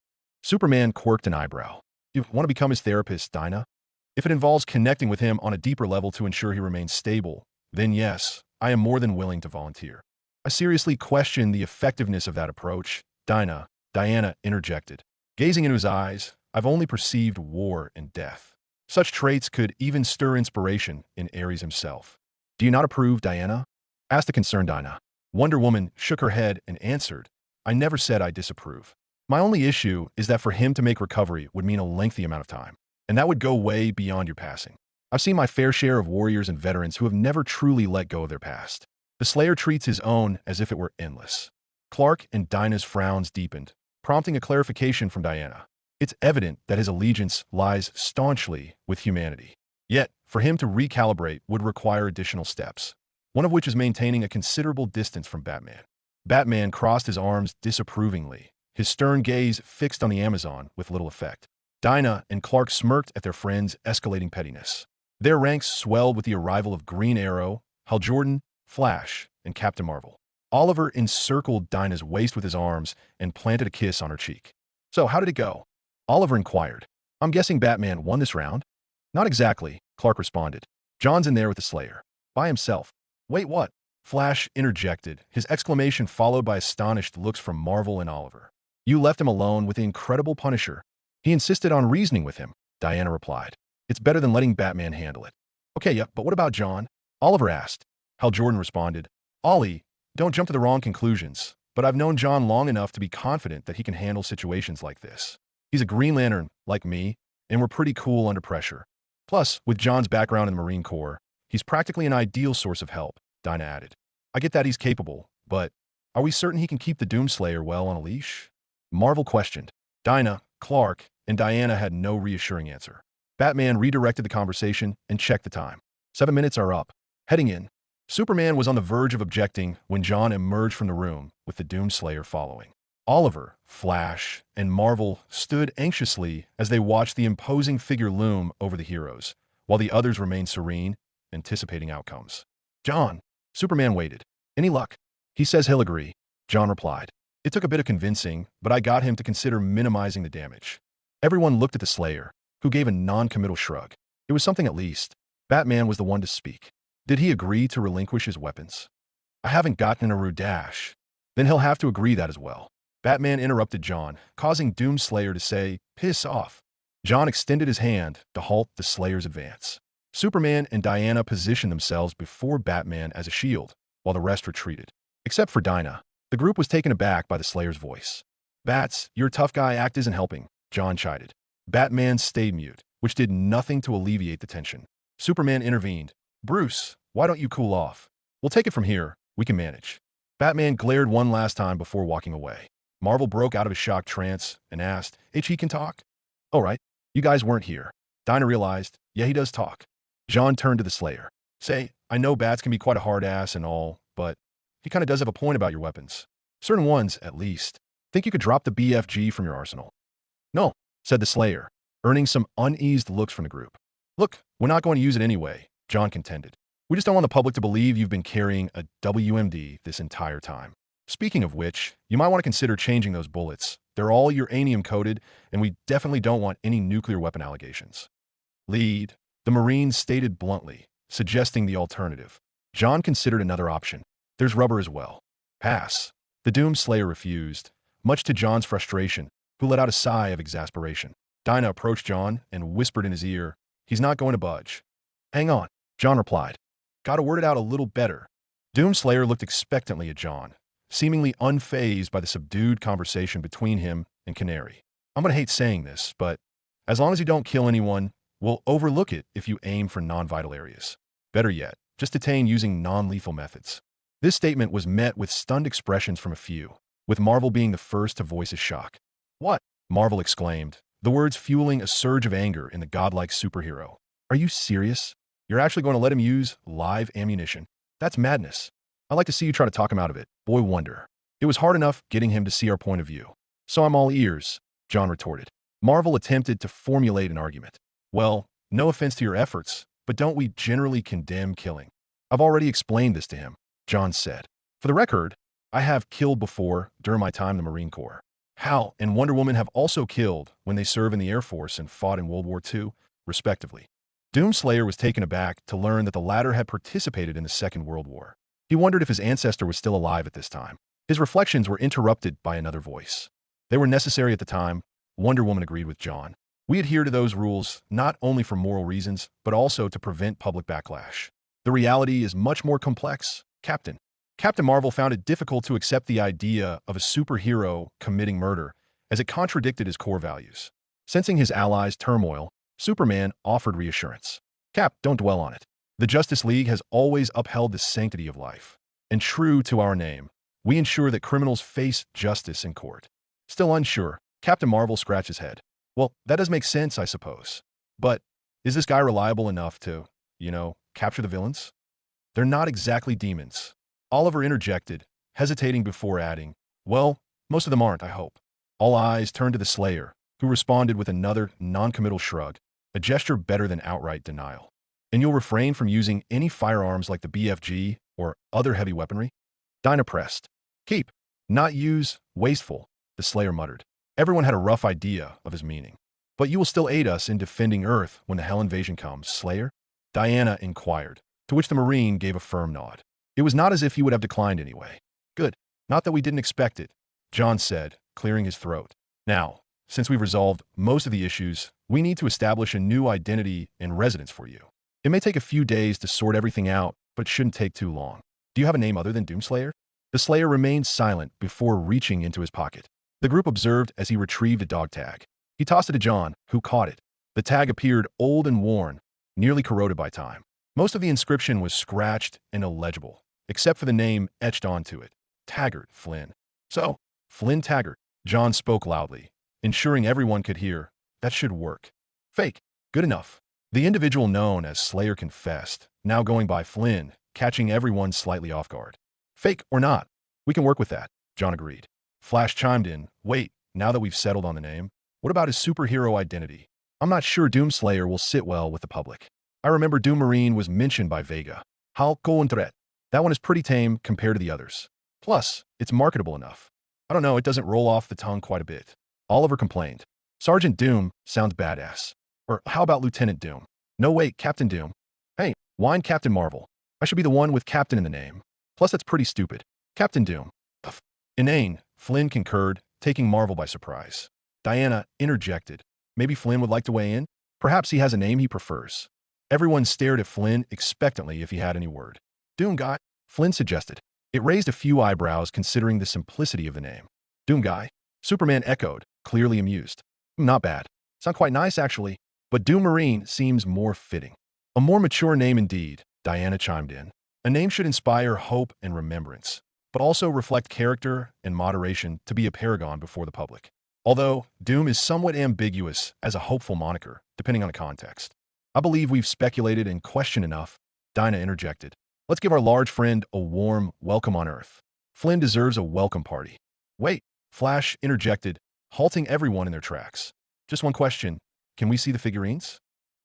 Superman quirked an eyebrow. You want to become his therapist, Dinah? If it involves connecting with him on a deeper level to ensure he remains stable, then yes, I am more than willing to volunteer. I seriously question the effectiveness of that approach, Diana interjected. Gazing into his eyes, I've only perceived war and death. Such traits could even stir inspiration in Ares himself. Do you not approve, Diana? Asked the concerned Dinah. Wonder Woman shook her head and answered, I never said I disapprove. My only issue is that for him to make recovery would mean a lengthy amount of time, and that would go way beyond your passing. I've seen my fair share of warriors and veterans who have never truly let go of their past. The Slayer treats his own as if it were endless. Clark and Dinah's frowns deepened, prompting a clarification from Diana. It's evident that his allegiance lies staunchly with humanity. Yet, for him to recalibrate would require additional steps, one of which is maintaining a considerable distance from Batman. Batman crossed his arms disapprovingly, his stern gaze fixed on the Amazon with little effect. Dinah and Clark smirked at their friend's escalating pettiness. Their ranks swelled with the arrival of Green Arrow, Hal Jordan, Flash, and Captain Marvel. Oliver encircled Dinah's waist with his arms and planted a kiss on her cheek. So how did it go? Oliver inquired. I'm guessing Batman won this round? Not exactly, Clark responded. John's in there with the Slayer. By himself. Wait, what? Flash interjected, his exclamation followed by astonished looks from Marvel and Oliver. You left him alone with the incredible Punisher. He insisted on reasoning with him, Diana replied. It's better than letting Batman handle it. Okay, yeah, but what about John? Oliver asked. Hal Jordan responded. Ollie, don't jump to the wrong conclusions, but I've known John long enough to be confident that he can handle situations like this. He's a Green Lantern, like me, and we're pretty cool under pressure. Plus, with John's background in the Marine Corps, he's practically an ideal source of help, Dinah added. I get that he's capable, but are we certain he can keep the Doomslayer well on a leash? Marvel questioned. Dinah, Clark, and Diana had no reassuring answer. Batman redirected the conversation and checked the time. 7 minutes are up. Heading in. Superman was on the verge of objecting when John emerged from the room with the Doomslayer following. Oliver, Flash, and Marvel stood anxiously as they watched the imposing figure loom over the heroes, while the others remained serene, anticipating outcomes. John, Superman waited. Any luck? He says he'll agree, John replied. It took a bit of convincing, but I got him to consider minimizing the damage. Everyone looked at the Slayer, who gave a non-committal shrug. It was something at least. Batman was the one to speak. Did he agree to relinquish his weapons? I haven't gotten a rude dash. Then he'll have to agree that as well. Batman interrupted John, causing Doomslayer to say, piss off. John extended his hand to halt the Slayer's advance. Superman and Diana positioned themselves before Batman as a shield, while the rest retreated. Except for Dinah. The group was taken aback by the Slayer's voice. Bats, your tough guy act isn't helping, John chided. Batman stayed mute, which did nothing to alleviate the tension. Superman intervened. Bruce, why don't you cool off? We'll take it from here. We can manage. Batman glared one last time before walking away. Marvel broke out of a shocked trance and asked, He can talk? All right, you guys weren't here. Dinah realized, yeah, he does talk. John turned to the Slayer. Say, I know Bats can be quite a hard ass and all, but he kind of does have a point about your weapons. Certain ones, at least. Think you could drop the BFG from your arsenal? No, said the Slayer, earning some uneased looks from the group. Look, we're not going to use it anyway, John contended. We just don't want the public to believe you've been carrying a WMD this entire time. Speaking of which, you might want to consider changing those bullets. They're all uranium-coated, and we definitely don't want any nuclear weapon allegations. Lead, the Marines stated bluntly, suggesting the alternative. John considered another option. There's rubber as well. Pass. The Doomslayer refused, much to John's frustration, who let out a sigh of exasperation. Dinah approached John and whispered in his ear, He's not going to budge. Hang on, John replied. Gotta word it out a little better. Doomslayer looked expectantly at John, seemingly unfazed by the subdued conversation between him and Canary. I'm gonna hate saying this, but as long as you don't kill anyone, we'll overlook it if you aim for non-vital areas. Better yet, just detain using non-lethal methods. This statement was met with stunned expressions from a few, with Marvel being the first to voice his shock. What? Marvel exclaimed, the words fueling a surge of anger in the godlike superhero. Are you serious? You're actually going to let him use live ammunition? That's madness. I'd like to see you try to talk him out of it. Boy wonder. It was hard enough getting him to see our point of view. So I'm all ears, John retorted. Marvel attempted to formulate an argument. Well, no offense to your efforts, but don't we generally condemn killing? I've already explained this to him, John said. For the record, I have killed before during my time in the Marine Corps. Hal and Wonder Woman have also killed when they served in the Air Force and fought in World War II, respectively. Doomslayer was taken aback to learn that the latter had participated in the Second World War. He wondered if his ancestor was still alive at this time. His reflections were interrupted by another voice. They were necessary at the time, Wonder Woman agreed with John. We adhere to those rules not only for moral reasons, but also to prevent public backlash. The reality is much more complex, Captain. Captain Marvel found it difficult to accept the idea of a superhero committing murder, as it contradicted his core values. Sensing his allies' turmoil, Superman offered reassurance. Cap, don't dwell on it. The Justice League has always upheld the sanctity of life. And true to our name, we ensure that criminals face justice in court. Still unsure, Captain Marvel scratched his head. Well, that does make sense, I suppose. But is this guy reliable enough to, capture the villains? They're not exactly demons. Oliver interjected, hesitating before adding, well, most of them aren't, I hope. All eyes turned to the Slayer, who responded with another non-committal shrug, a gesture better than outright denial. And you'll refrain from using any firearms like the BFG or other heavy weaponry? Dinah pressed. Keep, not use, wasteful, the Slayer muttered. Everyone had a rough idea of his meaning. But you will still aid us in defending Earth when the Hell invasion comes, Slayer? Diana inquired, to which the Marine gave a firm nod. It was not as if he would have declined anyway. Good. Not that we didn't expect it, John said, clearing his throat. Now, since we've resolved most of the issues, we need to establish a new identity and residence for you. It may take a few days to sort everything out, but it shouldn't take too long. Do you have a name other than Doomslayer? The Slayer remained silent before reaching into his pocket. The group observed as he retrieved a dog tag. He tossed it to John, who caught it. The tag appeared old and worn, nearly corroded by time. Most of the inscription was scratched and illegible, except for the name etched onto it. Taggart Flynn. So, Flynn Taggart. John spoke loudly, ensuring everyone could hear. That should work. Fake. Good enough. The individual known as Slayer confessed, now going by Flynn, catching everyone slightly off guard. Fake or not, we can work with that, John agreed. Flash chimed in, wait, now that we've settled on the name, what about his superhero identity? I'm not sure Doomslayer will sit well with the public. I remember Doom Marine was mentioned by Vega. Hulk Threat. That one is pretty tame compared to the others. Plus, it's marketable enough. I don't know, it doesn't roll off the tongue quite a bit. Oliver complained. Sergeant Doom sounds badass. Or how about Lieutenant Doom? No wait, Captain Doom. Hey, whine Captain Marvel. I should be the one with Captain in the name. Plus that's pretty stupid. Captain Doom. Ugh. Inane, Flynn concurred, taking Marvel by surprise. Diana interjected. Maybe Flynn would like to weigh in? Perhaps he has a name he prefers. Everyone stared at Flynn expectantly if he had any word. Doom Guy, Flynn suggested. It raised a few eyebrows considering the simplicity of the name. Doom Guy, Superman echoed, clearly amused. Not bad. Sound quite nice, actually. But Doom Marine seems more fitting. A more mature name indeed, Diana chimed in. A name should inspire hope and remembrance, but also reflect character and moderation to be a paragon before the public. Although, Doom is somewhat ambiguous as a hopeful moniker, depending on the context. I believe we've speculated and questioned enough, Dinah interjected. Let's give our large friend a warm welcome on Earth. Flynn deserves a welcome party. Wait, Flash interjected, halting everyone in their tracks. Just one question. Can we see the figurines?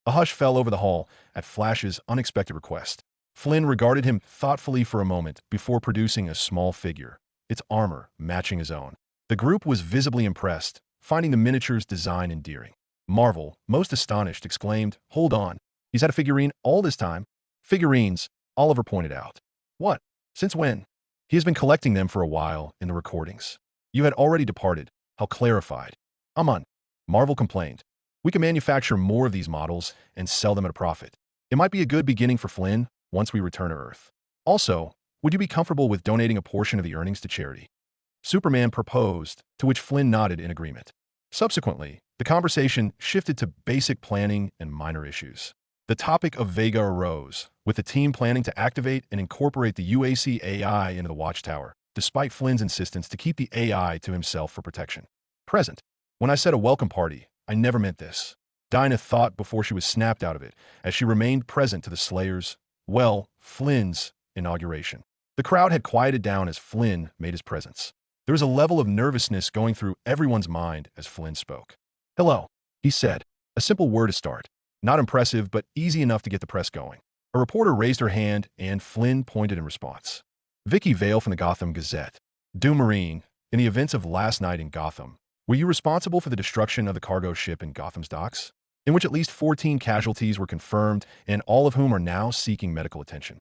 A hush fell over the hall at Flash's unexpected request. Flynn regarded him thoughtfully for a moment before producing a small figure, its armor matching his own. The group was visibly impressed, finding the miniature's design endearing. Marvel, most astonished, exclaimed, Hold on, he's had a figurine all this time? Figurines, Oliver pointed out. What? Since when? He has been collecting them for a while in the recordings. You had already departed. How clarified. Aman, Marvel complained. We can manufacture more of these models and sell them at a profit. It might be a good beginning for Flynn once we return to Earth. Also, would you be comfortable with donating a portion of the earnings to charity? Superman proposed, to which Flynn nodded in agreement. Subsequently, the conversation shifted to basic planning and minor issues. The topic of Vega arose, with the team planning to activate and incorporate the UAC AI into the Watchtower, despite Flynn's insistence to keep the AI to himself for protection. Present. When I said a welcome party, I never meant this. Dinah thought before she was snapped out of it, as she remained present to the Slayer's, Flynn's inauguration. The crowd had quieted down as Flynn made his presence. There was a level of nervousness going through everyone's mind as Flynn spoke. Hello, he said, a simple word to start. Not impressive, but easy enough to get the press going. A reporter raised her hand, and Flynn pointed in response. Vicky Vale from the Gotham Gazette. Doom Marine, in the events of last night in Gotham, were you responsible for the destruction of the cargo ship in Gotham's docks, in which at least 14 casualties were confirmed and all of whom are now seeking medical attention?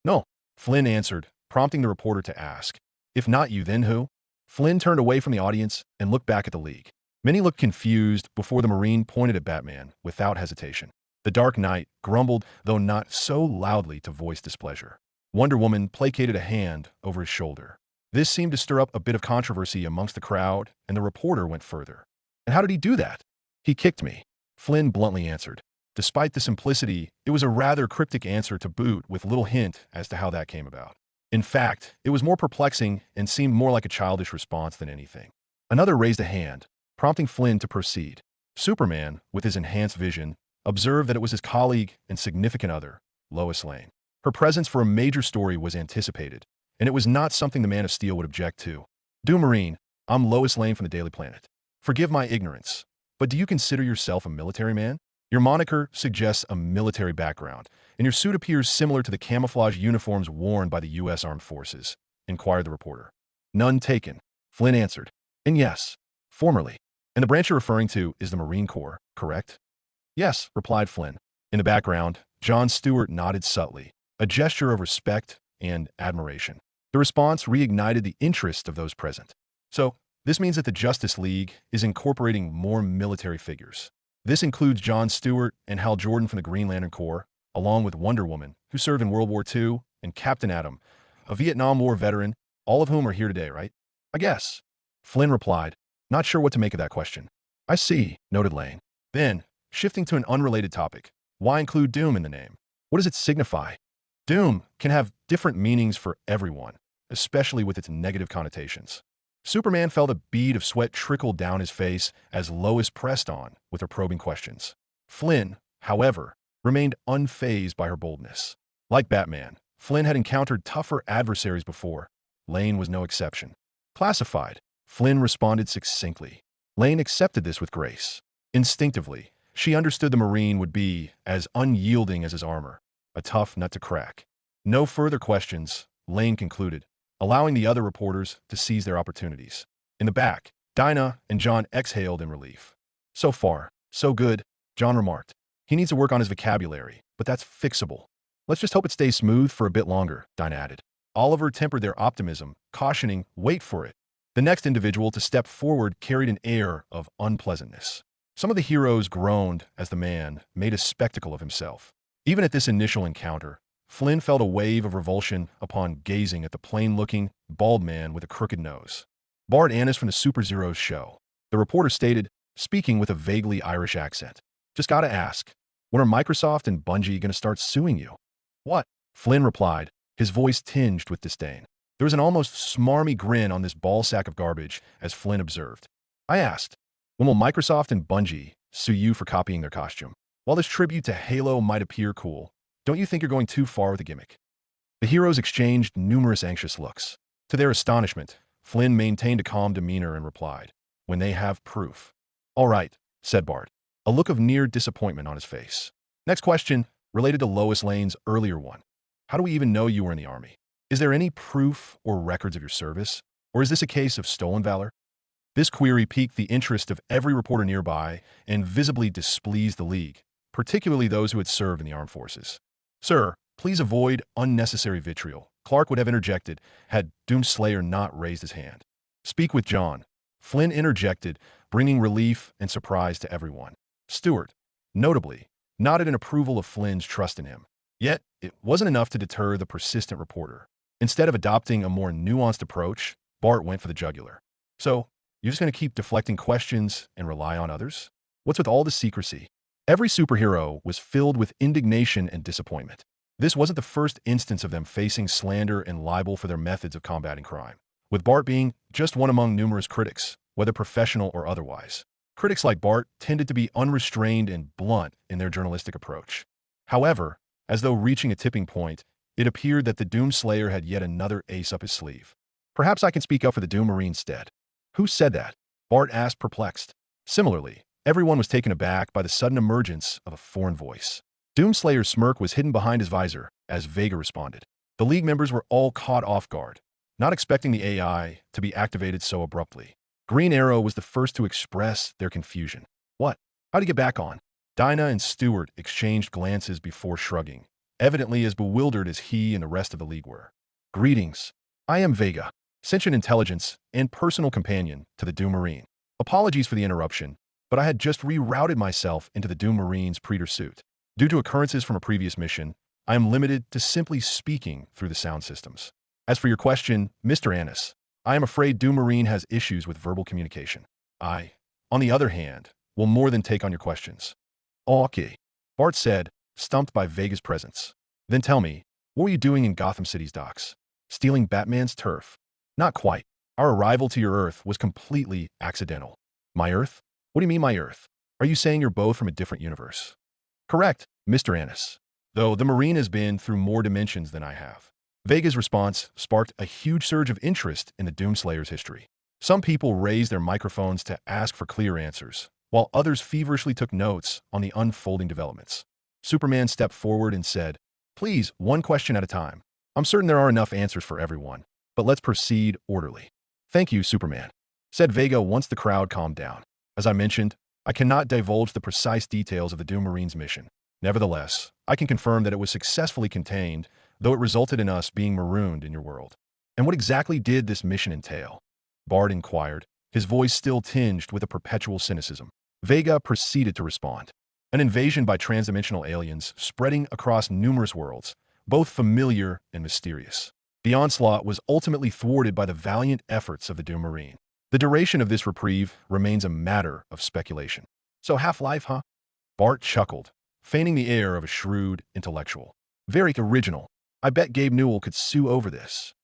No, Flynn answered, prompting the reporter to ask. If not you, then who? Flynn turned away from the audience and looked back at the League. Many looked confused before the Marine pointed at Batman without hesitation. The Dark Knight grumbled, though not so loudly to voice displeasure. Wonder Woman placated a hand over his shoulder. This seemed to stir up a bit of controversy amongst the crowd, and the reporter went further. And how did he do that? He kicked me, Flynn bluntly answered. Despite the simplicity, it was a rather cryptic answer to boot with little hint as to how that came about. In fact, it was more perplexing and seemed more like a childish response than anything. Another raised a hand, prompting Flynn to proceed. Superman, with his enhanced vision, observed that it was his colleague and significant other, Lois Lane. Her presence for a major story was anticipated, and it was not something the Man of Steel would object to. Doom Marine, I'm Lois Lane from the Daily Planet. Forgive my ignorance, but do you consider yourself a military man? Your moniker suggests a military background, and your suit appears similar to the camouflage uniforms worn by the U.S. Armed Forces, inquired the reporter. None taken, Flynn answered. And yes, formerly. And the branch you're referring to is the Marine Corps, correct? Yes, replied Flynn. In the background, Jon Stewart nodded subtly, a gesture of respect and admiration. The response reignited the interest of those present. So, this means that the Justice League is incorporating more military figures. This includes Jon Stewart and Hal Jordan from the Green Lantern Corps, along with Wonder Woman, who served in World War II, and Captain Atom, a Vietnam War veteran, all of whom are here today, right? I guess. Flynn replied, not sure what to make of that question. I see, noted Lane. Then, shifting to an unrelated topic, why include Doom in the name? What does it signify? Doom can have different meanings for everyone, especially with its negative connotations. Superman felt a bead of sweat trickle down his face as Lois pressed on with her probing questions. Flynn, however, remained unfazed by her boldness. Like Batman, Flynn had encountered tougher adversaries before. Lane was no exception. Classified, Flynn responded succinctly. Lane accepted this with grace. Instinctively, she understood the Marine would be as unyielding as his armor, a tough nut to crack. No further questions, Lane concluded, allowing the other reporters to seize their opportunities. In the back, Dinah and Jon exhaled in relief. So far, so good, Jon remarked. He needs to work on his vocabulary, but that's fixable. Let's just hope it stays smooth for a bit longer, Dinah added. Oliver tempered their optimism, cautioning, wait for it. The next individual to step forward carried an air of unpleasantness. Some of the heroes groaned as the man made a spectacle of himself. Even at this initial encounter, Flynn felt a wave of revulsion upon gazing at the plain-looking, bald man with a crooked nose. Bart Annis from the Super Zeros show. The reporter stated, speaking with a vaguely Irish accent. Just gotta ask, when are Microsoft and Bungie gonna start suing you? What? Flynn replied, his voice tinged with disdain. There was an almost smarmy grin on this ball sack of garbage as Flynn observed. I asked, when will Microsoft and Bungie sue you for copying their costume? While this tribute to Halo might appear cool, don't you think you're going too far with the gimmick? The heroes exchanged numerous anxious looks. To their astonishment, Flynn maintained a calm demeanor and replied, when they have proof. All right, said Bart, a look of near disappointment on his face. Next question, related to Lois Lane's earlier one. How do we even know you were in the Army? Is there any proof or records of your service? Or is this a case of stolen valor? This query piqued the interest of every reporter nearby and visibly displeased the League, particularly those who had served in the armed forces. Sir, please avoid unnecessary vitriol, Clark would have interjected had Doomslayer not raised his hand. Speak with Jon. Flynn interjected, bringing relief and surprise to everyone. Stewart, notably, nodded in approval of Flynn's trust in him. Yet, it wasn't enough to deter the persistent reporter. Instead of adopting a more nuanced approach, Bart went for the jugular. So, you're just going to keep deflecting questions and rely on others? What's with all the secrecy? Every superhero was filled with indignation and disappointment. This wasn't the first instance of them facing slander and libel for their methods of combating crime, with Bart being just one among numerous critics, whether professional or otherwise. Critics like Bart tended to be unrestrained and blunt in their journalistic approach. However, as though reaching a tipping point, it appeared that the Doomslayer had yet another ace up his sleeve. Perhaps I can speak up for the Doom Marine instead. Who said that? Bart asked, perplexed. Similarly, everyone was taken aback by the sudden emergence of a foreign voice. Doomslayer's smirk was hidden behind his visor as Vega responded. The League members were all caught off guard, not expecting the AI to be activated so abruptly. Green Arrow was the first to express their confusion. What? How'd he get back on? Dinah and Stewart exchanged glances before shrugging, evidently as bewildered as he and the rest of the League were. Greetings. I am Vega, sentient intelligence and personal companion to the Doom Marine. Apologies for the interruption, but I had just rerouted myself into the Doom Marine's Predator suit. Due to occurrences from a previous mission, I am limited to simply speaking through the sound systems. As for your question, Mr. Annis, I am afraid Doom Marine has issues with verbal communication. I, on the other hand, will more than take on your questions. Okay, Bart said, stumped by Vega's presence. Then tell me, what were you doing in Gotham City's docks? Stealing Batman's turf? Not quite. Our arrival to your Earth was completely accidental. My Earth? What do you mean my Earth? Are you saying you're both from a different universe? Correct, Mr. Annis. Though the Marine has been through more dimensions than I have. Vega's response sparked a huge surge of interest in the Doomslayer's history. Some people raised their microphones to ask for clear answers, while others feverishly took notes on the unfolding developments. Superman stepped forward and said, please, one question at a time. I'm certain there are enough answers for everyone, but let's proceed orderly. Thank you, Superman, said Vega once the crowd calmed down. As I mentioned, I cannot divulge the precise details of the Doom Marine's mission. Nevertheless, I can confirm that it was successfully contained, though it resulted in us being marooned in your world. And what exactly did this mission entail? Bart inquired, his voice still tinged with a perpetual cynicism. Vega proceeded to respond. An invasion by transdimensional aliens spreading across numerous worlds, both familiar and mysterious. The onslaught was ultimately thwarted by the valiant efforts of the Doom Marine. The duration of this reprieve remains a matter of speculation. So Half-Life, huh? Bart chuckled, feigning the air of a shrewd intellectual. Very original. I bet Gabe Newell could sue over this.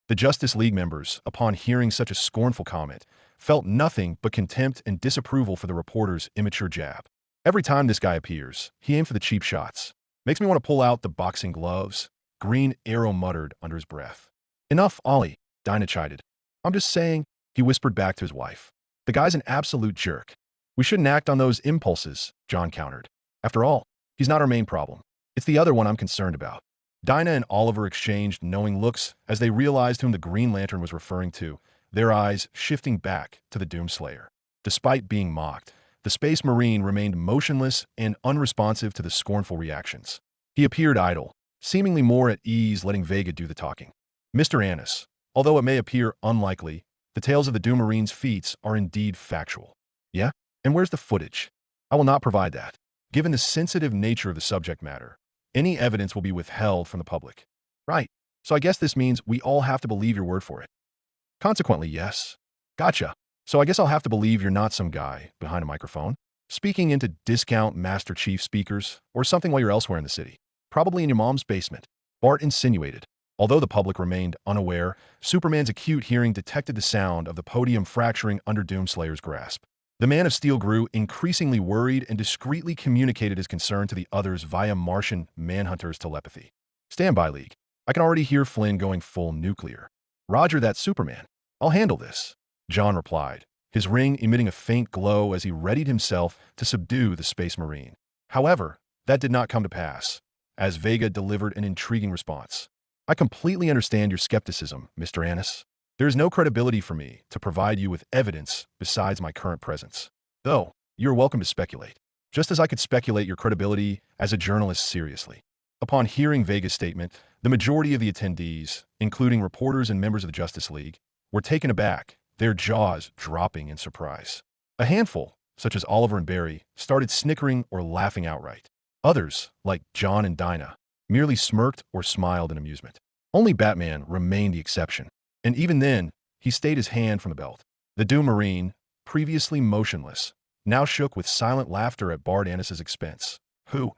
The Justice League members, upon hearing such a scornful comment, felt nothing but contempt and disapproval for the reporter's immature jab. Every time this guy appears, he aimed for the cheap shots. Makes me want to pull out the boxing gloves, Green Arrow muttered under his breath. Enough, Ollie, Dinah chided. I'm just saying, he whispered back to his wife. The guy's an absolute jerk. We shouldn't act on those impulses, John countered. After all, he's not our main problem. It's the other one I'm concerned about. Dinah and Oliver exchanged knowing looks as they realized whom the Green Lantern was referring to, their eyes shifting back to the Doomslayer. Despite being mocked, the Space Marine remained motionless and unresponsive to the scornful reactions. He appeared idle, seemingly more at ease letting Vega do the talking. Mr. Annis, although it may appear unlikely, the tales of the Doom Marine's feats are indeed factual. Yeah? And where's the footage? I will not provide that. Given the sensitive nature of the subject matter, any evidence will be withheld from the public. Right. So I guess this means we all have to believe your word for it. Consequently, yes. Gotcha. So I guess I'll have to believe you're not some guy behind a microphone, speaking into discount Master Chief speakers or something while you're elsewhere in the city. Probably in your mom's basement, Bart insinuated. Although the public remained unaware, Superman's acute hearing detected the sound of the podium fracturing under Doomslayer's grasp. The Man of Steel grew increasingly worried and discreetly communicated his concern to the others via Martian Manhunter's telepathy. Stand by, League. I can already hear Flynn going full nuclear. Roger that, Superman. I'll handle this, John replied, his ring emitting a faint glow as he readied himself to subdue the Space Marine. However, that did not come to pass, as Vega delivered an intriguing response. I completely understand your skepticism, Mr. Annis. There is no credibility for me to provide you with evidence besides my current presence. Though, you're welcome to speculate, just as I could speculate your credibility as a journalist seriously. Upon hearing Vega's statement, the majority of the attendees, including reporters and members of the Justice League, were taken aback, their jaws dropping in surprise. A handful, such as Oliver and Barry, started snickering or laughing outright. Others, like John and Dinah, merely smirked or smiled in amusement. Only Batman remained the exception, and even then, he stayed his hand from the belt. The Doom Marine, previously motionless, now shook with silent laughter at Bart Annis's expense, who,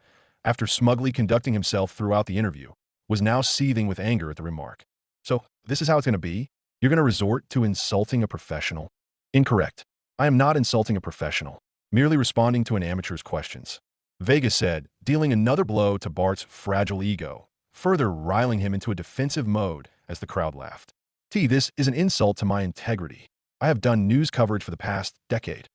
after smugly conducting himself throughout the interview, was now seething with anger at the remark. So, this is how it's going to be? You're going to resort to insulting a professional? Incorrect. I am not insulting a professional, merely responding to an amateur's questions. Vega said, dealing another blow to Bart's fragile ego, further riling him into a defensive mode as the crowd laughed. This is an insult to my integrity. I have done news coverage for the past decade.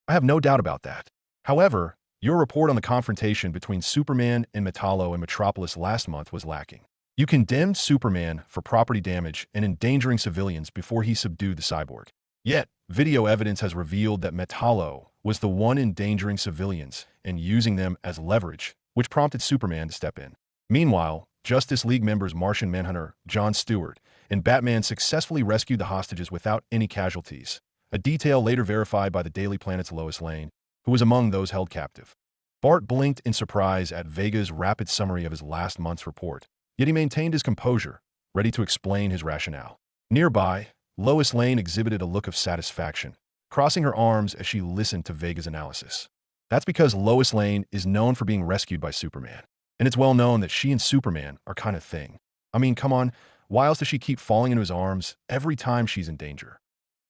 I have no doubt about that. However, your report on the confrontation between Superman and Metallo in Metropolis last month was lacking. You condemned Superman for property damage and endangering civilians before he subdued the cyborg. Yet, video evidence has revealed that Metallo was the one endangering civilians and using them as leverage, which prompted Superman to step in. Meanwhile, Justice League members Martian Manhunter, John Stewart, and Batman successfully rescued the hostages without any casualties, a detail later verified by the Daily Planet's Lois Lane, who was among those held captive. Bart blinked in surprise at Vega's rapid summary of his last month's report, yet he maintained his composure, ready to explain his rationale. Nearby, Lois Lane exhibited a look of satisfaction, crossing her arms as she listened to Vega's analysis. That's because Lois Lane is known for being rescued by Superman, and it's well known that she and Superman are kind of thing. I mean, come on, why else does she keep falling into his arms every time she's in danger?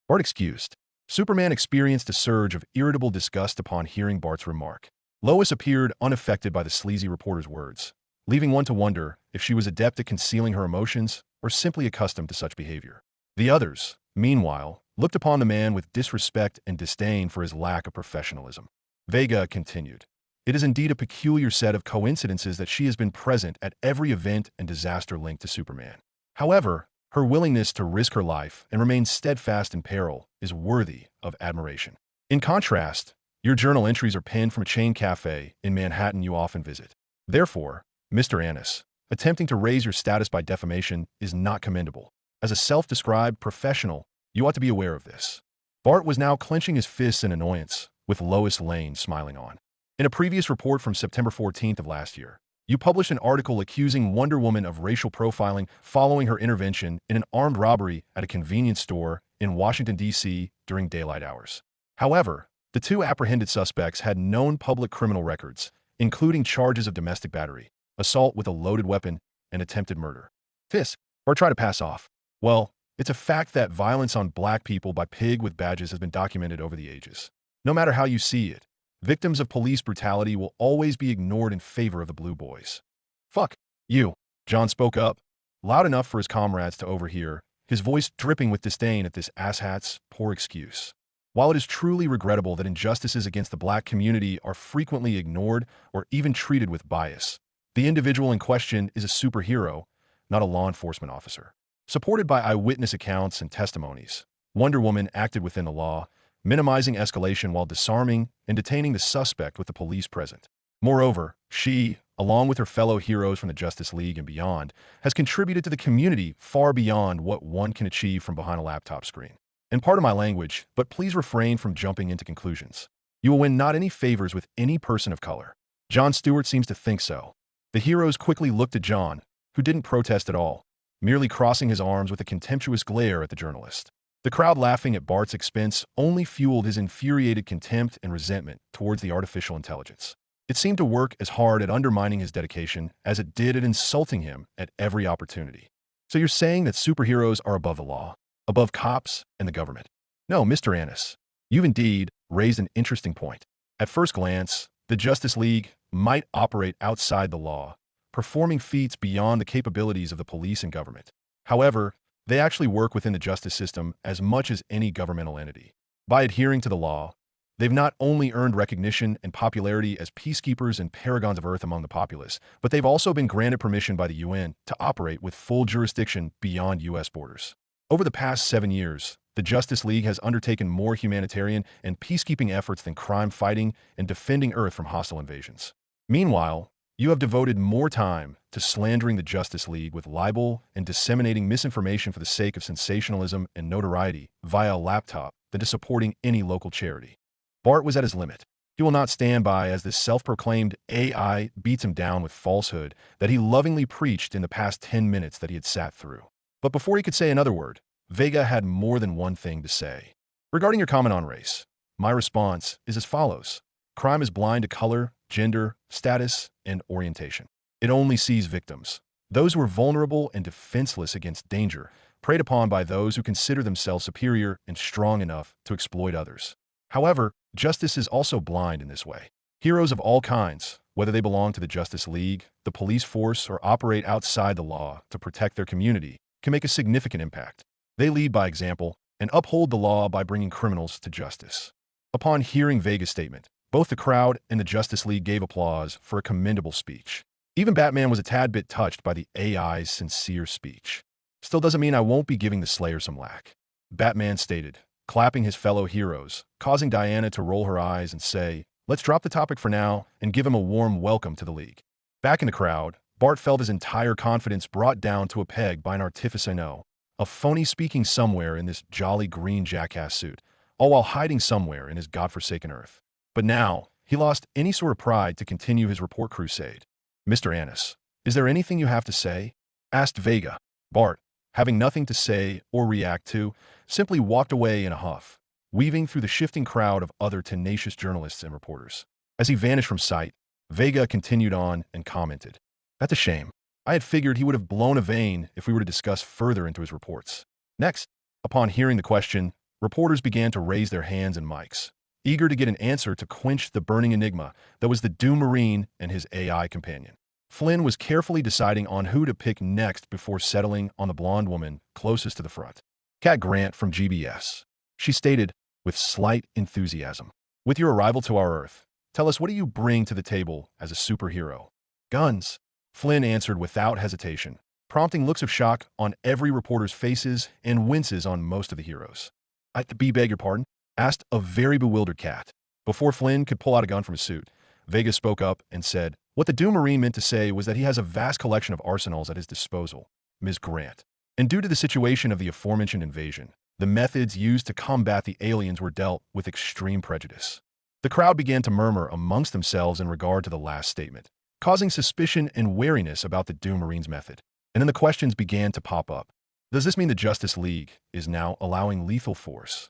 Bart excused. Superman experienced a surge of irritable disgust upon hearing Bart's remark. Lois appeared unaffected by the sleazy reporter's words, leaving one to wonder if she was adept at concealing her emotions or simply accustomed to such behavior. The others, meanwhile, looked upon the man with disrespect and disdain for his lack of professionalism. Vega continued, "It is indeed a peculiar set of coincidences that she has been present at every event and disaster linked to Superman. However, her willingness to risk her life and remain steadfast in peril is worthy of admiration. In contrast, Your journal entries are penned from a chain cafe in Manhattan you often visit. Therefore, Mr. Annis, attempting to raise your status by defamation is not commendable. As a self-described professional, you ought to be aware of this. Bart was now clenching his fists in annoyance, with Lois Lane smiling on. In a previous report from September 14th of last year, you published an article accusing Wonder Woman of racial profiling following her intervention in an armed robbery at a convenience store in Washington, D.C. during daylight hours. However, the two apprehended suspects had known public criminal records, including charges of domestic battery, assault with a loaded weapon, and attempted murder. Fisk, or try to pass off. Well, it's a fact that violence on black people by pig with badges has been documented over the ages. No matter how you see it, victims of police brutality will always be ignored in favor of the blue boys. Fuck you, John spoke up, loud enough for his comrades to overhear, his voice dripping with disdain at this asshat's poor excuse. While it is truly regrettable that injustices against the black community are frequently ignored or even treated with bias, the individual in question is a superhero, not a law enforcement officer. Supported by eyewitness accounts and testimonies, Wonder Woman acted within the law, minimizing escalation while disarming and detaining the suspect with the police present. Moreover, she, along with her fellow heroes from the Justice League and beyond, has contributed to the community far beyond what one can achieve from behind a laptop screen. And pardon my language, but please refrain from jumping into conclusions. You will win not any favors with any person of color. Jon Stewart seems to think so. The heroes quickly looked at John, who didn't protest at all, merely crossing his arms with a contemptuous glare at the journalist. The crowd laughing at Bart's expense only fueled his infuriated contempt and resentment towards the artificial intelligence. It seemed to work as hard at undermining his dedication as it did at insulting him at every opportunity. So you're saying that superheroes are above the law, above cops and the government? No, Mr. Annis, you've indeed raised an interesting point. At first glance, the Justice League might operate outside the law, performing feats beyond the capabilities of the police and government. However, they actually work within the justice system as much as any governmental entity. By adhering to the law, they've not only earned recognition and popularity as peacekeepers and paragons of earth among the populace, but they've also been granted permission by the UN to operate with full jurisdiction beyond U.S. borders. Over the past 7 years, the Justice League has undertaken more humanitarian and peacekeeping efforts than crime fighting and defending Earth from hostile invasions. Meanwhile, you have devoted more time to slandering the Justice League with libel and disseminating misinformation for the sake of sensationalism and notoriety via a laptop than to supporting any local charity. Bart was at his limit. He will not stand by as this self-proclaimed AI beats him down with falsehood that he lovingly preached in the past 10 minutes that he had sat through. But before he could say another word, Vega had more than one thing to say. Regarding your comment on race, my response is as follows. Crime is blind to color, gender, status, and orientation. It only sees victims, those who are vulnerable and defenseless against danger, preyed upon by those who consider themselves superior and strong enough to exploit others. However, justice is also blind in this way. Heroes of all kinds, whether they belong to the Justice League, the police force, or operate outside the law to protect their community, can make a significant impact. They lead by example and uphold the law by bringing criminals to justice. Upon hearing Vega's statement, both the crowd and the Justice League gave applause for a commendable speech. Even Batman was a tad bit touched by the AI's sincere speech. Still doesn't mean I won't be giving the Slayer some lack. Batman stated, clapping his fellow heroes, causing Diana to roll her eyes and say, let's drop the topic for now and give him a warm welcome to the League. Back in the crowd, Bart felt his entire confidence brought down to a peg by an artifice I know, a phony speaking somewhere in this jolly green jackass suit, all while hiding somewhere in his godforsaken Earth. But now, he lost any sort of pride to continue his report crusade. Mr. Annis, is there anything you have to say? Asked Vega. Bart, having nothing to say or react to, simply walked away in a huff, weaving through the shifting crowd of other tenacious journalists and reporters. As he vanished from sight, Vega continued on and commented, that's a shame. I had figured he would have blown a vein if we were to discuss further into his reports. Next, upon hearing the question, reporters began to raise their hands and mics, eager to get an answer to quench the burning enigma that was the Doom Marine and his AI companion. Flynn was carefully deciding on who to pick next before settling on the blonde woman closest to the front. Cat Grant from GBS. She stated, with slight enthusiasm, with your arrival to our Earth, tell us what do you bring to the table as a superhero? Guns. Flynn answered without hesitation, prompting looks of shock on every reporter's faces and winces on most of the heroes. I beg your pardon? Asked a very bewildered Cat. Before Flynn could pull out a gun from his suit, Vega spoke up and said, "What the Doom Marine meant to say was that he has a vast collection of arsenals at his disposal, Ms. Grant. And due to the situation of the aforementioned invasion, the methods used to combat the aliens were dealt with extreme prejudice." The crowd began to murmur amongst themselves in regard to the last statement, causing suspicion and wariness about the Doom Marine's method. And then the questions began to pop up. Does this mean the Justice League is now allowing lethal force?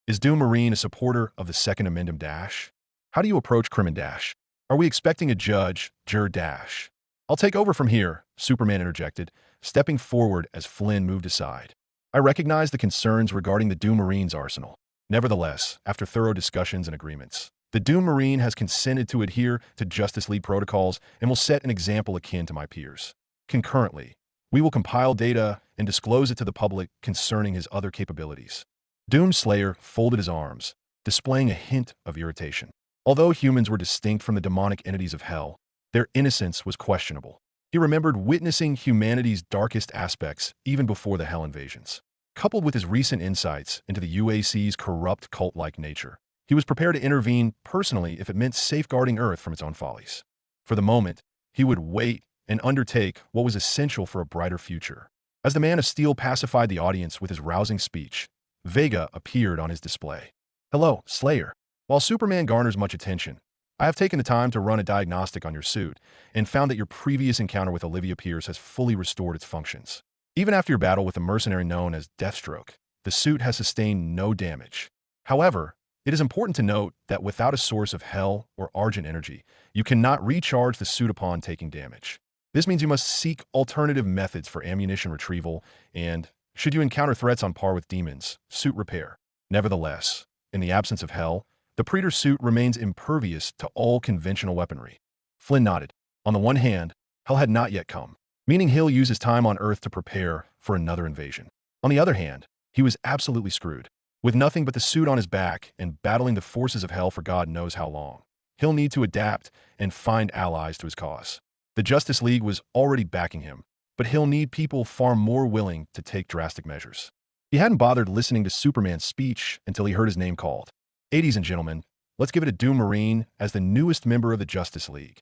Is Doom Marine a supporter of the Second Amendment Dash? How do you approach Crimin Dash? Are we expecting a judge, Jur Dash? "I'll take over from here," Superman interjected, stepping forward as Flynn moved aside. "I recognize the concerns regarding the Doom Marine's arsenal. Nevertheless, after thorough discussions and agreements, the Doom Marine has consented to adhere to Justice League protocols and will set an example akin to my peers. Concurrently, we will compile data and disclose it to the public concerning his other capabilities." Doomslayer folded his arms, displaying a hint of irritation. Although humans were distinct from the demonic entities of hell, their innocence was questionable. He remembered witnessing humanity's darkest aspects even before the Hell invasions. Coupled with his recent insights into the UAC's corrupt cult-like nature, he was prepared to intervene personally if it meant safeguarding Earth from its own follies. For the moment, he would wait and undertake what was essential for a brighter future. As the Man of Steel pacified the audience with his rousing speech, Vega appeared on his display. "Hello, Slayer. While Superman garners much attention, I have taken the time to run a diagnostic on your suit and found that your previous encounter with Olivia Pierce has fully restored its functions. Even after your battle with a mercenary known as Deathstroke, the suit has sustained no damage. However, it is important to note that without a source of hell or Argent energy, you cannot recharge the suit upon taking damage. This means you must seek alternative methods for ammunition retrieval and, should you encounter threats on par with demons, suit repair. Nevertheless, in the absence of hell, the Predator suit remains impervious to all conventional weaponry." Flynn nodded. On the one hand, hell had not yet come, meaning he'll use his time on Earth to prepare for another invasion. On the other hand, he was absolutely screwed. With nothing but the suit on his back and battling the forces of hell for God knows how long, he'll need to adapt and find allies to his cause. The Justice League was already backing him, but he'll need people far more willing to take drastic measures. He hadn't bothered listening to Superman's speech until he heard his name called. "Ladies and gentlemen, let's give it to Doom Marine as the newest member of the Justice League."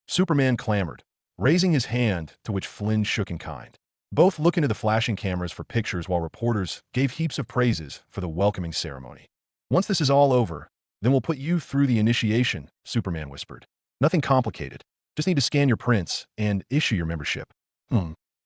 Superman clamored, raising his hand, to which Flynn shook in kind. Both looked into the flashing cameras for pictures while reporters gave heaps of praises for the welcoming ceremony. "Once this is all over, then we'll put you through the initiation," Superman whispered. "Nothing complicated. Just need to scan your prints and issue your membership."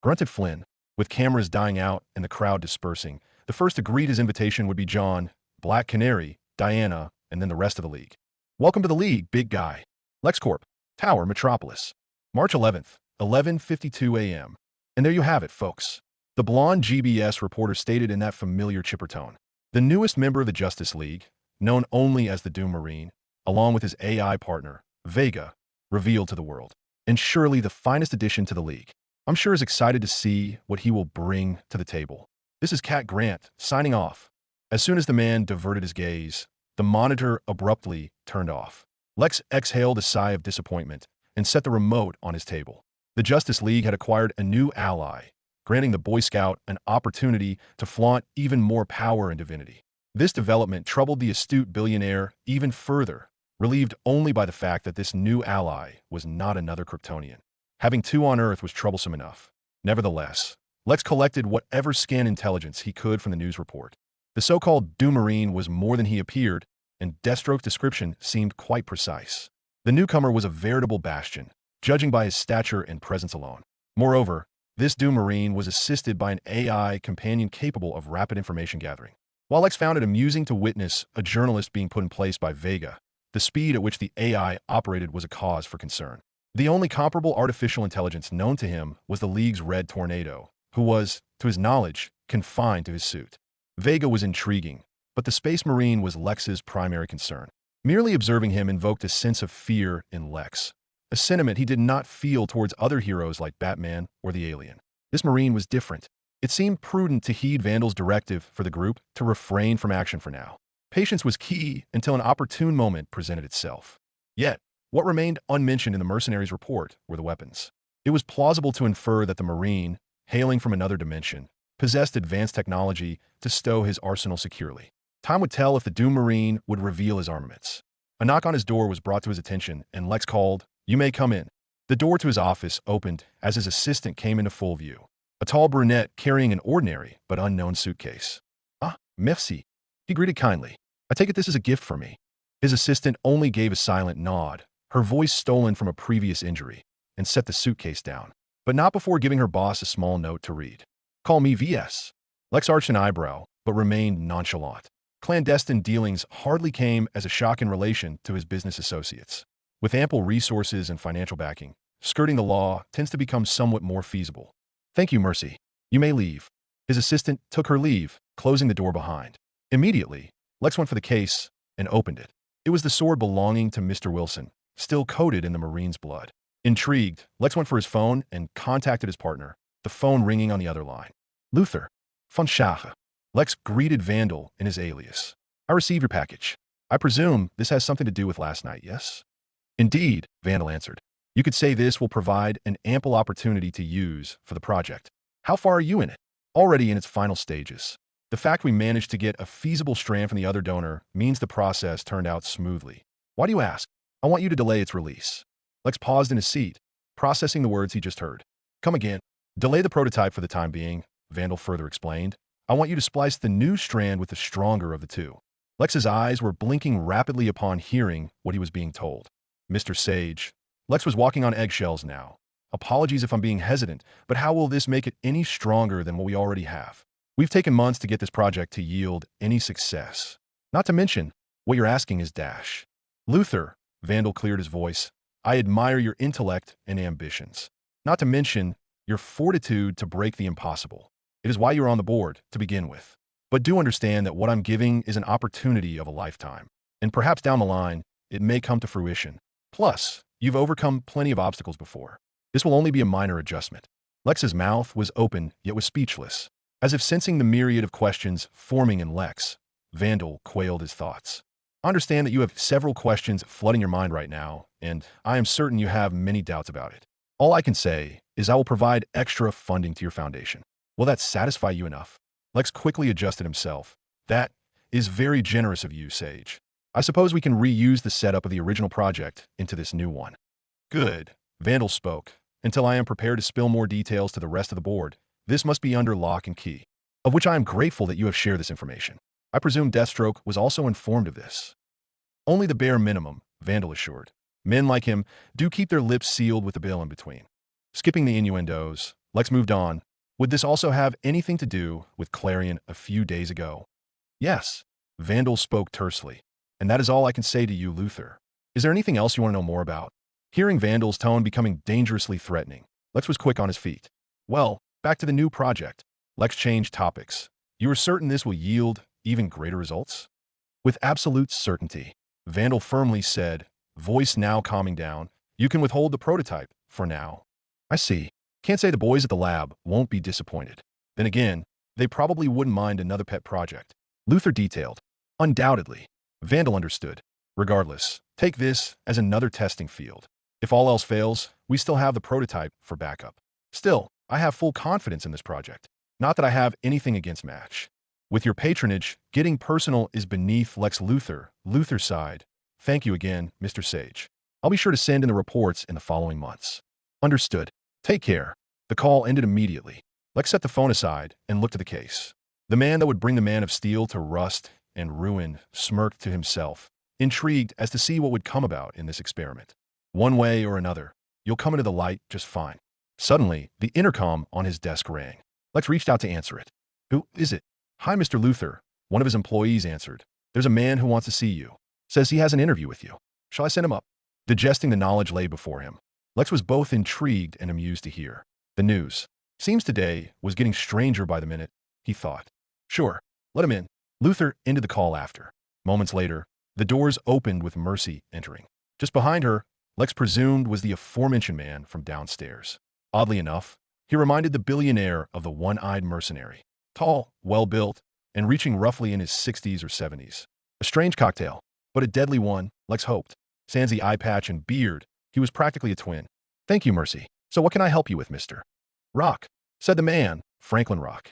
Grunted Flynn. With cameras dying out and the crowd dispersing, the first to greet his invitation would be John, Black Canary, Diana, and then the rest of the League. "Welcome to the League, big guy. LexCorp, Tower, Metropolis. March 11th, 11:52 a.m. And there you have it, folks." The blonde GBS reporter stated in that familiar chipper tone. The newest member of the Justice League, known only as the Doom Marine, along with his AI partner, Vega, revealed to the world. And surely the finest addition to the League. I'm sure is excited to see what he will bring to the table. This is Cat Grant, signing off. As soon as the man diverted his gaze, the monitor abruptly turned off. Lex exhaled a sigh of disappointment and set the remote on his table. The Justice League had acquired a new ally, granting the Boy Scout an opportunity to flaunt even more power and divinity. This development troubled the astute billionaire even further, relieved only by the fact that this new ally was not another Kryptonian. Having two on Earth was troublesome enough. Nevertheless, Lex collected whatever scan intelligence he could from the news report. The so-called Doom Marine was more than he appeared, and Deathstroke's description seemed quite precise. The newcomer was a veritable bastion, judging by his stature and presence alone. Moreover, this Doom Marine was assisted by an AI companion capable of rapid information gathering. While Lex found it amusing to witness a journalist being put in place by Vega, the speed at which the AI operated was a cause for concern. The only comparable artificial intelligence known to him was the League's Red Tornado, who was, to his knowledge, confined to his suit. Vega was intriguing, but the Space Marine was Lex's primary concern. Merely observing him invoked a sense of fear in Lex, a sentiment he did not feel towards other heroes like Batman or the Alien. This Marine was different. It seemed prudent to heed Vandal's directive for the group to refrain from action for now. Patience was key until an opportune moment presented itself. Yet, what remained unmentioned in the mercenaries' report were the weapons. It was plausible to infer that the Marine, hailing from another dimension, possessed advanced technology to stow his arsenal securely. Time would tell if the Doom Marine would reveal his armaments. A knock on his door was brought to his attention, and Lex called, "You may come in." The door to his office opened as his assistant came into full view, a tall brunette carrying an ordinary but unknown suitcase. "Ah, merci," he greeted kindly. "I take it this is a gift for me." His assistant only gave a silent nod, her voice stolen from a previous injury, and set the suitcase down, but not before giving her boss a small note to read. "Call me VS." Lex arched an eyebrow, but remained nonchalant. Clandestine dealings hardly came as a shock in relation to his business associates. With ample resources and financial backing, skirting the law tends to become somewhat more feasible. "Thank you, Mercy. You may leave." His assistant took her leave, closing the door behind. Immediately, Lex went for the case and opened it. It was the sword belonging to Mr. Wilson, still coated in the Marine's blood. Intrigued, Lex went for his phone and contacted his partner, the phone ringing on the other line. "Luther von Schache." Lex greeted Vandal in his alias. "I received your package. I presume this has something to do with last night, yes?" "Indeed," Vandal answered. "You could say this will provide an ample opportunity to use for the project." "How far are you in it?" "Already in its final stages. The fact we managed to get a feasible strand from the other donor means the process turned out smoothly." "Why do you ask?" "I want you to delay its release." Lex paused in his seat, processing the words he just heard. "Come again." "Delay the prototype for the time being," Vandal further explained. "I want you to splice the new strand with the stronger of the two." Lex's eyes were blinking rapidly upon hearing what he was being told. "Mr. Sage." Lex was walking on eggshells now. "Apologies if I'm being hesitant, but how will this make it any stronger than what we already have? We've taken months to get this project to yield any success. Not to mention, what you're asking is dash." "Luther," Vandal cleared his voice, "I admire your intellect and ambitions. Not to mention, your fortitude to break the impossible. It is why you are on the board, to begin with. But do understand that what I'm giving is an opportunity of a lifetime. And perhaps down the line, it may come to fruition. Plus, you've overcome plenty of obstacles before. This will only be a minor adjustment." Lex's mouth was open, yet was speechless. As if sensing the myriad of questions forming in Lex, Vandal quailed his thoughts. "I understand that you have several questions flooding your mind right now, and I am certain you have many doubts about it. All I can say is I will provide extra funding to your foundation. Will that satisfy you enough?" Lex quickly adjusted himself. "That is very generous of you, Sage. I suppose we can reuse the setup of the original project into this new one." "Good," Vandal spoke. "Until I am prepared to spill more details to the rest of the board, this must be under lock and key. Of which I am grateful that you have shared this information. I presume Deathstroke was also informed of this." "Only the bare minimum," Vandal assured. "Men like him do keep their lips sealed with the bill in between." Skipping the innuendos, Lex moved on. "Would this also have anything to do with Clarion a few days ago?" "Yes," Vandal spoke tersely. "And that is all I can say to you, Luther. Is there anything else you want to know more about?" Hearing Vandal's tone becoming dangerously threatening, Lex was quick on his feet. "Well, back to the new project." Lex changed topics. "You are certain this will yield even greater results?" "With absolute certainty," Vandal firmly said, voice now calming down. "You can withhold the prototype, for now." "I see. Can't say the boys at the lab won't be disappointed. Then again, they probably wouldn't mind another pet project." Luther detailed. "Undoubtedly." Vandal understood. "Regardless, take this as another testing field. If all else fails, we still have the prototype for backup. Still, I have full confidence in this project. Not that I have anything against Match. With your patronage, getting personal is beneath Lex Luthor. Luthor sighed. "Thank you again, Mr. Sage. I'll be sure to send in the reports in the following months." "Understood. Take care." The call ended immediately. Lex set the phone aside and looked at the case. The man that would bring the Man of Steel to rust and ruin smirked to himself, intrigued as to see what would come about in this experiment. "One way or another, you'll come into the light just fine." Suddenly, the intercom on his desk rang. Lex reached out to answer it. "Who is it?" "Hi, Mr. Luther," one of his employees answered. "There's a man who wants to see you. Says he has an interview with you. Shall I send him up?" Digesting the knowledge lay before him, Lex was both intrigued and amused to hear. The news. Seems today was getting stranger by the minute, he thought. "Sure, let him in." Luther ended the call after. Moments later, the doors opened with Mercy entering. Just behind her, Lex presumed was the aforementioned man from downstairs. Oddly enough, he reminded the billionaire of the one-eyed mercenary. Tall, well-built, and reaching roughly in his 60s or 70s. A strange cocktail, but a deadly one, Lex hoped. Sans the eye patch and beard, he was practically a twin. "Thank you, Mercy. So what can I help you with, Mr. Rock?" said the man, Franklin Rock.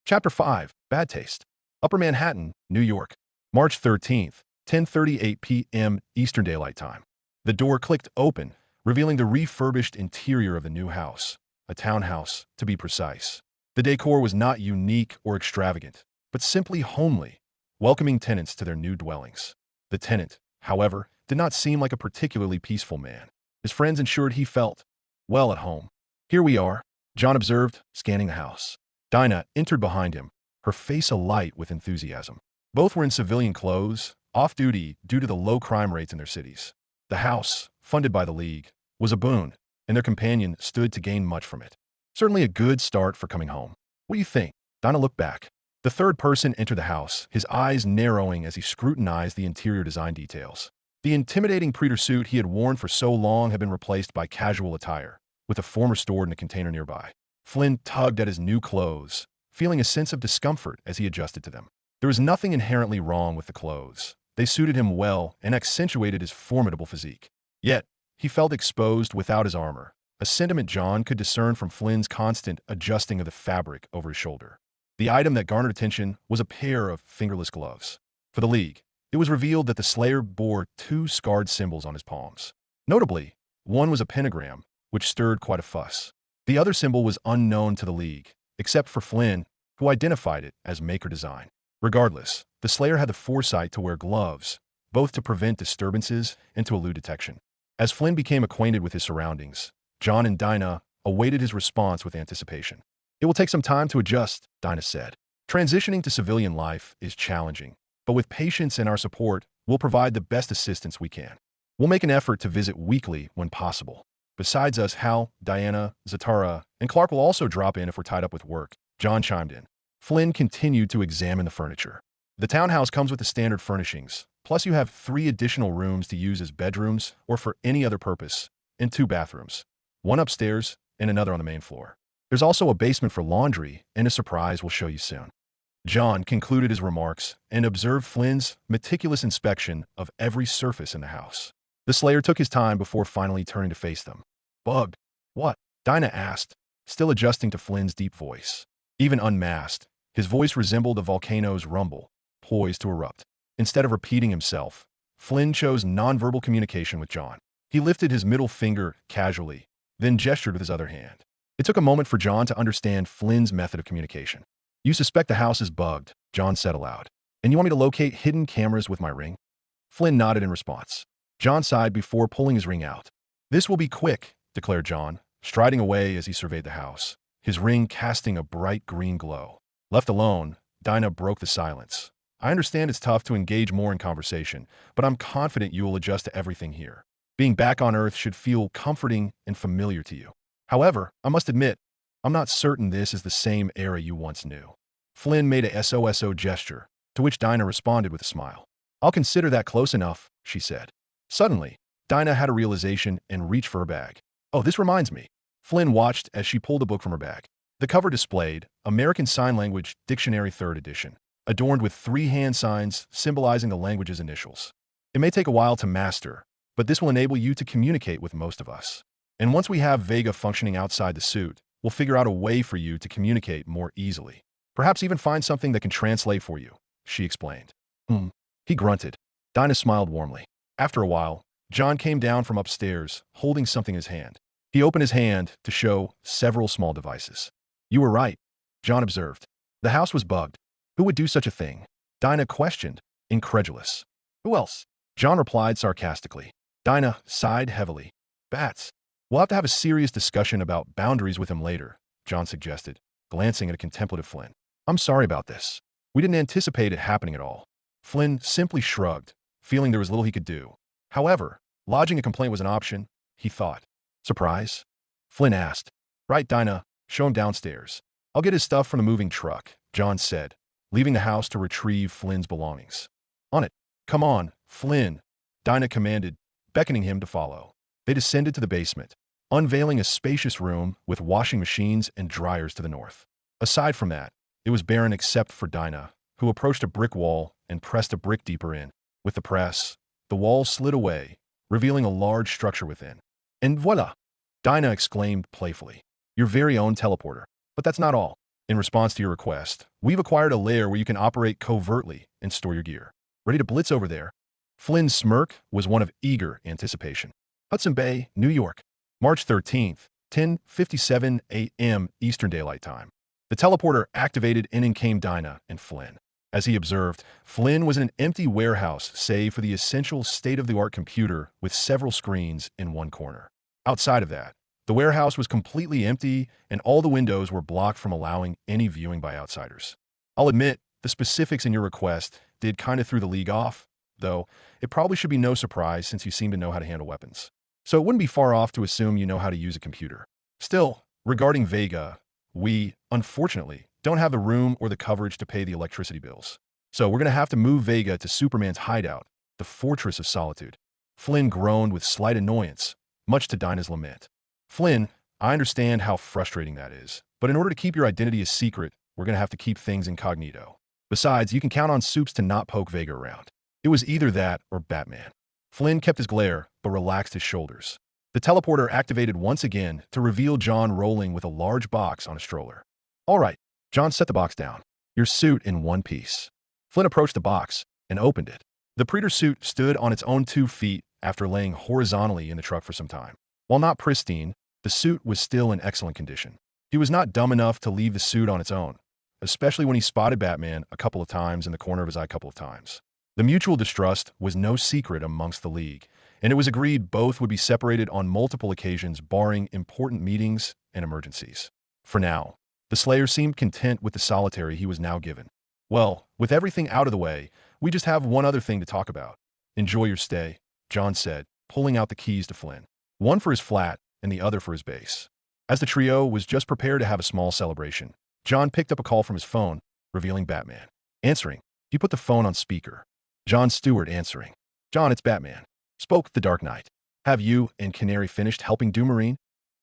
Chapter 5, Bad Taste. Upper Manhattan, New York. March 13th, 10:38 p.m. Eastern Daylight Time. The door clicked open, revealing the refurbished interior of the new house, a townhouse, to be precise. The decor was not unique or extravagant, but simply homely, welcoming tenants to their new dwellings. The tenant, however, did not seem like a particularly peaceful man. His friends ensured he felt well at home. "Here we are," John observed, scanning the house. Dinah entered behind him, her face alight with enthusiasm. Both were in civilian clothes, off-duty due to the low crime rates in their cities. The house, funded by the League, was a boon, and their companion stood to gain much from it. Certainly a good start for coming home. "What do you think?" Dinah looked back. The third person entered the house, his eyes narrowing as he scrutinized the interior design details. The intimidating Predator suit he had worn for so long had been replaced by casual attire, with a former stored in a container nearby. Flynn tugged at his new clothes, feeling a sense of discomfort as he adjusted to them. There was nothing inherently wrong with the clothes. They suited him well and accentuated his formidable physique. Yet, he felt exposed without his armor, a sentiment John could discern from Flynn's constant adjusting of the fabric over his shoulder. The item that garnered attention was a pair of fingerless gloves. For the League, it was revealed that the Slayer bore two scarred symbols on his palms. Notably, one was a pentagram, which stirred quite a fuss. The other symbol was unknown to the League, except for Flynn, who identified it as Maker Design. Regardless, the Slayer had the foresight to wear gloves, both to prevent disturbances and to elude detection. As Flynn became acquainted with his surroundings, John and Dinah awaited his response with anticipation. "It will take some time to adjust," Dinah said. "Transitioning to civilian life is challenging, but with patience and our support, we'll provide the best assistance we can. We'll make an effort to visit weekly when possible. Besides us, Hal, Diana, Zatara, and Clark will also drop in if we're tied up with work," John chimed in. Flynn continued to examine the furniture. The townhouse comes with the standard furnishings, plus you have 3 additional rooms to use as bedrooms or for any other purpose, and 2 bathrooms, one upstairs and another on the main floor. There's also a basement for laundry and a surprise we'll show you soon. John concluded his remarks and observed Flynn's meticulous inspection of every surface in the house. The Slayer took his time before finally turning to face them. "Bugged." "What?" Dinah asked, still adjusting to Flynn's deep voice. Even unmasked, his voice resembled a volcano's rumble, poised to erupt. Instead of repeating himself, Flynn chose nonverbal communication with John. He lifted his middle finger casually, then gestured with his other hand. It took a moment for John to understand Flynn's method of communication. "You suspect the house is bugged," John said aloud. "And you want me to locate hidden cameras with my ring?" Flynn nodded in response. John sighed before pulling his ring out. "This will be quick," declared John, striding away as he surveyed the house, his ring casting a bright green glow. Left alone, Dinah broke the silence. "I understand it's tough to engage more in conversation, but I'm confident you will adjust to everything here. Being back on Earth should feel comforting and familiar to you. However, I must admit, I'm not certain this is the same era you once knew." Flynn made a SOSO gesture, to which Dinah responded with a smile. "I'll consider that close enough," she said. Suddenly, Dinah had a realization and reached for her bag. "Oh, this reminds me." Flynn watched as she pulled a book from her bag. The cover displayed American Sign Language Dictionary 3rd edition, adorned with 3 hand signs symbolizing the language's initials. "It may take a while to master, but this will enable you to communicate with most of us. And once we have Vega functioning outside the suit, we'll figure out a way for you to communicate more easily. Perhaps even find something that can translate for you," she explained. He grunted. Dinah smiled warmly. After a while, John came down from upstairs, holding something in his hand. He opened his hand to show several small devices. "You were right," John observed. "The house was bugged. Who would do such a thing?" Dinah questioned, incredulous. "Who else?" John replied sarcastically. Dinah sighed heavily. "Bats. We'll have to have a serious discussion about boundaries with him later," John suggested, glancing at a contemplative Flynn. "I'm sorry about this. We didn't anticipate it happening at all." Flynn simply shrugged, feeling there was little he could do. However, lodging a complaint was an option, he thought. "Surprise?" Flynn asked. "Right, Dinah. Show him downstairs. I'll get his stuff from the moving truck," John said, leaving the house to retrieve Flynn's belongings. "On it. Come on, Flynn," Dinah commanded, beckoning him to follow. They descended to the basement, unveiling a spacious room with washing machines and dryers to the north. Aside from that, it was barren except for Dinah, who approached a brick wall and pressed a brick deeper in. With the press, the wall slid away, revealing a large structure within. "And voila!" Dinah exclaimed playfully. "Your very own teleporter. But that's not all. In response to your request, we've acquired a lair where you can operate covertly and store your gear. Ready to blitz over there?" Flynn's smirk was one of eager anticipation. Hudson Bay, New York, March 13th, 10:57 a.m. Eastern Daylight Time. The teleporter activated and in came Dinah and Flynn. As he observed, Flynn was in an empty warehouse save for the essential state-of-the-art computer with several screens in one corner. Outside of that, the warehouse was completely empty and all the windows were blocked from allowing any viewing by outsiders. I'll admit, the specifics in your request did kind of throw the league off, though it probably should be no surprise since you seem to know how to handle weapons. So it wouldn't be far off to assume you know how to use a computer. Still, regarding Vega, we, unfortunately, don't have the room or the coverage to pay the electricity bills. So we're going to have to move Vega to Superman's hideout, the Fortress of Solitude. Flynn groaned with slight annoyance, much to Dinah's lament. Flynn, I understand how frustrating that is, but in order to keep your identity a secret, we're going to have to keep things incognito. Besides, you can count on Soups to not poke Vega around. It was either that or Batman. Flynn kept his glare, but relaxed his shoulders. The teleporter activated once again to reveal John rolling with a large box on a stroller. All right, John set the box down. Your suit in one piece. Flynn approached the box and opened it. The Predator suit stood on its own 2 feet after laying horizontally in the truck for some time. While not pristine, the suit was still in excellent condition. He was not dumb enough to leave the suit on its own, especially when he spotted Batman a couple of times in the corner of his eye a couple of times. The mutual distrust was no secret amongst the League, and it was agreed both would be separated on multiple occasions barring important meetings and emergencies. For now, the Slayer seemed content with the solitary he was now given. Well, with everything out of the way, we just have one other thing to talk about. Enjoy your stay, John said, pulling out the keys to Flynn. One for his flat and the other for his base. As the trio was just prepared to have a small celebration, John picked up a call from his phone, revealing Batman. Answering, he put the phone on speaker. John Stewart answering. John, it's Batman. Spoke the Dark Knight. Have you and Canary finished helping Doomarine?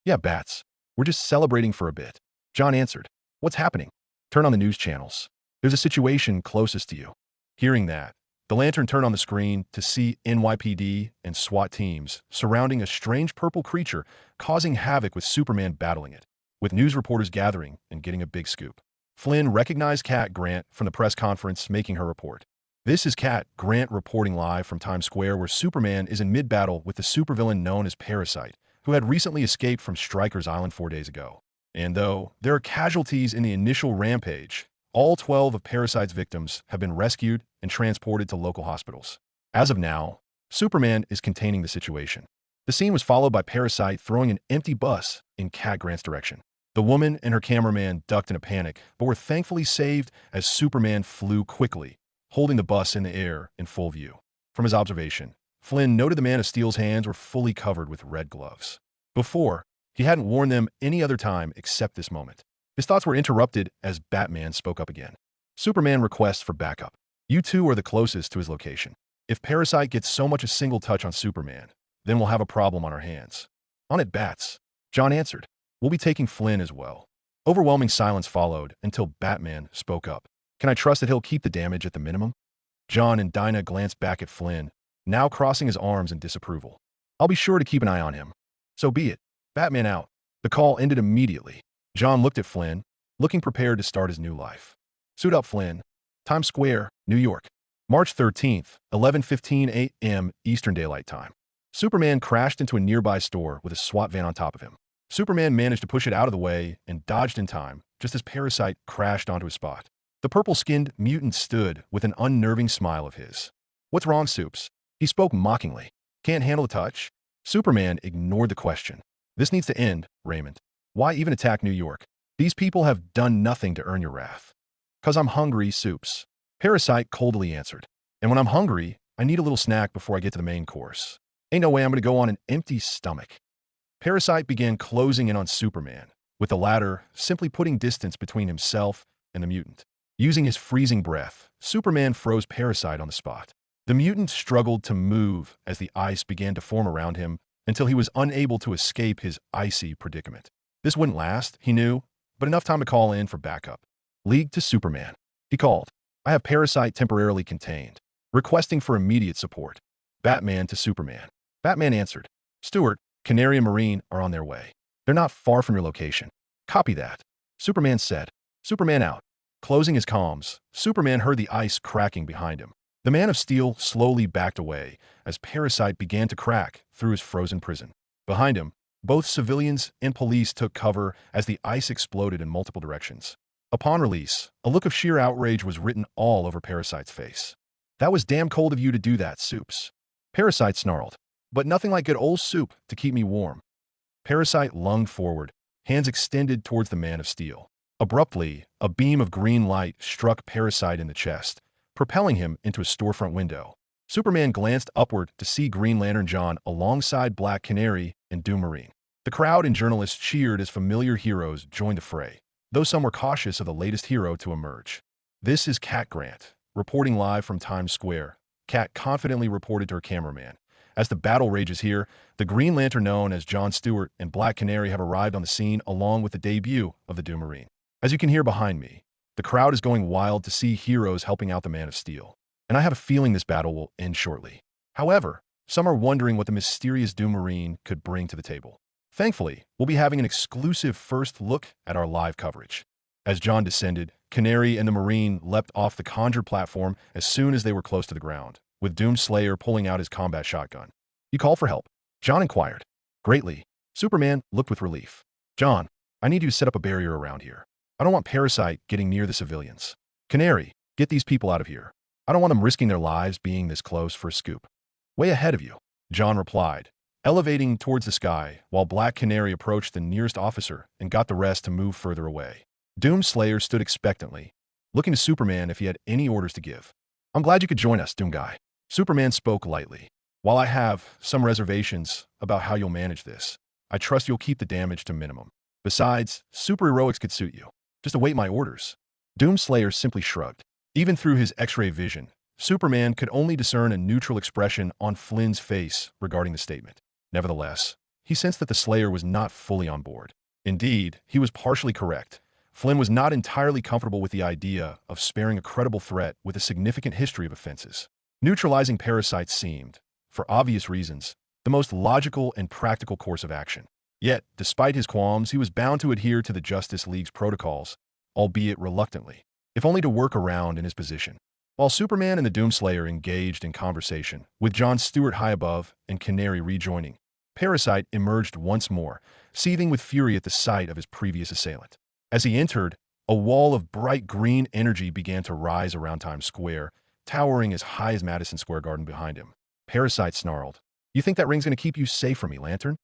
Yeah, Bats. We're just celebrating for a bit. John answered. What's happening? Turn on the news channels. There's a situation closest to you. Hearing that, the lantern turned on the screen to see NYPD and SWAT teams surrounding a strange purple creature causing havoc with Superman battling it, with news reporters gathering and getting a big scoop. Flynn recognized Cat Grant from the press conference making her report. This is Cat Grant reporting live from Times Square where Superman is in mid-battle with the supervillain known as Parasite, who had recently escaped from Stryker's Island 4 days ago. And though there are casualties in the initial rampage, all 12 of Parasite's victims have been rescued and transported to local hospitals. As of now, Superman is containing the situation. The scene was followed by Parasite throwing an empty bus in Cat Grant's direction. The woman and her cameraman ducked in a panic, but were thankfully saved as Superman flew quickly, holding the bus in the air in full view. From his observation, Flynn noted the Man of Steel's hands were fully covered with red gloves. Before, he hadn't worn them any other time except this moment. His thoughts were interrupted as Batman spoke up again. Superman requests for backup. You two are the closest to his location. If Parasite gets so much a single touch on Superman, then we'll have a problem on our hands. On it, Bats. John answered. We'll be taking Flynn as well. Overwhelming silence followed until Batman spoke up. Can I trust that he'll keep the damage at the minimum? John and Dinah glanced back at Flynn, now crossing his arms in disapproval. I'll be sure to keep an eye on him. So be it. Batman out. The call ended immediately. John looked at Flynn, looking prepared to start his new life. Suit up, Flynn. Times Square, New York. March 13th, 11:15 a.m. Eastern Daylight Time. Superman crashed into a nearby store with a SWAT van on top of him. Superman managed to push it out of the way and dodged in time, just as Parasite crashed onto his spot. The purple-skinned mutant stood with an unnerving smile of his. What's wrong, Soups? He spoke mockingly. Can't handle a touch? Superman ignored the question. This needs to end, Raymond. Why even attack New York? These people have done nothing to earn your wrath. 'Cause I'm hungry, Soups. Parasite coldly answered. And when I'm hungry, I need a little snack before I get to the main course. Ain't no way I'm gonna go on an empty stomach. Parasite began closing in on Superman, with the latter simply putting distance between himself and the mutant. Using his freezing breath, Superman froze Parasite on the spot. The mutant struggled to move as the ice began to form around him until he was unable to escape his icy predicament. This wouldn't last, he knew, but enough time to call in for backup. League to Superman. He called. I have Parasite temporarily contained. Requesting for immediate support. Batman to Superman. Batman answered. Stewart, Canary and Marine are on their way. They're not far from your location. Copy that. Superman said. Superman out. Closing his comms, Superman heard the ice cracking behind him. The Man of Steel slowly backed away as Parasite began to crack through his frozen prison. Behind him, both civilians and police took cover as the ice exploded in multiple directions. Upon release, a look of sheer outrage was written all over Parasite's face. "That was damn cold of you to do that, Soups." Parasite snarled. "But nothing like good old soup to keep me warm." Parasite lunged forward, hands extended towards the Man of Steel. Abruptly, a beam of green light struck Parasite in the chest, propelling him into a storefront window. Superman glanced upward to see Green Lantern John alongside Black Canary and Doom Marine. The crowd and journalists cheered as familiar heroes joined the fray, though some were cautious of the latest hero to emerge. "This is Cat Grant, reporting live from Times Square," Cat confidently reported to her cameraman. "As the battle rages here, the Green Lantern known as John Stewart and Black Canary have arrived on the scene along with the debut of the Doom Marine. As you can hear behind me, the crowd is going wild to see heroes helping out the Man of Steel, and I have a feeling this battle will end shortly. However, some are wondering what the mysterious Doom Marine could bring to the table. Thankfully, we'll be having an exclusive first look at our live coverage." As John descended, Canary and the Marine leapt off the conjured platform as soon as they were close to the ground, with Doom Slayer pulling out his combat shotgun. "You called for help?" John inquired. "Greatly." Superman looked with relief. "John, I need you to set up a barrier around here. I don't want Parasite getting near the civilians. Canary, get these people out of here. I don't want them risking their lives being this close for a scoop." "Way ahead of you," John replied, elevating towards the sky while Black Canary approached the nearest officer and got the rest to move further away. Doom Slayer stood expectantly, looking to Superman if he had any orders to give. "I'm glad you could join us, Doom Guy." Superman spoke lightly. "While I have some reservations about how you'll manage this, I trust you'll keep the damage to minimum. Besides, superheroics could suit you. Just await my orders." Doom Slayer simply shrugged. Even through his X-ray vision, Superman could only discern a neutral expression on Flynn's face regarding the statement. Nevertheless, he sensed that the Slayer was not fully on board. Indeed, he was partially correct. Flynn was not entirely comfortable with the idea of sparing a credible threat with a significant history of offenses. Neutralizing Parasite seemed, for obvious reasons, the most logical and practical course of action. Yet, despite his qualms, he was bound to adhere to the Justice League's protocols, albeit reluctantly, if only to work around in his position. While Superman and the Doomslayer engaged in conversation, with John Stewart high above and Canary rejoining, Parasite emerged once more, seething with fury at the sight of his previous assailant. As he entered, a wall of bright green energy began to rise around Times Square, towering as high as Madison Square Garden behind him. Parasite snarled, "You think that ring's going to keep you safe from me, Lantern?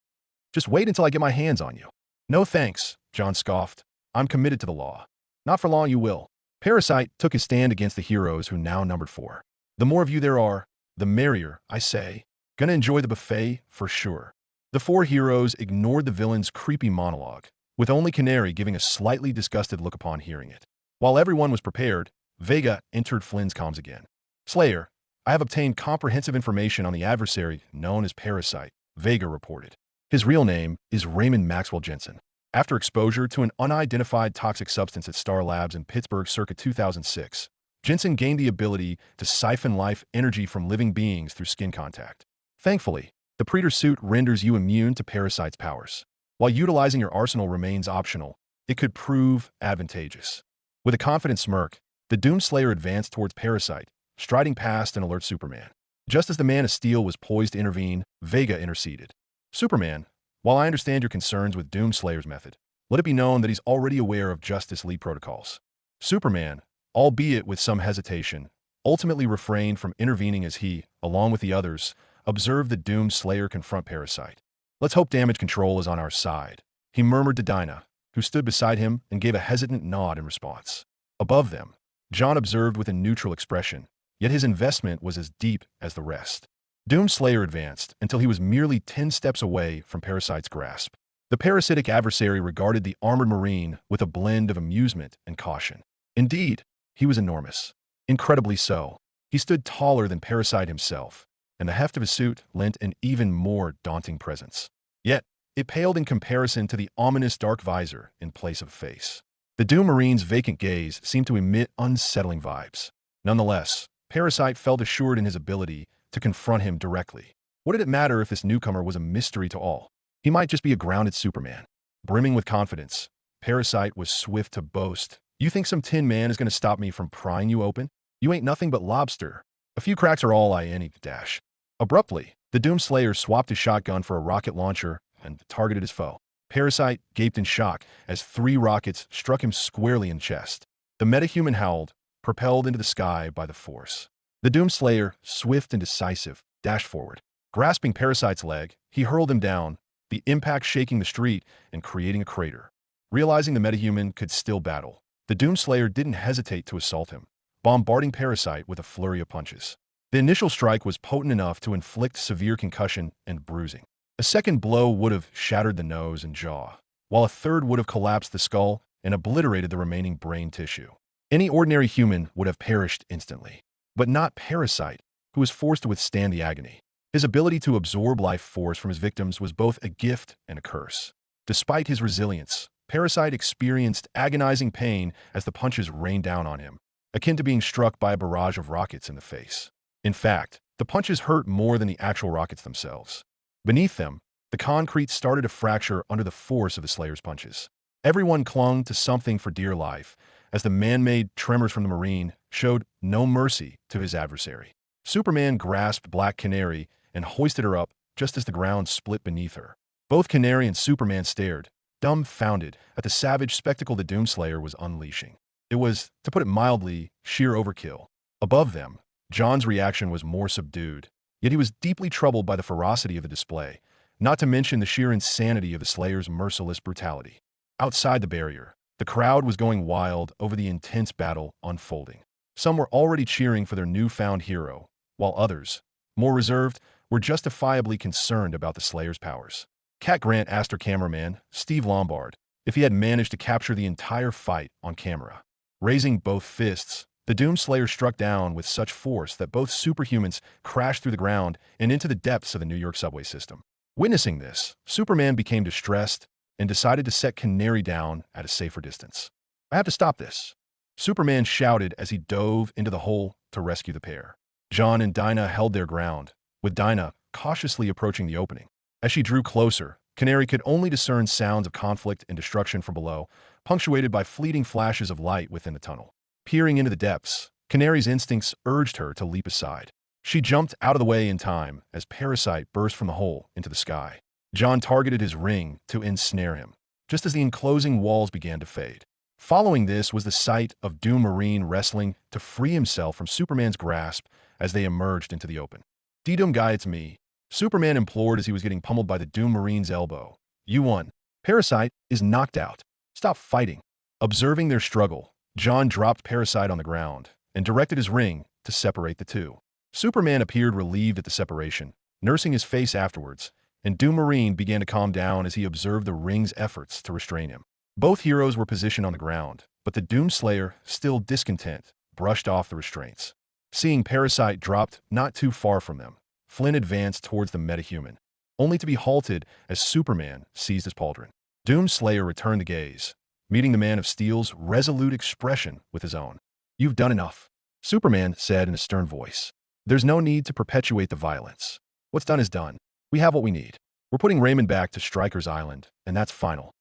Just wait until I get my hands on you." "No thanks," John scoffed. "I'm committed to the law." "Not for long you will." Parasite took his stand against the heroes who now numbered 4. "The more of you there are, the merrier, I say. Gonna enjoy the buffet for sure." The 4 heroes ignored the villain's creepy monologue, with only Canary giving a slightly disgusted look upon hearing it. While everyone was prepared, Vega entered Flynn's comms again. "Slayer, I have obtained comprehensive information on the adversary known as Parasite," Vega reported. "His real name is Raymond Maxwell Jensen. After exposure to an unidentified toxic substance at Star Labs in Pittsburgh circa 2006, Jensen gained the ability to siphon life energy from living beings through skin contact. Thankfully, the Predator suit renders you immune to Parasite's powers. While utilizing your arsenal remains optional, it could prove advantageous." With a confident smirk, the Doomslayer advanced towards Parasite, striding past and alert Superman. Just as the Man of Steel was poised to intervene, Vega interceded. "Superman, while I understand your concerns with Doomslayer's method, let it be known that he's already aware of Justice League protocols." Superman, albeit with some hesitation, ultimately refrained from intervening as he, along with the others, observed the Doomslayer confront Parasite. "Let's hope damage control is on our side," he murmured to Dinah, who stood beside him and gave a hesitant nod in response. Above them, John observed with a neutral expression, yet his investment was as deep as the rest. Doomslayer advanced until he was merely 10 steps away from Parasite's grasp. The parasitic adversary regarded the armored Marine with a blend of amusement and caution. Indeed, he was enormous. Incredibly so. He stood taller than Parasite himself, and the heft of his suit lent an even more daunting presence. Yet, it paled in comparison to the ominous dark visor in place of a face. The Doom Marine's vacant gaze seemed to emit unsettling vibes. Nonetheless, Parasite felt assured in his ability to confront him directly. What did it matter if this newcomer was a mystery to all? He might just be a grounded Superman. Brimming with confidence, Parasite was swift to boast, "You think some Tin Man is going to stop me from prying you open? You ain't nothing but lobster." A few cracks are all I need, dash. Abruptly, the Doomslayer swapped his shotgun for a rocket launcher and targeted his foe. Parasite gaped in shock as 3 rockets struck him squarely in the chest. The metahuman howled, propelled into the sky by the force. The Doomslayer, swift and decisive, dashed forward. Grasping Parasite's leg, he hurled him down, the impact shaking the street and creating a crater. Realizing the metahuman could still battle, the Doomslayer didn't hesitate to assault him, bombarding Parasite with a flurry of punches. The initial strike was potent enough to inflict severe concussion and bruising. A second blow would have shattered the nose and jaw, while a third would have collapsed the skull and obliterated the remaining brain tissue. Any ordinary human would have perished instantly, but not Parasite, who was forced to withstand the agony. His ability to absorb life force from his victims was both a gift and a curse. Despite his resilience, Parasite experienced agonizing pain as the punches rained down on him, akin to being struck by a barrage of rockets in the face. In fact, the punches hurt more than the actual rockets themselves. Beneath them, the concrete started to fracture under the force of the Slayer's punches. Everyone clung to something for dear life, as the man-made tremors from the Marine showed no mercy to his adversary. Superman grasped Black Canary and hoisted her up just as the ground split beneath her. Both Canary and Superman stared, dumbfounded, at the savage spectacle the Doomslayer was unleashing. It was, to put it mildly, sheer overkill. Above them, John's reaction was more subdued, yet he was deeply troubled by the ferocity of the display, not to mention the sheer insanity of the Slayer's merciless brutality. Outside the barrier, the crowd was going wild over the intense battle unfolding. Some were already cheering for their newfound hero, while others, more reserved, were justifiably concerned about the Slayer's powers. Cat Grant asked her cameraman, Steve Lombard, if he had managed to capture the entire fight on camera. Raising both fists, the Doomslayer struck down with such force that both superhumans crashed through the ground and into the depths of the New York subway system. Witnessing this, Superman became distressed and decided to set Canary down at a safer distance. "I have to stop this," Superman shouted as he dove into the hole to rescue the pair. John and Dinah held their ground, with Dinah cautiously approaching the opening. As she drew closer, Canary could only discern sounds of conflict and destruction from below, punctuated by fleeting flashes of light within the tunnel. Peering into the depths, Canary's instincts urged her to leap aside. She jumped out of the way in time as Parasite burst from the hole into the sky. John targeted his ring to ensnare him, just as the enclosing walls began to fade. Following this was the sight of Doom Marine wrestling to free himself from Superman's grasp as they emerged into the open. "D-Doom guy, it's me," Superman implored as he was getting pummeled by the Doom Marine's elbow. "You won. Parasite is knocked out. Stop fighting." Observing their struggle, John dropped Parasite on the ground and directed his ring to separate the two. Superman appeared relieved at the separation, nursing his face afterwards, and Doom Marine began to calm down as he observed the ring's efforts to restrain him. Both heroes were positioned on the ground, but the Doomslayer, still discontent, brushed off the restraints. Seeing Parasite dropped not too far from them, Flynn advanced towards the metahuman, only to be halted as Superman seized his pauldron. Doomslayer returned the gaze, meeting the Man of Steel's resolute expression with his own. "You've done enough," Superman said in a stern voice. "There's no need to perpetuate the violence. What's done is done. We have what we need. We're putting Raymond back to Stryker's Island, and that's final."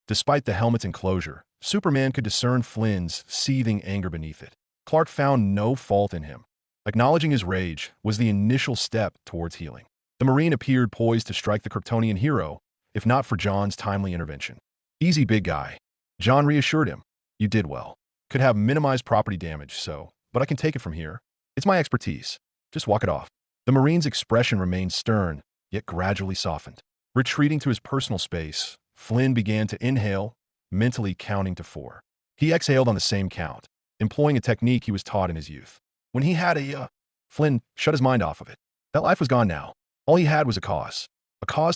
Despite the helmet's enclosure, Superman could discern Flynn's seething anger beneath it. Clark found no fault in him. Acknowledging his rage was the initial step towards healing. The Marine appeared poised to strike the Kryptonian hero, if not for John's timely intervention. "Easy, big guy." John reassured him. "You did well. Could have minimized property damage, but I can take it from here. It's my expertise. Just walk it off." The Marine's expression remained stern, yet gradually softened. Retreating to his personal space, Flynn began to inhale, mentally counting to 4. He exhaled on the same count, employing a technique he was taught in his youth. When he had Flynn shut his mind off of it. That life was gone now. All he had was a cause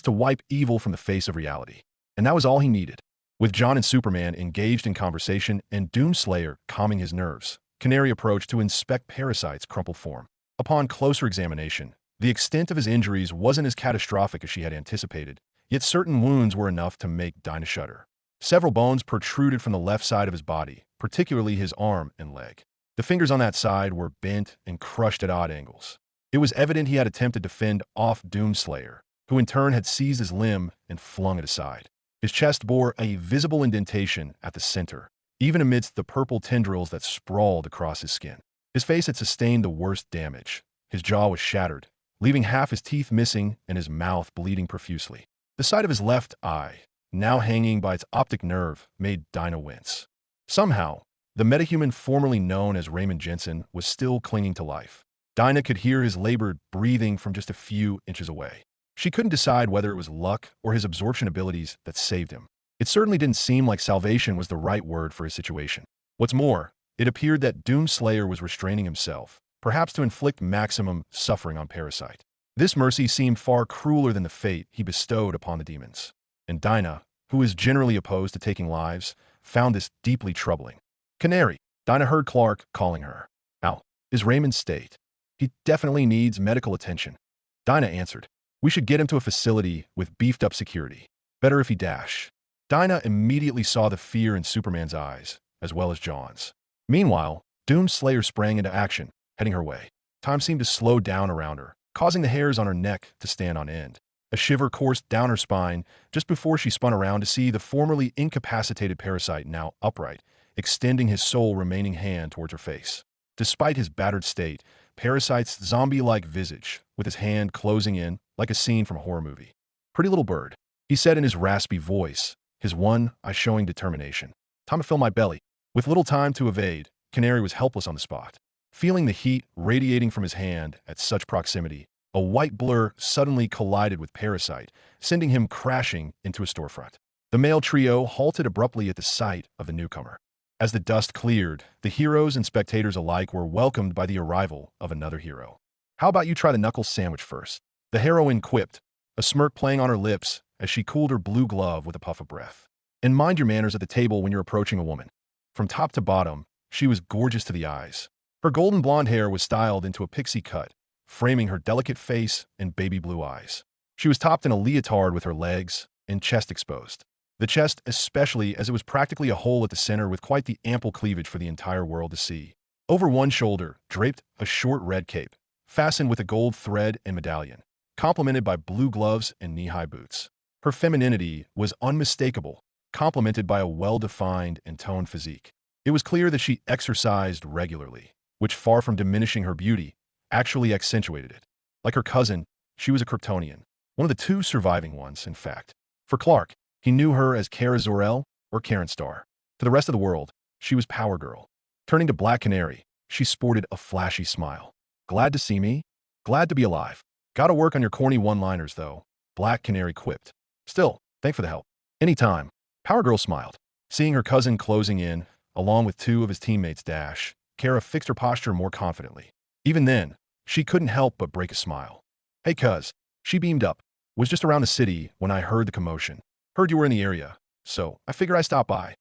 to wipe evil from the face of reality. And that was all he needed. With John and Superman engaged in conversation and Doomslayer calming his nerves, Canary approached to inspect Parasite's crumpled form. Upon closer examination, the extent of his injuries wasn't as catastrophic as she had anticipated, yet certain wounds were enough to make Dinah shudder. Several bones protruded from the left side of his body, particularly his arm and leg. The fingers on that side were bent and crushed at odd angles. It was evident he had attempted to fend off Doomslayer, who in turn had seized his limb and flung it aside. His chest bore a visible indentation at the center, even amidst the purple tendrils that sprawled across his skin. His face had sustained the worst damage, His jaw was shattered, leaving half his teeth missing and his mouth bleeding profusely. The side of his left eye, now hanging by its optic nerve, made Dinah wince. Somehow, the metahuman formerly known as Raymond Jensen was still clinging to life. Dinah could hear his labored breathing from just a few inches away. She couldn't decide whether it was luck or his absorption abilities that saved him. It certainly didn't seem like salvation was the right word for his situation. What's more, it appeared that Doomslayer was restraining himself, perhaps to inflict maximum suffering on Parasite. This mercy seemed far crueler than the fate he bestowed upon the demons. And Dinah, who is generally opposed to taking lives, found this deeply troubling. Canary, Dinah heard Clark calling her. How is Raymond's state? He definitely needs medical attention. Dinah answered. We should get him to a facility with beefed-up security. Better if he dash. Dinah immediately saw the fear in Superman's eyes, as well as John's. Meanwhile, Doomslayer sprang into action, heading her way. Time seemed to slow down around her, causing the hairs on her neck to stand on end. A shiver coursed down her spine just before she spun around to see the formerly incapacitated Parasite now upright, extending his sole remaining hand towards her face. Despite his battered state, Parasite's zombie-like visage, with his hand closing in like a scene from a horror movie. Pretty little bird, he said in his raspy voice, his one eye showing determination. Time to fill my belly. With little time to evade, Canary was helpless on the spot. Feeling the heat radiating from his hand at such proximity, a white blur suddenly collided with Parasite, sending him crashing into a storefront. The male trio halted abruptly at the sight of the newcomer. As the dust cleared, the heroes and spectators alike were welcomed by the arrival of another hero. How about you try the knuckle sandwich first? The heroine quipped, a smirk playing on her lips as she cooled her blue glove with a puff of breath. And mind your manners at the table when you're approaching a woman. From top to bottom, she was gorgeous to the eyes. Her golden blonde hair was styled into a pixie cut, framing her delicate face and baby blue eyes. She was topped in a leotard with her legs and chest exposed. The chest especially, as it was practically a hole at the center with quite the ample cleavage for the entire world to see. Over one shoulder draped a short red cape, fastened with a gold thread and medallion, complemented by blue gloves and knee-high boots. Her femininity was unmistakable, complemented by a well-defined and toned physique. It was clear that she exercised regularly, which, far from diminishing her beauty, actually accentuated it. Like her cousin, she was a Kryptonian, one of the two surviving ones, in fact. For Clark, he knew her as Kara Zor-El or Karen Star. To the rest of the world, she was Power Girl. Turning to Black Canary, she sported a flashy smile. Glad to see me? Glad to be alive. Gotta work on your corny one-liners, though, Black Canary quipped. Still, thanks for the help. Anytime. Power Girl smiled. Seeing her cousin closing in, along with two of his teammates dash, Kara fixed her posture more confidently. Even then, she couldn't help but break a smile. Hey, cuz. She beamed up. Was just around the city when I heard the commotion. Heard you were in the area, so I figured I'd stop by.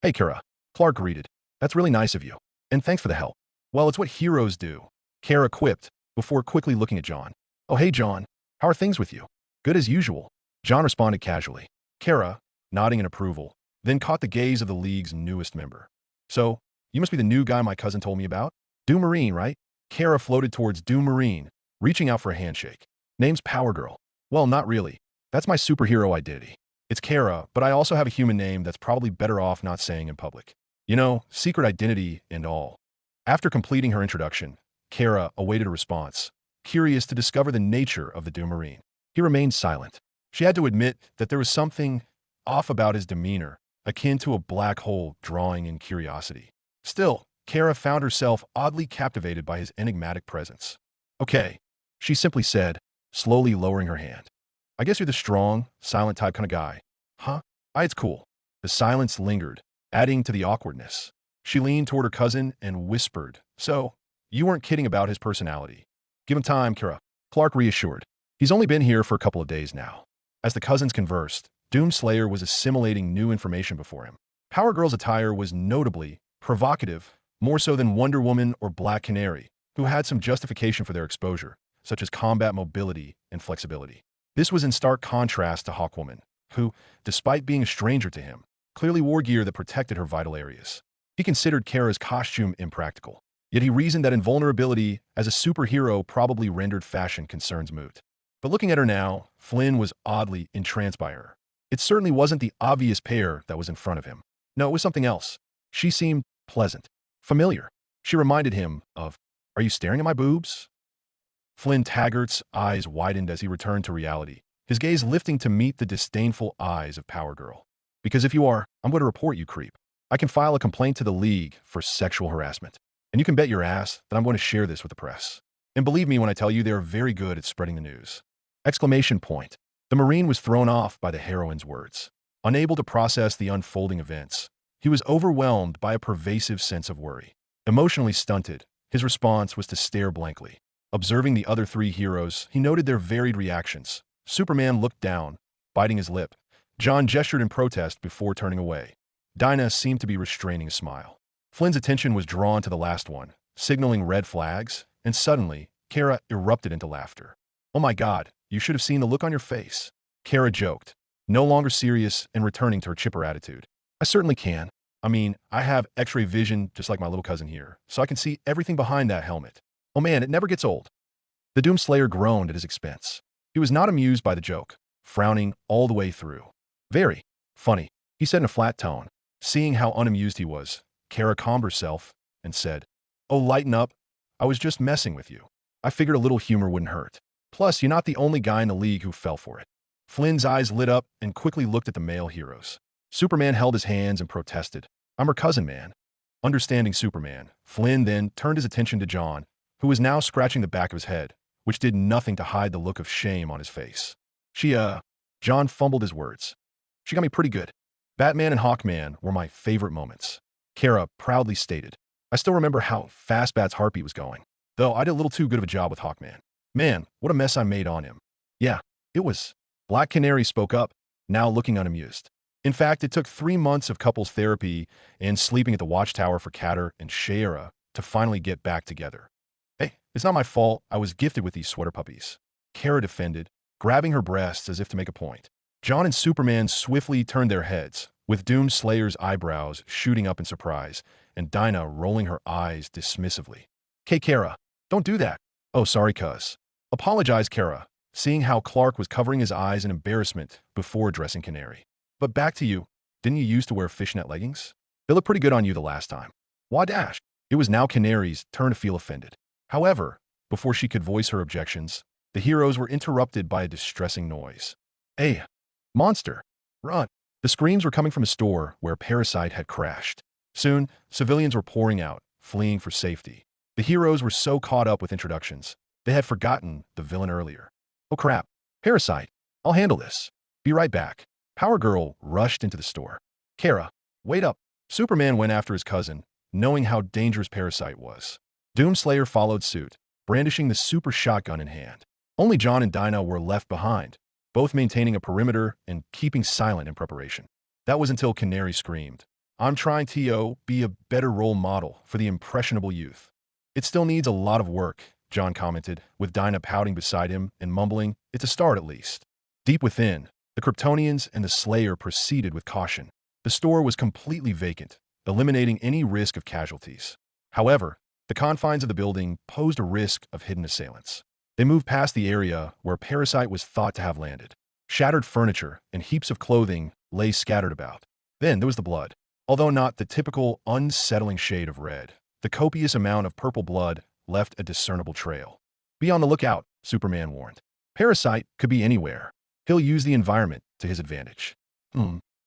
Hey, Kara. Clark greeted. That's really nice of you. And thanks for the help. Well, it's what heroes do, Kara quipped, before quickly looking at John. Oh, hey, John. How are things with you? Good as usual. John responded casually. Kara, nodding in approval, then caught the gaze of the League's newest member. So, you must be the new guy my cousin told me about? Doom Marine, right? Kara floated towards Doom Marine, reaching out for a handshake. Name's Power Girl. Well, not really. That's my superhero identity. It's Kara, but I also have a human name that's probably better off not saying in public. You know, secret identity and all. After completing her introduction, Kara awaited a response, curious to discover the nature of the Doom Marine. He remained silent. She had to admit that there was something off about his demeanor, akin to a black hole drawing in curiosity. Still, Kara found herself oddly captivated by his enigmatic presence. Okay, she simply said, slowly lowering her hand. I guess you're the strong, silent type kind of guy. Huh? It's cool. The silence lingered, adding to the awkwardness. She leaned toward her cousin and whispered, So, you weren't kidding about his personality. Give him time, Kara. Clark reassured. He's only been here for a couple of days now. As the cousins conversed, Doomslayer was assimilating new information before him. Power Girl's attire was notably provocative, more so than Wonder Woman or Black Canary, who had some justification for their exposure, such as combat mobility and flexibility. This was in stark contrast to Hawkwoman, who, despite being a stranger to him, clearly wore gear that protected her vital areas. He considered Kara's costume impractical, yet he reasoned that invulnerability as a superhero probably rendered fashion concerns moot. But looking at her now, Flynn was oddly entranced by her. It certainly wasn't the obvious pair that was in front of him. No, it was something else. She seemed pleasant, familiar. She reminded him of, Are you staring at my boobs? Flynn Taggart's eyes widened as he returned to reality, his gaze lifting to meet the disdainful eyes of Power Girl. Because if you are, I'm going to report you, creep. I can file a complaint to the League for sexual harassment. And you can bet your ass that I'm going to share this with the press. And believe me when I tell you they are very good at spreading the news. Exclamation point. The Marine was thrown off by the heroine's words. Unable to process the unfolding events, he was overwhelmed by a pervasive sense of worry. Emotionally stunted, his response was to stare blankly. Observing the other three heroes, he noted their varied reactions. Superman looked down, biting his lip. John gestured in protest before turning away. Dinah seemed to be restraining a smile. Flynn's attention was drawn to the last one, signaling red flags, and suddenly, Kara erupted into laughter. Oh my God, you should have seen the look on your face. Kara joked, no longer serious and returning to her chipper attitude. I certainly can. I mean, I have X-ray vision just like my little cousin here, so I can see everything behind that helmet. Oh man, it never gets old. The Doomslayer groaned at his expense. He was not amused by the joke, frowning all the way through. Very funny, he said in a flat tone. Seeing how unamused he was, Kara calmed herself and said, Oh, lighten up. I was just messing with you. I figured a little humor wouldn't hurt. Plus, you're not the only guy in the League who fell for it. Flynn's eyes lit up and quickly looked at the male heroes. Superman held his hands and protested. I'm her cousin, man. Understanding Superman, Flynn then turned his attention to John, who was now scratching the back of his head, which did nothing to hide the look of shame on his face. John fumbled his words. She got me pretty good. Batman and Hawkman were my favorite moments. Kara proudly stated. I still remember how fast Bat's heartbeat was going, though I did a little too good of a job with Hawkman. Man, what a mess I made on him. Yeah, it was. Black Canary spoke up, now looking unamused. In fact, it took 3 months of couples therapy and sleeping at the Watchtower for Katter and Shayera to finally get back together. Hey, it's not my fault I was gifted with these sweater puppies. Kara defended, grabbing her breasts as if to make a point. John and Superman swiftly turned their heads, with Doomslayer's eyebrows shooting up in surprise, and Dinah rolling her eyes dismissively. Kara, don't do that. Oh, sorry, cuz. Apologize, Kara, seeing how Clark was covering his eyes in embarrassment before addressing Canary. But back to you. Didn't you used to wear fishnet leggings? They looked pretty good on you the last time. Why dash? It was now Canary's turn to feel offended. However, before she could voice her objections, the heroes were interrupted by a distressing noise. Hey, monster, run. The screams were coming from a store where Parasite had crashed. Soon, civilians were pouring out, fleeing for safety. The heroes were so caught up with introductions, they had forgotten the villain earlier. Oh crap, Parasite, I'll handle this. Be right back. Power Girl rushed into the store. Kara, wait up. Superman went after his cousin, knowing how dangerous Parasite was. Doomslayer followed suit, brandishing the super shotgun in hand. Only John and Dinah were left behind, both maintaining a perimeter and keeping silent in preparation. That was until Canary screamed, I'm trying to be a better role model for the impressionable youth. It still needs a lot of work, John commented, with Dinah pouting beside him and mumbling, it's a start at least. Deep within, the Kryptonians and the Slayer proceeded with caution. The store was completely vacant, eliminating any risk of casualties. However, the confines of the building posed a risk of hidden assailants. They moved past the area where Parasite was thought to have landed. Shattered furniture and heaps of clothing lay scattered about. Then there was the blood. Although not the typical unsettling shade of red, the copious amount of purple blood left a discernible trail. Be on the lookout, Superman warned. Parasite could be anywhere. He'll use the environment to his advantage.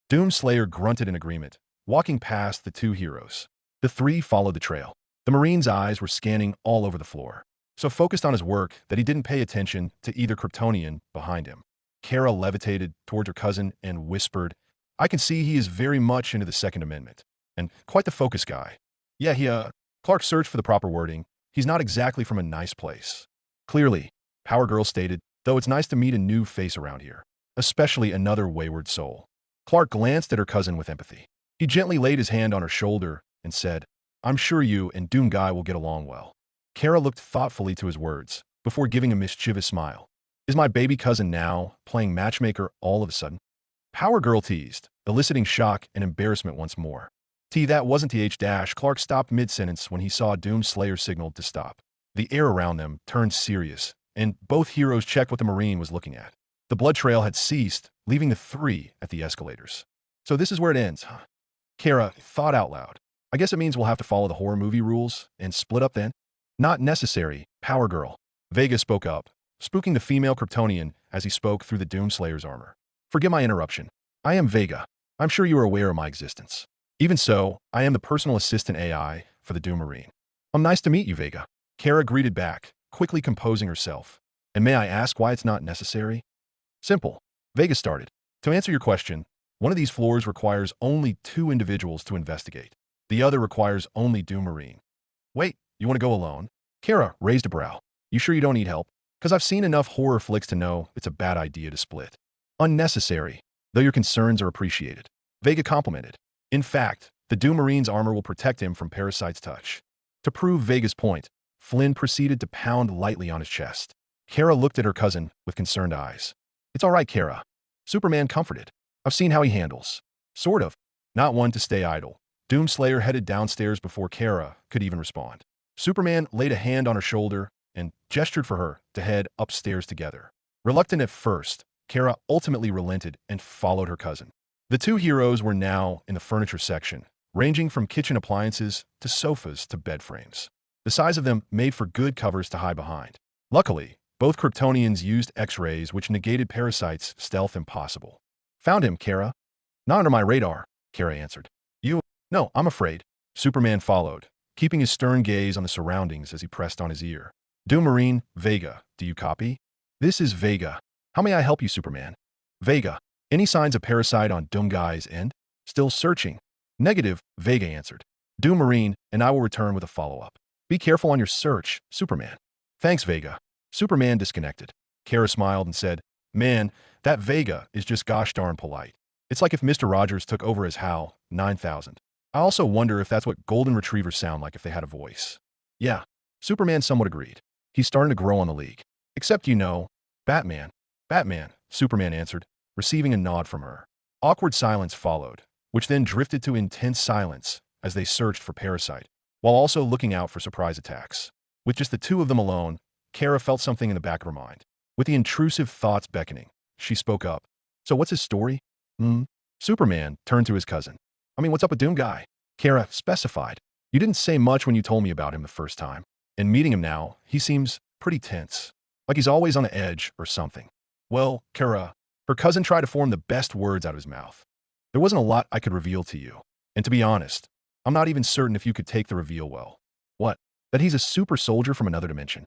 Doomslayer grunted in agreement, walking past the two heroes. The three followed the trail. The Marine's eyes were scanning all over the floor, so focused on his work that he didn't pay attention to either Kryptonian behind him. Kara levitated toward her cousin and whispered, I can see he is very much into the Second Amendment, and quite the focus guy. Yeah, Clark searched for the proper wording. He's not exactly from a nice place. Clearly, Power Girl stated, though it's nice to meet a new face around here, especially another wayward soul. Clark glanced at her cousin with empathy. He gently laid his hand on her shoulder and said, I'm sure you and Doom Guy will get along well. Kara looked thoughtfully to his words, before giving a mischievous smile. Is my baby cousin now playing matchmaker all of a sudden? Power Girl teased, eliciting shock and embarrassment once more. That wasn't th. Clark stopped mid-sentence when he saw Doomslayer signaled to stop. The air around them turned serious, and both heroes checked what the Marine was looking at. The blood trail had ceased, leaving the three at the escalators. So this is where it ends, huh? Kara thought out loud. I guess it means we'll have to follow the horror movie rules and split up then? Not necessary, Power Girl. Vega spoke up, spooking the female Kryptonian as he spoke through the Doomslayer's armor. Forgive my interruption. I am Vega. I'm sure you are aware of my existence. Even so, I am the personal assistant AI for the Doom Marine. Nice to meet you, Vega. Kara greeted back, quickly composing herself. And may I ask why it's not necessary? Simple. Vega started. To answer your question, one of these floors requires only 2 individuals to investigate. The other requires only Doom Marine. Wait, you want to go alone? Kara raised a brow. You sure you don't need help? Because I've seen enough horror flicks to know it's a bad idea to split. Unnecessary, though your concerns are appreciated. Vega complimented. In fact, the Doom Marine's armor will protect him from Parasite's touch. To prove Vega's point, Flynn proceeded to pound lightly on his chest. Kara looked at her cousin with concerned eyes. It's all right, Kara. Superman comforted. I've seen how he handles. Sort of. Not one to stay idle. Doomslayer headed downstairs before Kara could even respond. Superman laid a hand on her shoulder and gestured for her to head upstairs together. Reluctant at first, Kara ultimately relented and followed her cousin. The two heroes were now in the furniture section, ranging from kitchen appliances to sofas to bed frames. The size of them made for good covers to hide behind. Luckily, both Kryptonians used X-rays which negated Parasite's stealth impossible. Found him, Kara. Not under my radar, Kara answered. You? No, I'm afraid. Superman followed, keeping his stern gaze on the surroundings as he pressed on his ear. Doom Marine, Vega, do you copy? This is Vega. How may I help you, Superman? Vega. Any signs of Parasite on Doomguy's end? Still searching. Negative, Vega answered. Doom Marine, and I will return with a follow-up. Be careful on your search, Superman. Thanks, Vega. Superman disconnected. Kara smiled and said, Man, that Vega is just gosh darn polite. It's like if Mr. Rogers took over as HAL 9000. I also wonder if that's what golden retrievers sound like if they had a voice. Yeah, Superman somewhat agreed. He's starting to grow on the league. Except, Batman. Batman, Superman answered, receiving a nod from her. Awkward silence followed, which then drifted to intense silence as they searched for Parasite, while also looking out for surprise attacks. With just the two of them alone, Kara felt something in the back of her mind. With the intrusive thoughts beckoning, she spoke up. So what's his story? Superman turned to his cousin. What's up with Doomguy? Kara specified. You didn't say much when you told me about him the first time. And meeting him now, he seems pretty tense. Like he's always on the edge or something. Well, Kara, her cousin tried to form the best words out of his mouth. There wasn't a lot I could reveal to you. And to be honest, I'm not even certain if you could take the reveal well. What? That he's a super soldier from another dimension.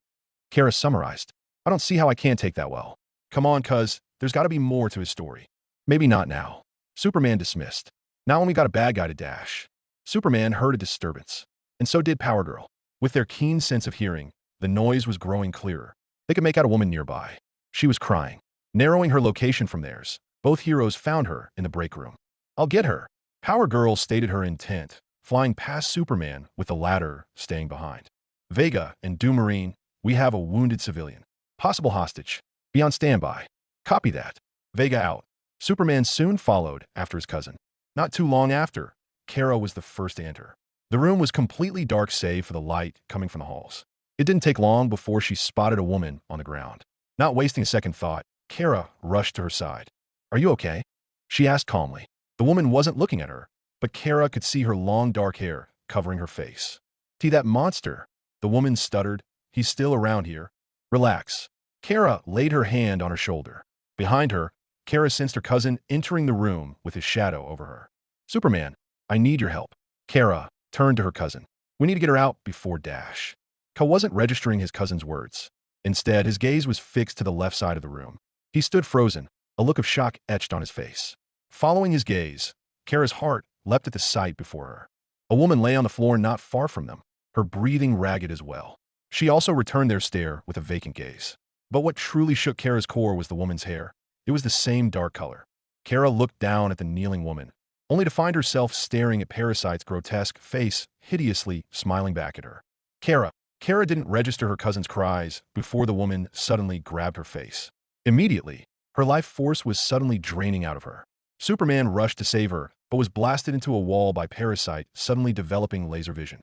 Kara summarized. I don't see how I can't take that well. Come on, cuz, there's got to be more to his story. Maybe not now. Superman dismissed. Now when we got a bad guy to dash. Superman heard a disturbance. And so did Power Girl. With their keen sense of hearing, the noise was growing clearer. They could make out a woman nearby. She was crying. Narrowing her location from theirs, both heroes found her in the break room. I'll get her. Power Girl stated her intent, flying past Superman with the latter staying behind. Vega and Doom Marine, we have a wounded civilian. Possible hostage. Be on standby. Copy that. Vega out. Superman soon followed after his cousin. Not too long after, Kara was the first to enter. The room was completely dark save for the light coming from the halls. It didn't take long before she spotted a woman on the ground. Not wasting a second thought, Kara rushed to her side. Are you okay? She asked calmly. The woman wasn't looking at her, but Kara could see her long dark hair covering her face. That monster, the woman stuttered. He's still around here. Relax. Kara laid her hand on her shoulder. Behind her, Kara sensed her cousin entering the room with his shadow over her. Superman, I need your help. Kara turned to her cousin. We need to get her out before dash. Ka wasn't registering his cousin's words. Instead, his gaze was fixed to the left side of the room. He stood frozen, a look of shock etched on his face. Following his gaze, Kara's heart leapt at the sight before her. A woman lay on the floor not far from them, her breathing ragged as well. She also returned their stare with a vacant gaze. But what truly shook Kara's core was the woman's hair. It was the same dark color. Kara looked down at the kneeling woman, only to find herself staring at Parasite's grotesque face, hideously smiling back at her. Kara didn't register her cousin's cries before the woman suddenly grabbed her face. Immediately, her life force was suddenly draining out of her. Superman rushed to save her, but was blasted into a wall by Parasite suddenly developing laser vision.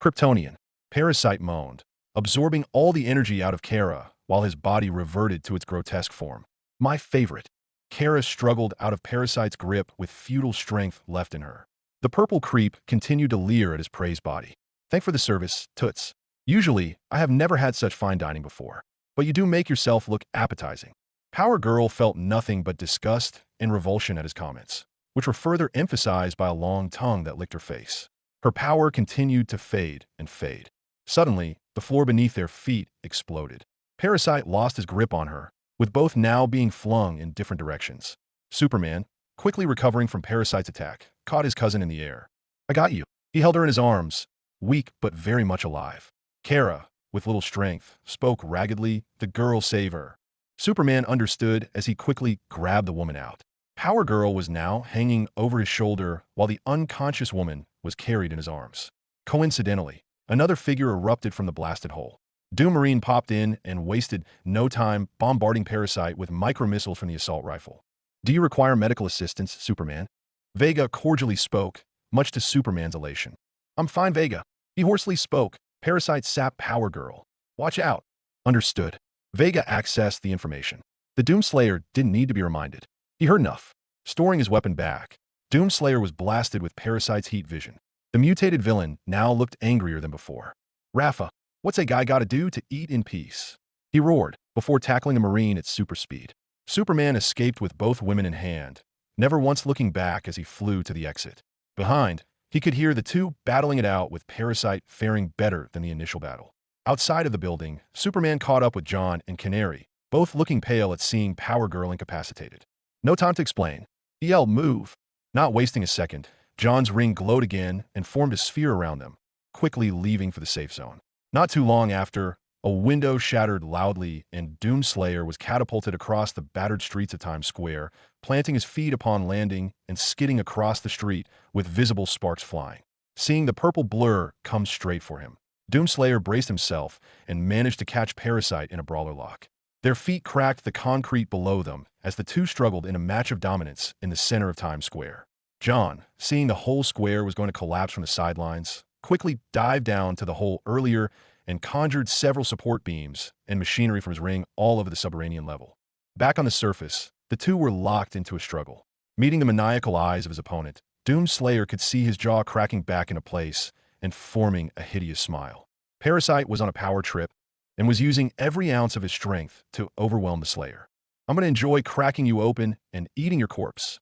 Kryptonian. Parasite moaned, absorbing all the energy out of Kara while his body reverted to its grotesque form. My favorite. Kara struggled out of Parasite's grip with futile strength left in her. The purple creep continued to leer at his praised body. Thank for the service, Toots. Usually, I have never had such fine dining before, but you do make yourself look appetizing. Power Girl felt nothing but disgust and revulsion at his comments, which were further emphasized by a long tongue that licked her face. Her power continued to fade and fade. Suddenly, the floor beneath their feet exploded. Parasite lost his grip on her, with both now being flung in different directions. Superman, quickly recovering from Parasite's attack, caught his cousin in the air. "I got you." He held her in his arms, weak but very much alive. Kara, with little strength, spoke raggedly, "The girl save her." Superman understood as he quickly grabbed the woman out. Power Girl was now hanging over his shoulder while the unconscious woman was carried in his arms. Coincidentally, another figure erupted from the blasted hole. Doom Marine popped in and wasted no time bombarding Parasite with micro-missiles from the assault rifle. "Do you require medical assistance, Superman?" Vega cordially spoke, much to Superman's elation. "I'm fine, Vega." He hoarsely spoke. Parasite sapped Power Girl. "Watch out." Understood. Vega accessed the information. The Doomslayer didn't need to be reminded. He heard enough. Storing his weapon back, Doomslayer was blasted with Parasite's heat vision. The mutated villain now looked angrier than before. "Rafa, what's a guy gotta do to eat in peace?" He roared, before tackling a Marine at super speed. Superman escaped with both women in hand, never once looking back as he flew to the exit. Behind, he could hear the two battling it out, with Parasite faring better than the initial battle. Outside of the building, Superman caught up with John and Canary, both looking pale at seeing Power Girl incapacitated. "No time to explain." He yelled, "Move." Not wasting a second, John's ring glowed again and formed a sphere around them, quickly leaving for the safe zone. Not too long after, a window shattered loudly and Doomslayer was catapulted across the battered streets of Times Square, planting his feet upon landing and skidding across the street with visible sparks flying. Seeing the purple blur come straight for him, Doomslayer braced himself and managed to catch Parasite in a brawler lock. Their feet cracked the concrete below them as the two struggled in a match of dominance in the center of Times Square. John, seeing the whole square was going to collapse from the sidelines, quickly dived down to the hole earlier and conjured several support beams and machinery from his ring all over the subterranean level. Back on the surface, the two were locked into a struggle. Meeting the maniacal eyes of his opponent, Doomslayer could see his jaw cracking back into place and forming a hideous smile. Parasite was on a power trip and was using every ounce of his strength to overwhelm the Slayer. "I'm going to enjoy cracking you open and eating your corpse,"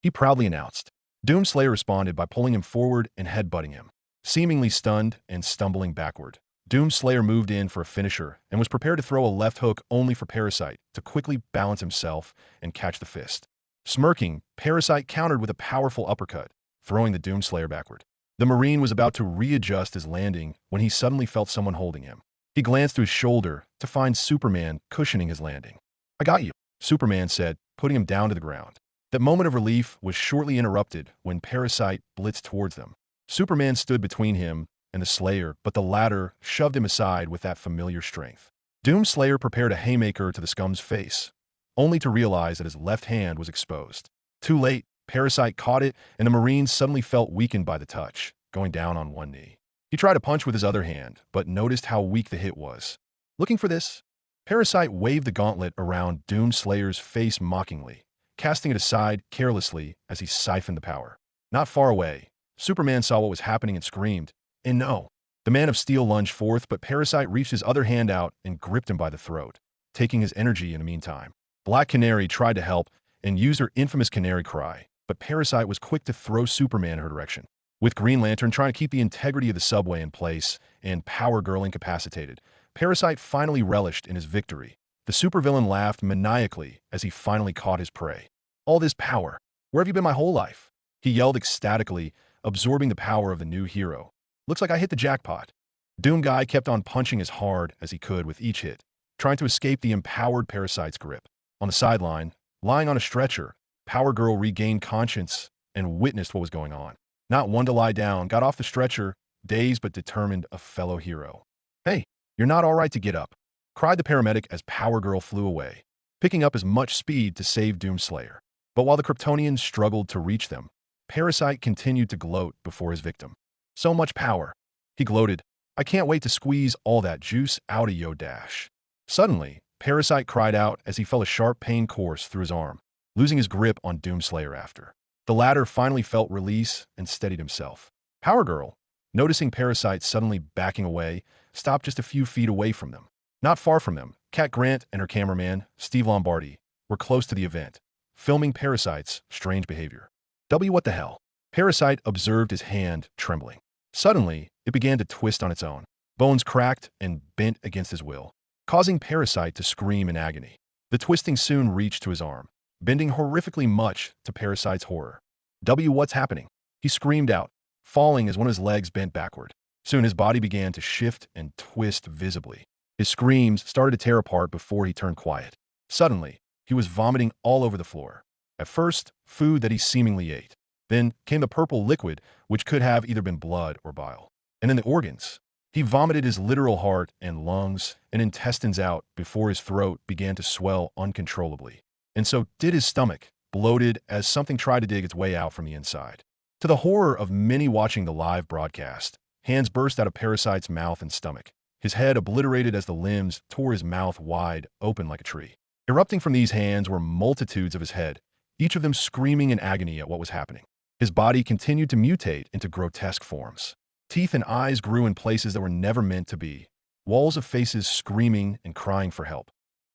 he proudly announced. Doomslayer responded by pulling him forward and headbutting him. Seemingly stunned and stumbling backward, Doomslayer moved in for a finisher and was prepared to throw a left hook only for Parasite to quickly balance himself and catch the fist. Smirking, Parasite countered with a powerful uppercut, throwing the Doomslayer backward. The Marine was about to readjust his landing when he suddenly felt someone holding him. He glanced to his shoulder to find Superman cushioning his landing. "I got you," Superman said, putting him down to the ground. That moment of relief was shortly interrupted when Parasite blitzed towards them. Superman stood between him and the Slayer, but the latter shoved him aside with that familiar strength. Doomslayer prepared a haymaker to the scum's face, only to realize that his left hand was exposed. Too late, Parasite caught it, and the Marine suddenly felt weakened by the touch, going down on one knee. He tried to punch with his other hand, but noticed how weak the hit was. Looking for this? Parasite waved the gauntlet around Doomslayer's face mockingly, casting it aside carelessly as he siphoned the power. Not far away, Superman saw what was happening and screamed, "And no!" The Man of Steel lunged forth, but Parasite reached his other hand out and gripped him by the throat, taking his energy in the meantime. Black Canary tried to help and used her infamous canary cry, but Parasite was quick to throw Superman in her direction. With Green Lantern trying to keep the integrity of the subway in place and Power Girl incapacitated, Parasite finally relished in his victory. The supervillain laughed maniacally as he finally caught his prey. "All this power, where have you been my whole life?" He yelled ecstatically, absorbing the power of the new hero. "Looks like I hit the jackpot." Doom Guy kept on punching as hard as he could with each hit, trying to escape the empowered Parasite's grip. On the sideline, lying on a stretcher, Power Girl regained conscience and witnessed what was going on. Not one to lie down, got off the stretcher, dazed but determined a fellow hero. "Hey, you're not all right to get up," cried the paramedic as Power Girl flew away, picking up as much speed to save Doomslayer. But while the Kryptonians struggled to reach them, Parasite continued to gloat before his victim. "So much power," he gloated. "I can't wait to squeeze all that juice out of yo dash." Suddenly, Parasite cried out as he felt a sharp pain course through his arm, losing his grip on Doomslayer after. The latter finally felt release and steadied himself. Power Girl, Noticing Parasite suddenly backing away, stopped just a few feet away from them. Not far from them, Kat Grant and her cameraman, Steve Lombardi, were close to the event, filming Parasite's strange behavior. What the hell? Parasite observed his hand trembling. Suddenly, it began to twist on its own. Bones cracked and bent against his will, causing Parasite to scream in agony. The twisting soon reached to his arm, bending horrifically much to Parasite's horror. What's happening? He screamed out, falling as one of his legs bent backward. Soon his body began to shift and twist visibly. His screams started to tear apart before he turned quiet. Suddenly, he was vomiting all over the floor. At first, food that he seemingly ate. Then came the purple liquid, which could have either been blood or bile. And in the organs, he vomited his literal heart and lungs and intestines out before his throat began to swell uncontrollably. And so did his stomach, bloated as something tried to dig its way out from the inside. To the horror of many watching the live broadcast, hands burst out of Parasite's mouth and stomach, his head obliterated as the limbs tore his mouth wide open like a tree. Erupting from these hands were multitudes of his head, each of them screaming in agony at what was happening. His body continued to mutate into grotesque forms. Teeth and eyes grew in places that were never meant to be. Walls of faces screaming and crying for help.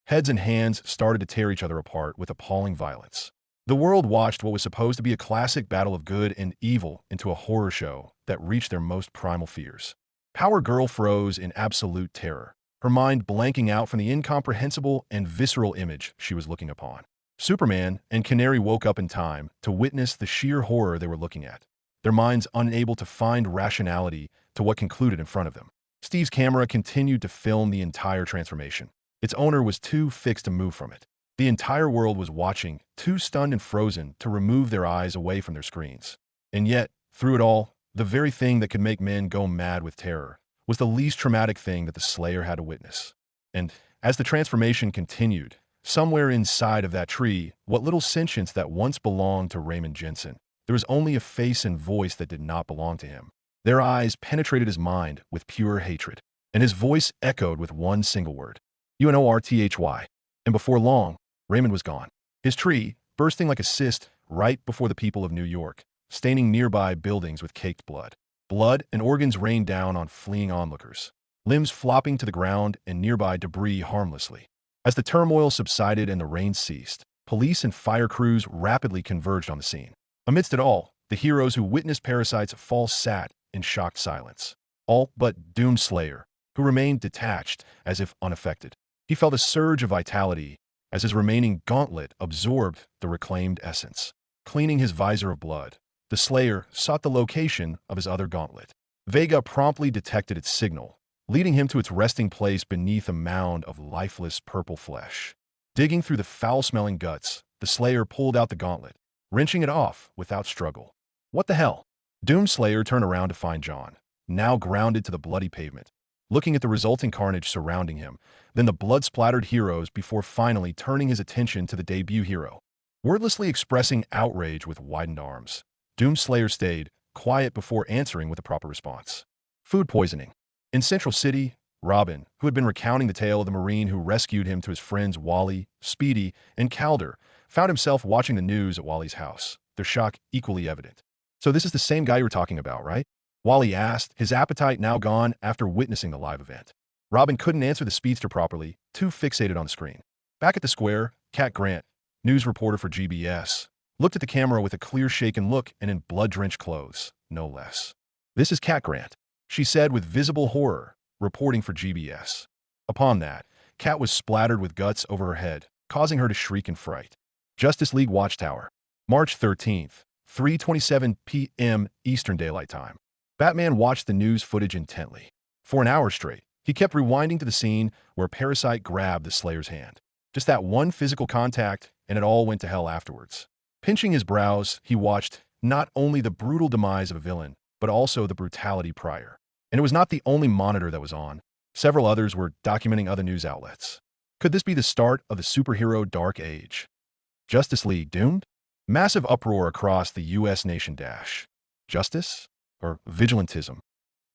Heads and hands started to tear each other apart with appalling violence. The world watched what was supposed to be a classic battle of good and evil into a horror show that reached their most primal fears. Power Girl froze in absolute terror, her mind blanking out from the incomprehensible and visceral image she was looking upon. Superman and Canary woke up in time to witness the sheer horror they were looking at, their minds unable to find rationality to what concluded in front of them. Steve's camera continued to film the entire transformation. Its owner was too fixed to move from it. The entire world was watching, too stunned and frozen to remove their eyes away from their screens. And yet, through it all, the very thing that could make men go mad with terror was the least traumatic thing that the Slayer had to witness. And as the transformation continued, somewhere inside of that tree, what little sentience that once belonged to Raymond Jensen, there was only a face and voice that did not belong to him. Their eyes penetrated his mind with pure hatred, and his voice echoed with one single word, UNORTHY. And before long, Raymond was gone. His tree, bursting like a cyst right before the people of New York, staining nearby buildings with caked blood. Blood and organs rained down on fleeing onlookers, limbs flopping to the ground and nearby debris harmlessly. As the turmoil subsided and the rain ceased, police and fire crews rapidly converged on the scene. Amidst it all, the heroes who witnessed Parasite's fall sat in shocked silence. All but Doomslayer, who remained detached as if unaffected. He felt a surge of vitality as his remaining gauntlet absorbed the reclaimed essence. Cleaning his visor of blood, the Slayer sought the location of his other gauntlet. Vega promptly detected its signal, leading him to its resting place beneath a mound of lifeless purple flesh. Digging through the foul-smelling guts, the Slayer pulled out the gauntlet, wrenching it off without struggle. What the hell? Doomslayer turned around to find John, now grounded to the bloody pavement, looking at the resulting carnage surrounding him, then the blood-splattered heroes before finally turning his attention to the debut hero. Wordlessly expressing outrage with widened arms, Doomslayer stayed quiet before answering with a proper response. Food poisoning. In Central City, Robin, who had been recounting the tale of the Marine who rescued him to his friends Wally, Speedy, and Calder, found himself watching the news at Wally's house, their shock equally evident. So this is the same guy you were talking about, right? Wally asked, his appetite now gone after witnessing the live event. Robin couldn't answer the speedster properly, too fixated on the screen. Back at the square, Kat Grant, news reporter for GBS, looked at the camera with a clear shaken look and in blood-drenched clothes, no less. This is Kat Grant, she said with visible horror, reporting for GBS. Upon that, Kat was splattered with guts over her head, causing her to shriek in fright. Justice League Watchtower, March 13th, 3:27 p.m. Eastern Daylight Time. Batman watched the news footage intently. For an hour straight, he kept rewinding to the scene where Parasite grabbed the Slayer's hand. Just that one physical contact, and it all went to hell afterwards. Pinching his brows, he watched not only the brutal demise of a villain, but also the brutality prior. And it was not the only monitor that was on. Several others were documenting other news outlets. Could this be the start of the superhero dark age? Justice League doomed? Massive uproar across the U.S. nation dash. Justice? Or vigilantism?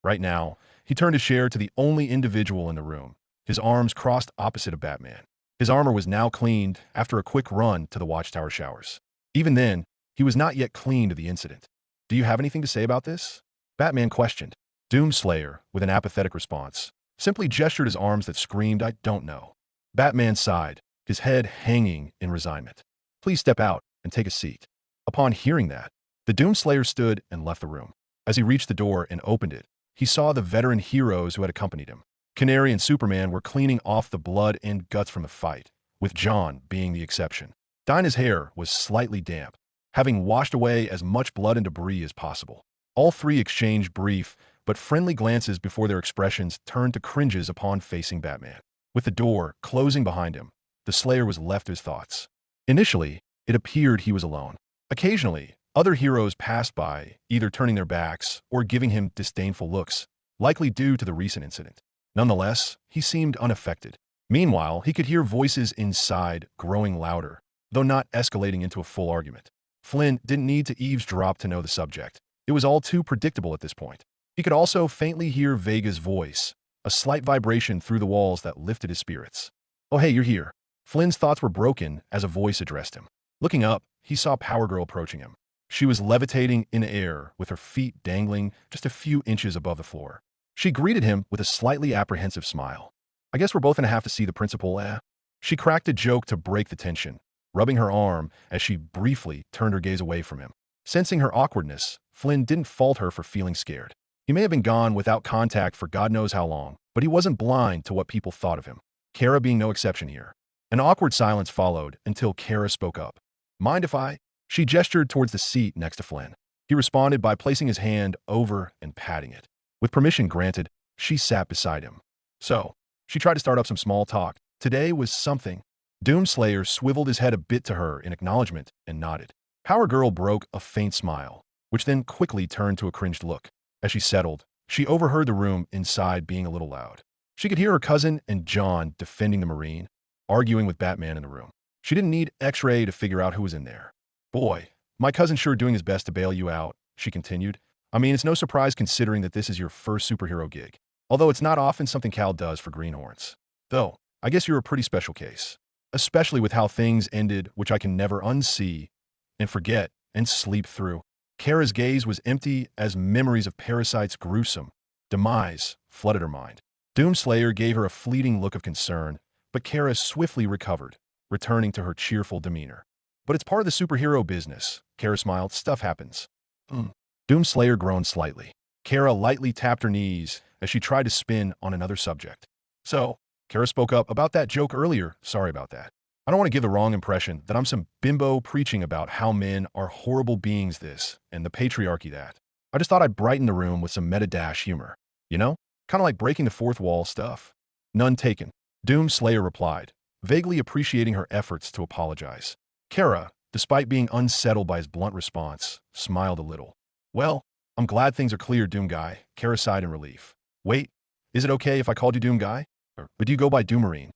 Right now, he turned his share to the only individual in the room, his arms crossed opposite of Batman. His armor was now cleaned after a quick run to the Watchtower showers. Even then, he was not yet clean to the incident. Do you have anything to say about this? Batman questioned. Doomslayer, with an apathetic response, simply gestured his arms that screamed, "I don't know." Batman sighed, his head hanging in resignment. "Please step out and take a seat." Upon hearing that, the Doomslayer stood and left the room. As he reached the door and opened it, he saw the veteran heroes who had accompanied him. Canary and Superman were cleaning off the blood and guts from the fight, with John being the exception. Dinah's hair was slightly damp, having washed away as much blood and debris as possible. All three exchanged brief but friendly glances before their expressions turned to cringes upon facing Batman. With the door closing behind him, the Slayer was left to his thoughts. Initially, it appeared he was alone. Occasionally, other heroes passed by, either turning their backs or giving him disdainful looks, likely due to the recent incident. Nonetheless, he seemed unaffected. Meanwhile, he could hear voices inside growing louder, though not escalating into a full argument. Flynn didn't need to eavesdrop to know the subject. It was all too predictable at this point. He could also faintly hear Vega's voice, a slight vibration through the walls that lifted his spirits. "Oh hey, you're here." Flynn's thoughts were broken as a voice addressed him. Looking up, he saw Power Girl approaching him. She was levitating in air with her feet dangling just a few inches above the floor. She greeted him with a slightly apprehensive smile. "I guess we're both gonna have to see the principal, eh?" She cracked a joke to break the tension, rubbing her arm as she briefly turned her gaze away from him. Sensing her awkwardness, Flynn didn't fault her for feeling scared. He may have been gone without contact for God knows how long, but he wasn't blind to what people thought of him. Kara being no exception here. An awkward silence followed until Kara spoke up. "Mind if I?" She gestured towards the seat next to Flynn. He responded by placing his hand over and patting it. With permission granted, she sat beside him. So, she tried to start up some small talk. Today was something. Doomslayer swiveled his head a bit to her in acknowledgement and nodded. Power Girl broke a faint smile, which then quickly turned to a cringed look. As she settled, she overheard the room inside being a little loud. She could hear her cousin and John defending the Marine, arguing with Batman in the room. She didn't need X-ray to figure out who was in there. "Boy, my cousin's sure doing his best to bail you out," she continued. "I mean, it's no surprise considering that this is your first superhero gig. Although it's not often something Cal does for Greenhorns. Though, I guess you're a pretty special case. Especially with how things ended, which I can never unsee and forget and sleep through." Kara's gaze was empty as memories of Parasite's gruesome demise flooded her mind. Doomslayer gave her a fleeting look of concern, but Kara swiftly recovered, returning to her cheerful demeanor. "But it's part of the superhero business," Kara smiled. "Stuff happens." Doomslayer groaned slightly. Kara lightly tapped her knees as she tried to spin on another subject. "So," Kara spoke up, "about that joke earlier, sorry about that. I don't want to give the wrong impression that I'm some bimbo preaching about how men are horrible beings this and the patriarchy that. I just thought I'd brighten the room with some meta-dash humor. You know? Kind of like breaking the fourth wall stuff." "None taken," Doomslayer replied, vaguely appreciating her efforts to apologize. Kara, despite being unsettled by his blunt response, smiled a little. "Well, I'm glad things are clear, Doom Guy," Kara sighed in relief. "Wait, is it okay if I called you Doom Guy? Or do you go by Doomarine?"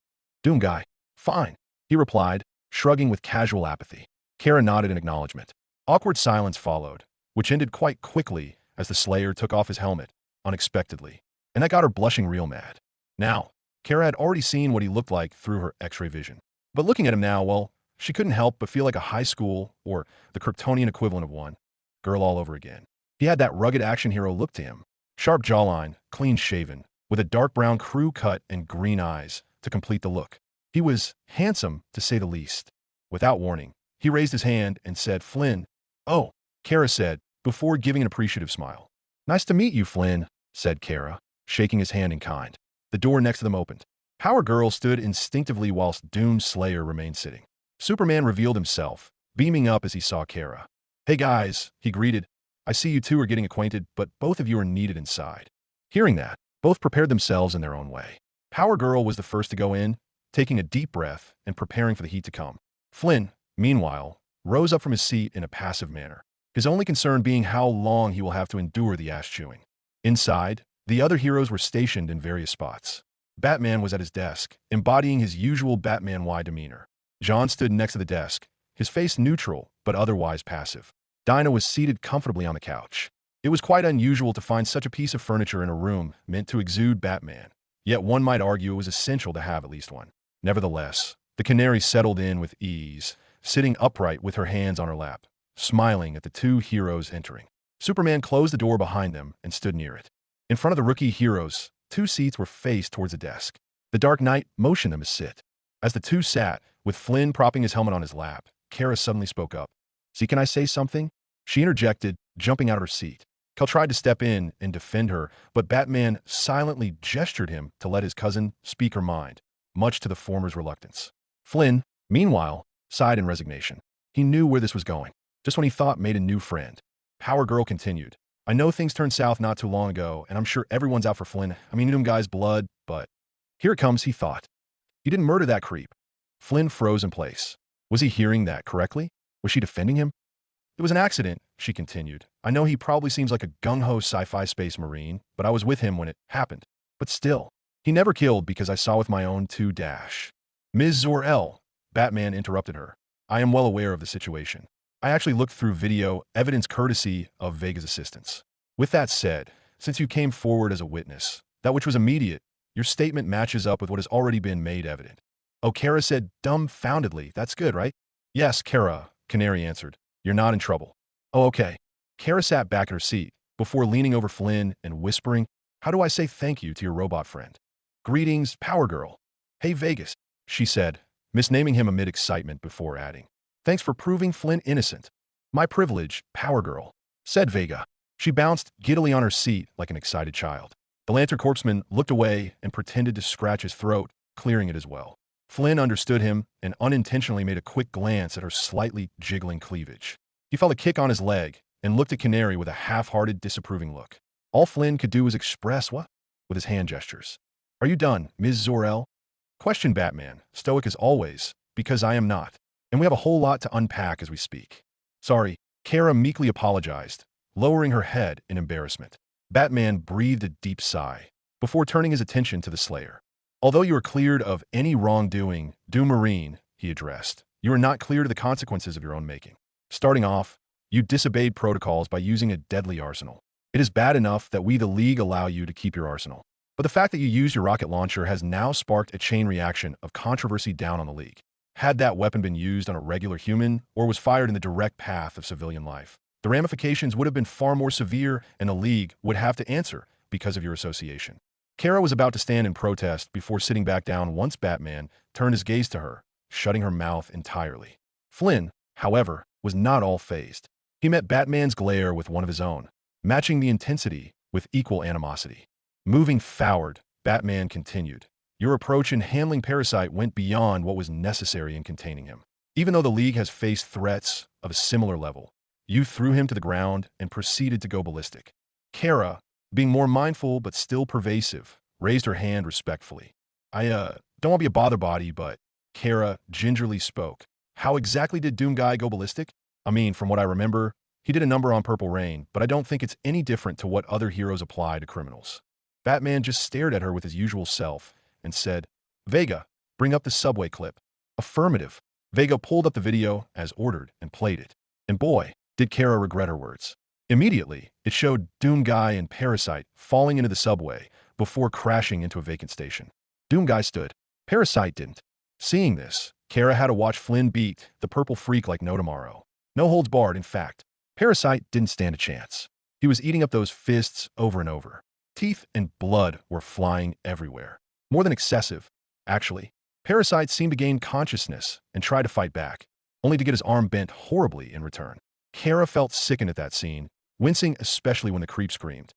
"Doom Guy. Fine," he replied, shrugging with casual apathy. Kara nodded in acknowledgement. Awkward silence followed, which ended quite quickly as the Slayer took off his helmet, unexpectedly. And that got her blushing real mad. Now, Kara had already seen what he looked like through her X-ray vision. But looking at him now, well, she couldn't help but feel like a high school, or the Kryptonian equivalent of one, girl all over again. He had that rugged action hero look to him. Sharp jawline, clean-shaven, with a dark brown crew cut and green eyes to complete the look. He was handsome, to say the least. Without warning, he raised his hand and said, "Flynn." "Oh," Kara said, before giving an appreciative smile. "Nice to meet you, Flynn," said Kara, shaking his hand in kind. The door next to them opened. Power Girl stood instinctively whilst Doomslayer remained sitting. Superman revealed himself, beaming up as he saw Kara. "Hey guys," he greeted. "I see you two are getting acquainted, but both of you are needed inside." Hearing that, both prepared themselves in their own way. Power Girl was the first to go in, taking a deep breath and preparing for the heat to come. Flynn, meanwhile, rose up from his seat in a passive manner, his only concern being how long he will have to endure the ass-chewing. Inside, the other heroes were stationed in various spots. Batman was at his desk, embodying his usual Batman-wide demeanor. John stood next to the desk, his face neutral but otherwise passive. Dinah was seated comfortably on the couch. It was quite unusual to find such a piece of furniture in a room meant to exude Batman, yet one might argue it was essential to have at least one. Nevertheless, the Canary settled in with ease, sitting upright with her hands on her lap, smiling at the two heroes entering. Superman closed the door behind them and stood near it. In front of the rookie heroes, two seats were faced towards a desk. The Dark Knight motioned them to sit. As the two sat, with Flynn propping his helmet on his lap, Kara suddenly spoke up. "See, can I say something?" She interjected, jumping out of her seat. Kel tried to step in and defend her, but Batman silently gestured him to let his cousin speak her mind, much to the former's reluctance. Flynn, meanwhile, sighed in resignation. He knew where this was going, just when he thought made a new friend. Power Girl continued. "I know things turned south not too long ago, and I'm sure everyone's out for Flynn. I mean, Doomguy's blood, but here it comes, he thought. He didn't murder that creep." Flynn froze in place. Was he hearing that correctly? Was she defending him? "It was an accident," she continued. "I know he probably seems like a gung-ho sci-fi space marine, but I was with him when it happened. But still, he never killed because I saw with my own two dash." "Ms. Zor-El," Batman interrupted her. "I am well aware of the situation. I actually looked through video evidence courtesy of Vega's assistance. With that said, since you came forward as a witness, that which was immediate, your statement matches up with what has already been made evident." "Oh," Kara said dumbfoundedly. "That's good, right?" "Yes, Kara," Canary answered. "You're not in trouble." "Oh, okay." Kara sat back in her seat before leaning over Flynn and whispering, "How do I say thank you to your robot friend?" "Greetings, Power Girl." "Hey, Vegas," she said, misnaming him amid excitement before adding, "Thanks for proving Flynn innocent." "My privilege, Power Girl," said Vega. She bounced giddily on her seat like an excited child. The Lantern Corpsman looked away and pretended to scratch his throat, clearing it as well. Flynn understood him and unintentionally made a quick glance at her slightly jiggling cleavage. He felt a kick on his leg and looked at Canary with a half-hearted, disapproving look. All Flynn could do was express what? With his hand gestures. "Are you done, Ms. Zor-El?" questioned Batman, stoic as always, "Because I am not. And we have a whole lot to unpack as we speak." "Sorry," Kara meekly apologized, lowering her head in embarrassment. Batman breathed a deep sigh before turning his attention to the Slayer. "Although you are cleared of any wrongdoing, Doom Marine," he addressed, "you are not cleared of the consequences of your own making. Starting off, you disobeyed protocols by using a deadly arsenal. It is bad enough that we, the League, allow you to keep your arsenal. But the fact that you used your rocket launcher has now sparked a chain reaction of controversy down on the League. Had that weapon been used on a regular human or was fired in the direct path of civilian life, the ramifications would have been far more severe and the League would have to answer because of your association." Kara was about to stand in protest before sitting back down once Batman turned his gaze to her, shutting her mouth entirely. Flynn, however, was not all fazed. He met Batman's glare with one of his own, matching the intensity with equal animosity. Moving forward, Batman continued, "Your approach in handling Parasite went beyond what was necessary in containing him. Even though the League has faced threats of a similar level, you threw him to the ground and proceeded to go ballistic." Kara, being more mindful but still pervasive, raised her hand respectfully. "I don't want to be a bother body, but..." Kara gingerly spoke. "How exactly did Doomguy go ballistic? I mean, from what I remember, he did a number on Purple Rain, but I don't think it's any different to what other heroes apply to criminals." Batman just stared at her with his usual self and said, "Vega, bring up the subway clip." "Affirmative." Vega pulled up the video as ordered and played it. And boy, did Kara regret her words. Immediately, it showed Doomguy and Parasite falling into the subway before crashing into a vacant station. Doomguy stood. Parasite didn't. Seeing this, Kara had to watch Flynn beat the purple freak like no tomorrow. No holds barred, in fact. Parasite didn't stand a chance. He was eating up those fists over and over. Teeth and blood were flying everywhere. More than excessive, actually. Parasite seemed to gain consciousness and try to fight back, only to get his arm bent horribly in return. Kara felt sickened at that scene, wincing especially when the creep screamed.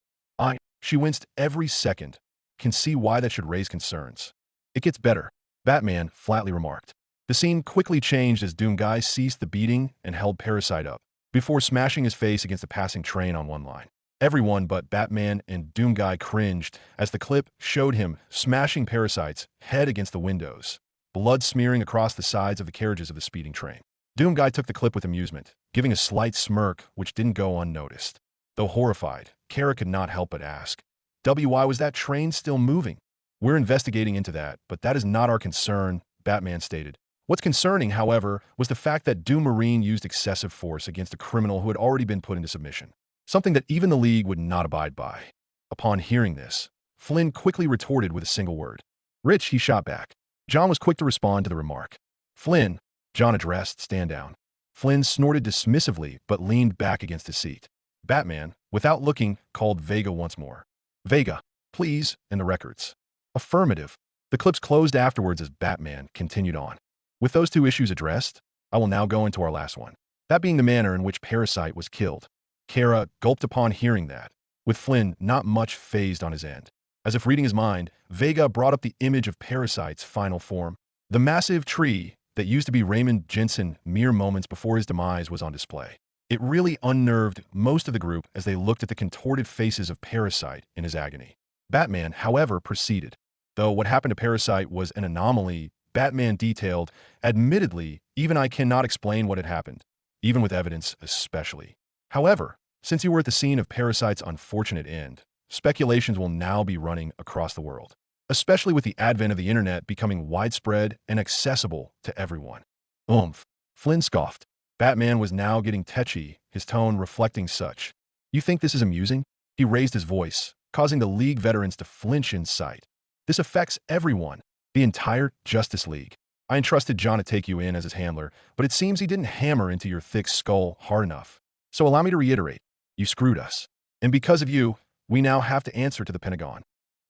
She winced every second. Can see why that should raise concerns. "It gets better," Batman flatly remarked. The scene quickly changed as Doomguy ceased the beating and held Parasite up, before smashing his face against a passing train on one line. Everyone but Batman and Doomguy cringed as the clip showed him smashing Parasite's head against the windows, blood smearing across the sides of the carriages of the speeding train. Doomguy took the clip with amusement, giving a slight smirk which didn't go unnoticed. Though horrified, Kara could not help but ask, "Why was that train still moving?" "We're investigating into that, but that is not our concern," Batman stated. What's concerning, however, was the fact that Doom Marine used excessive force against a criminal who had already been put into submission, something that even the League would not abide by. Upon hearing this, Flynn quickly retorted with a single word. "Rich," he shot back. John was quick to respond to the remark. "Flynn," John addressed, "stand down." Flynn snorted dismissively but leaned back against his seat. Batman, without looking, called Vega once more. Vega, please, in the records. Affirmative. The clips closed afterwards as Batman continued on. With those two issues addressed, I will now go into our last one. That being the manner in which Parasite was killed. Kara gulped upon hearing that, with Flynn not much phased on his end. As if reading his mind, Vega brought up the image of Parasite's final form. The massive tree that used to be Raymond Jensen mere moments before his demise was on display. It really unnerved most of the group as they looked at the contorted faces of Parasite in his agony. Batman, however, proceeded. Though what happened to Parasite was an anomaly, Batman detailed, admittedly, even I cannot explain what had happened, even with evidence especially. However, since you were at the scene of Parasite's unfortunate end, speculations will now be running across the world, especially with the advent of the internet becoming widespread and accessible to everyone. Oomph. Flynn scoffed. Batman was now getting tetchy, his tone reflecting such. You think this is amusing? He raised his voice, causing the League veterans to flinch in sight. This affects everyone, the entire Justice League. I entrusted John to take you in as his handler, but it seems he didn't hammer into your thick skull hard enough. So allow me to reiterate, you screwed us. And because of you, we now have to answer to the Pentagon.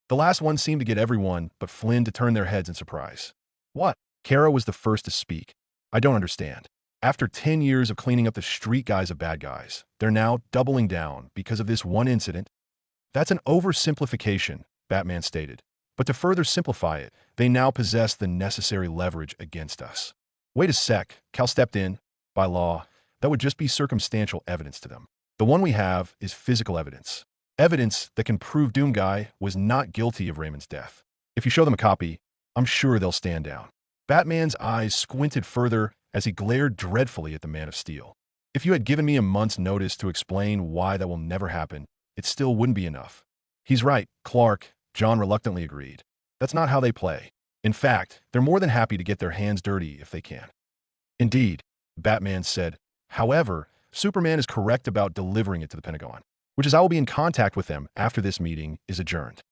The last one seemed to get everyone but Flynn to turn their heads in surprise. What? Kara was the first to speak. I don't understand. After 10 years of cleaning up the street guys of bad guys, they're now doubling down because of this one incident. That's an oversimplification, Batman stated. But to further simplify it, they now possess the necessary leverage against us. Wait a sec, Cal stepped in. By law, that would just be circumstantial evidence to them. The one we have is physical evidence. Evidence that can prove Doomguy was not guilty of Raymond's death. If you show them a copy, I'm sure they'll stand down. Batman's eyes squinted further as he glared dreadfully at the Man of Steel. If you had given me a month's notice to explain why that will never happen, it still wouldn't be enough. He's right, Clark, John reluctantly agreed. That's not how they play. In fact, they're more than happy to get their hands dirty if they can. Indeed, Batman said. However, Superman is correct about delivering it to the Pentagon, which is I will be in contact with them after this meeting is adjourned.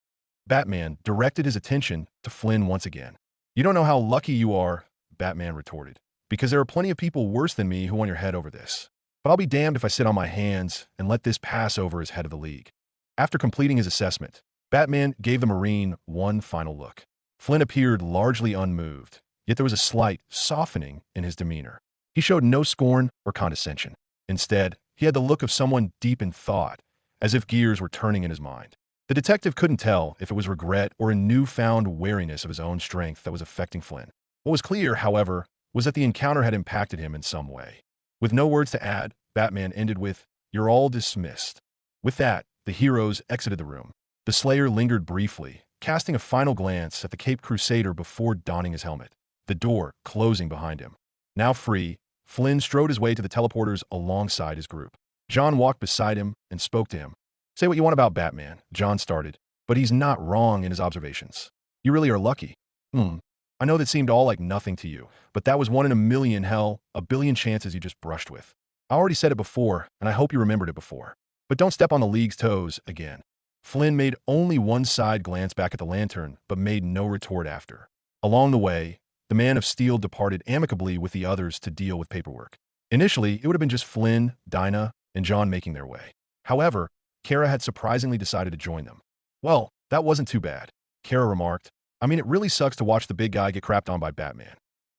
Batman directed his attention to Flynn once again. You don't know how lucky you are, Batman retorted, because there are plenty of people worse than me who want your head over this. But I'll be damned if I sit on my hands and let this pass over as head of the League. After completing his assessment, Batman gave the Marine one final look. Flynn appeared largely unmoved, yet there was a slight softening in his demeanor. He showed no scorn or condescension. Instead, he had the look of someone deep in thought, as if gears were turning in his mind. The detective couldn't tell if it was regret or a newfound wariness of his own strength that was affecting Flynn. What was clear, however, was that the encounter had impacted him in some way. With no words to add, Batman ended with, "You're all dismissed." With that, the heroes exited the room. The Slayer lingered briefly, casting a final glance at the Caped Crusader before donning his helmet, the door closing behind him. Now free, Flynn strode his way to the teleporters alongside his group. John walked beside him and spoke to him. Say what you want about Batman, John started, but he's not wrong in his observations. You really are lucky. I know that seemed all like nothing to you, but that was 1 in a million, hell, a billion chances you just brushed with. I already said it before, and I hope you remembered it before. But don't step on the League's toes again. Flynn made only one side glance back at the lantern, but made no retort after. Along the way, the Man of Steel departed amicably with the others to deal with paperwork. Initially, it would have been just Flynn, Dinah, and John making their way. However, Kara had surprisingly decided to join them. Well, that wasn't too bad, Kara remarked. I mean, it really sucks to watch the big guy get crapped on by Batman.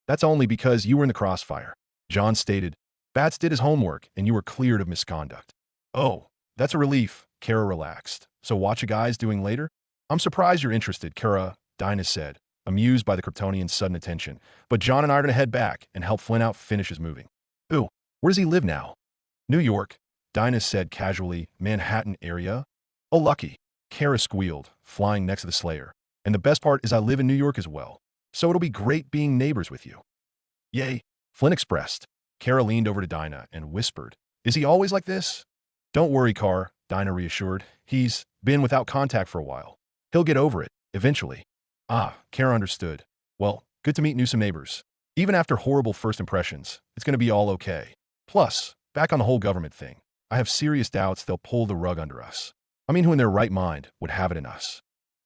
That's only because you were in the crossfire, John stated. Bats did his homework, and you were cleared of misconduct. Oh, that's a relief, Kara relaxed. So watch you guys doing later? I'm surprised you're interested, Kara, Dinah said, amused by the Kryptonian's sudden attention. But John and I are going to head back and help Flynn out finish his moving. Ooh, where does he live now? New York, Dinah said casually, Manhattan area? Oh, lucky, Kara squealed, flying next to the Slayer. And the best part is I live in New York as well. So it'll be great being neighbors with you. Yay, Flynn expressed. Kara leaned over to Dinah and whispered, Is he always like this? Don't worry, Car, Dinah reassured. He's been without contact for a while. He'll get over it, eventually. Ah, Kara understood. Well, good to meet new some neighbors. Even after horrible first impressions, it's going to be all okay. Plus, back on the whole government thing, I have serious doubts they'll pull the rug under us. I mean, who in their right mind would have it in us?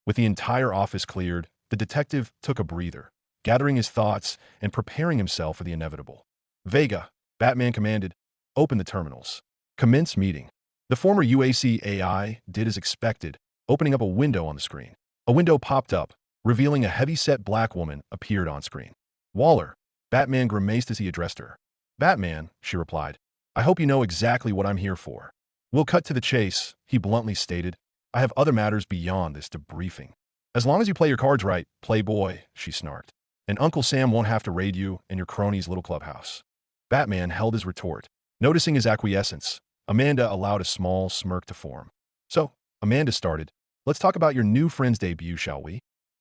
With the entire office cleared, the detective took a breather, gathering his thoughts and preparing himself for the inevitable. Vega, Batman commanded, open the terminals. Commence meeting. The former UAC AI did as expected, opening up a window on the screen. A window popped up, revealing a heavy-set black woman appeared on screen. Waller, Batman grimaced as he addressed her. Batman, she replied, I hope you know exactly what I'm here for. We'll cut to the chase, he bluntly stated. I have other matters beyond this debriefing. As long as you play your cards right, playboy, she snarked. And Uncle Sam won't have to raid you in your crony's little clubhouse. Batman held his retort. Noticing his acquiescence, Amanda allowed a small smirk to form. So, Amanda started, let's talk about your new friend's debut, shall we?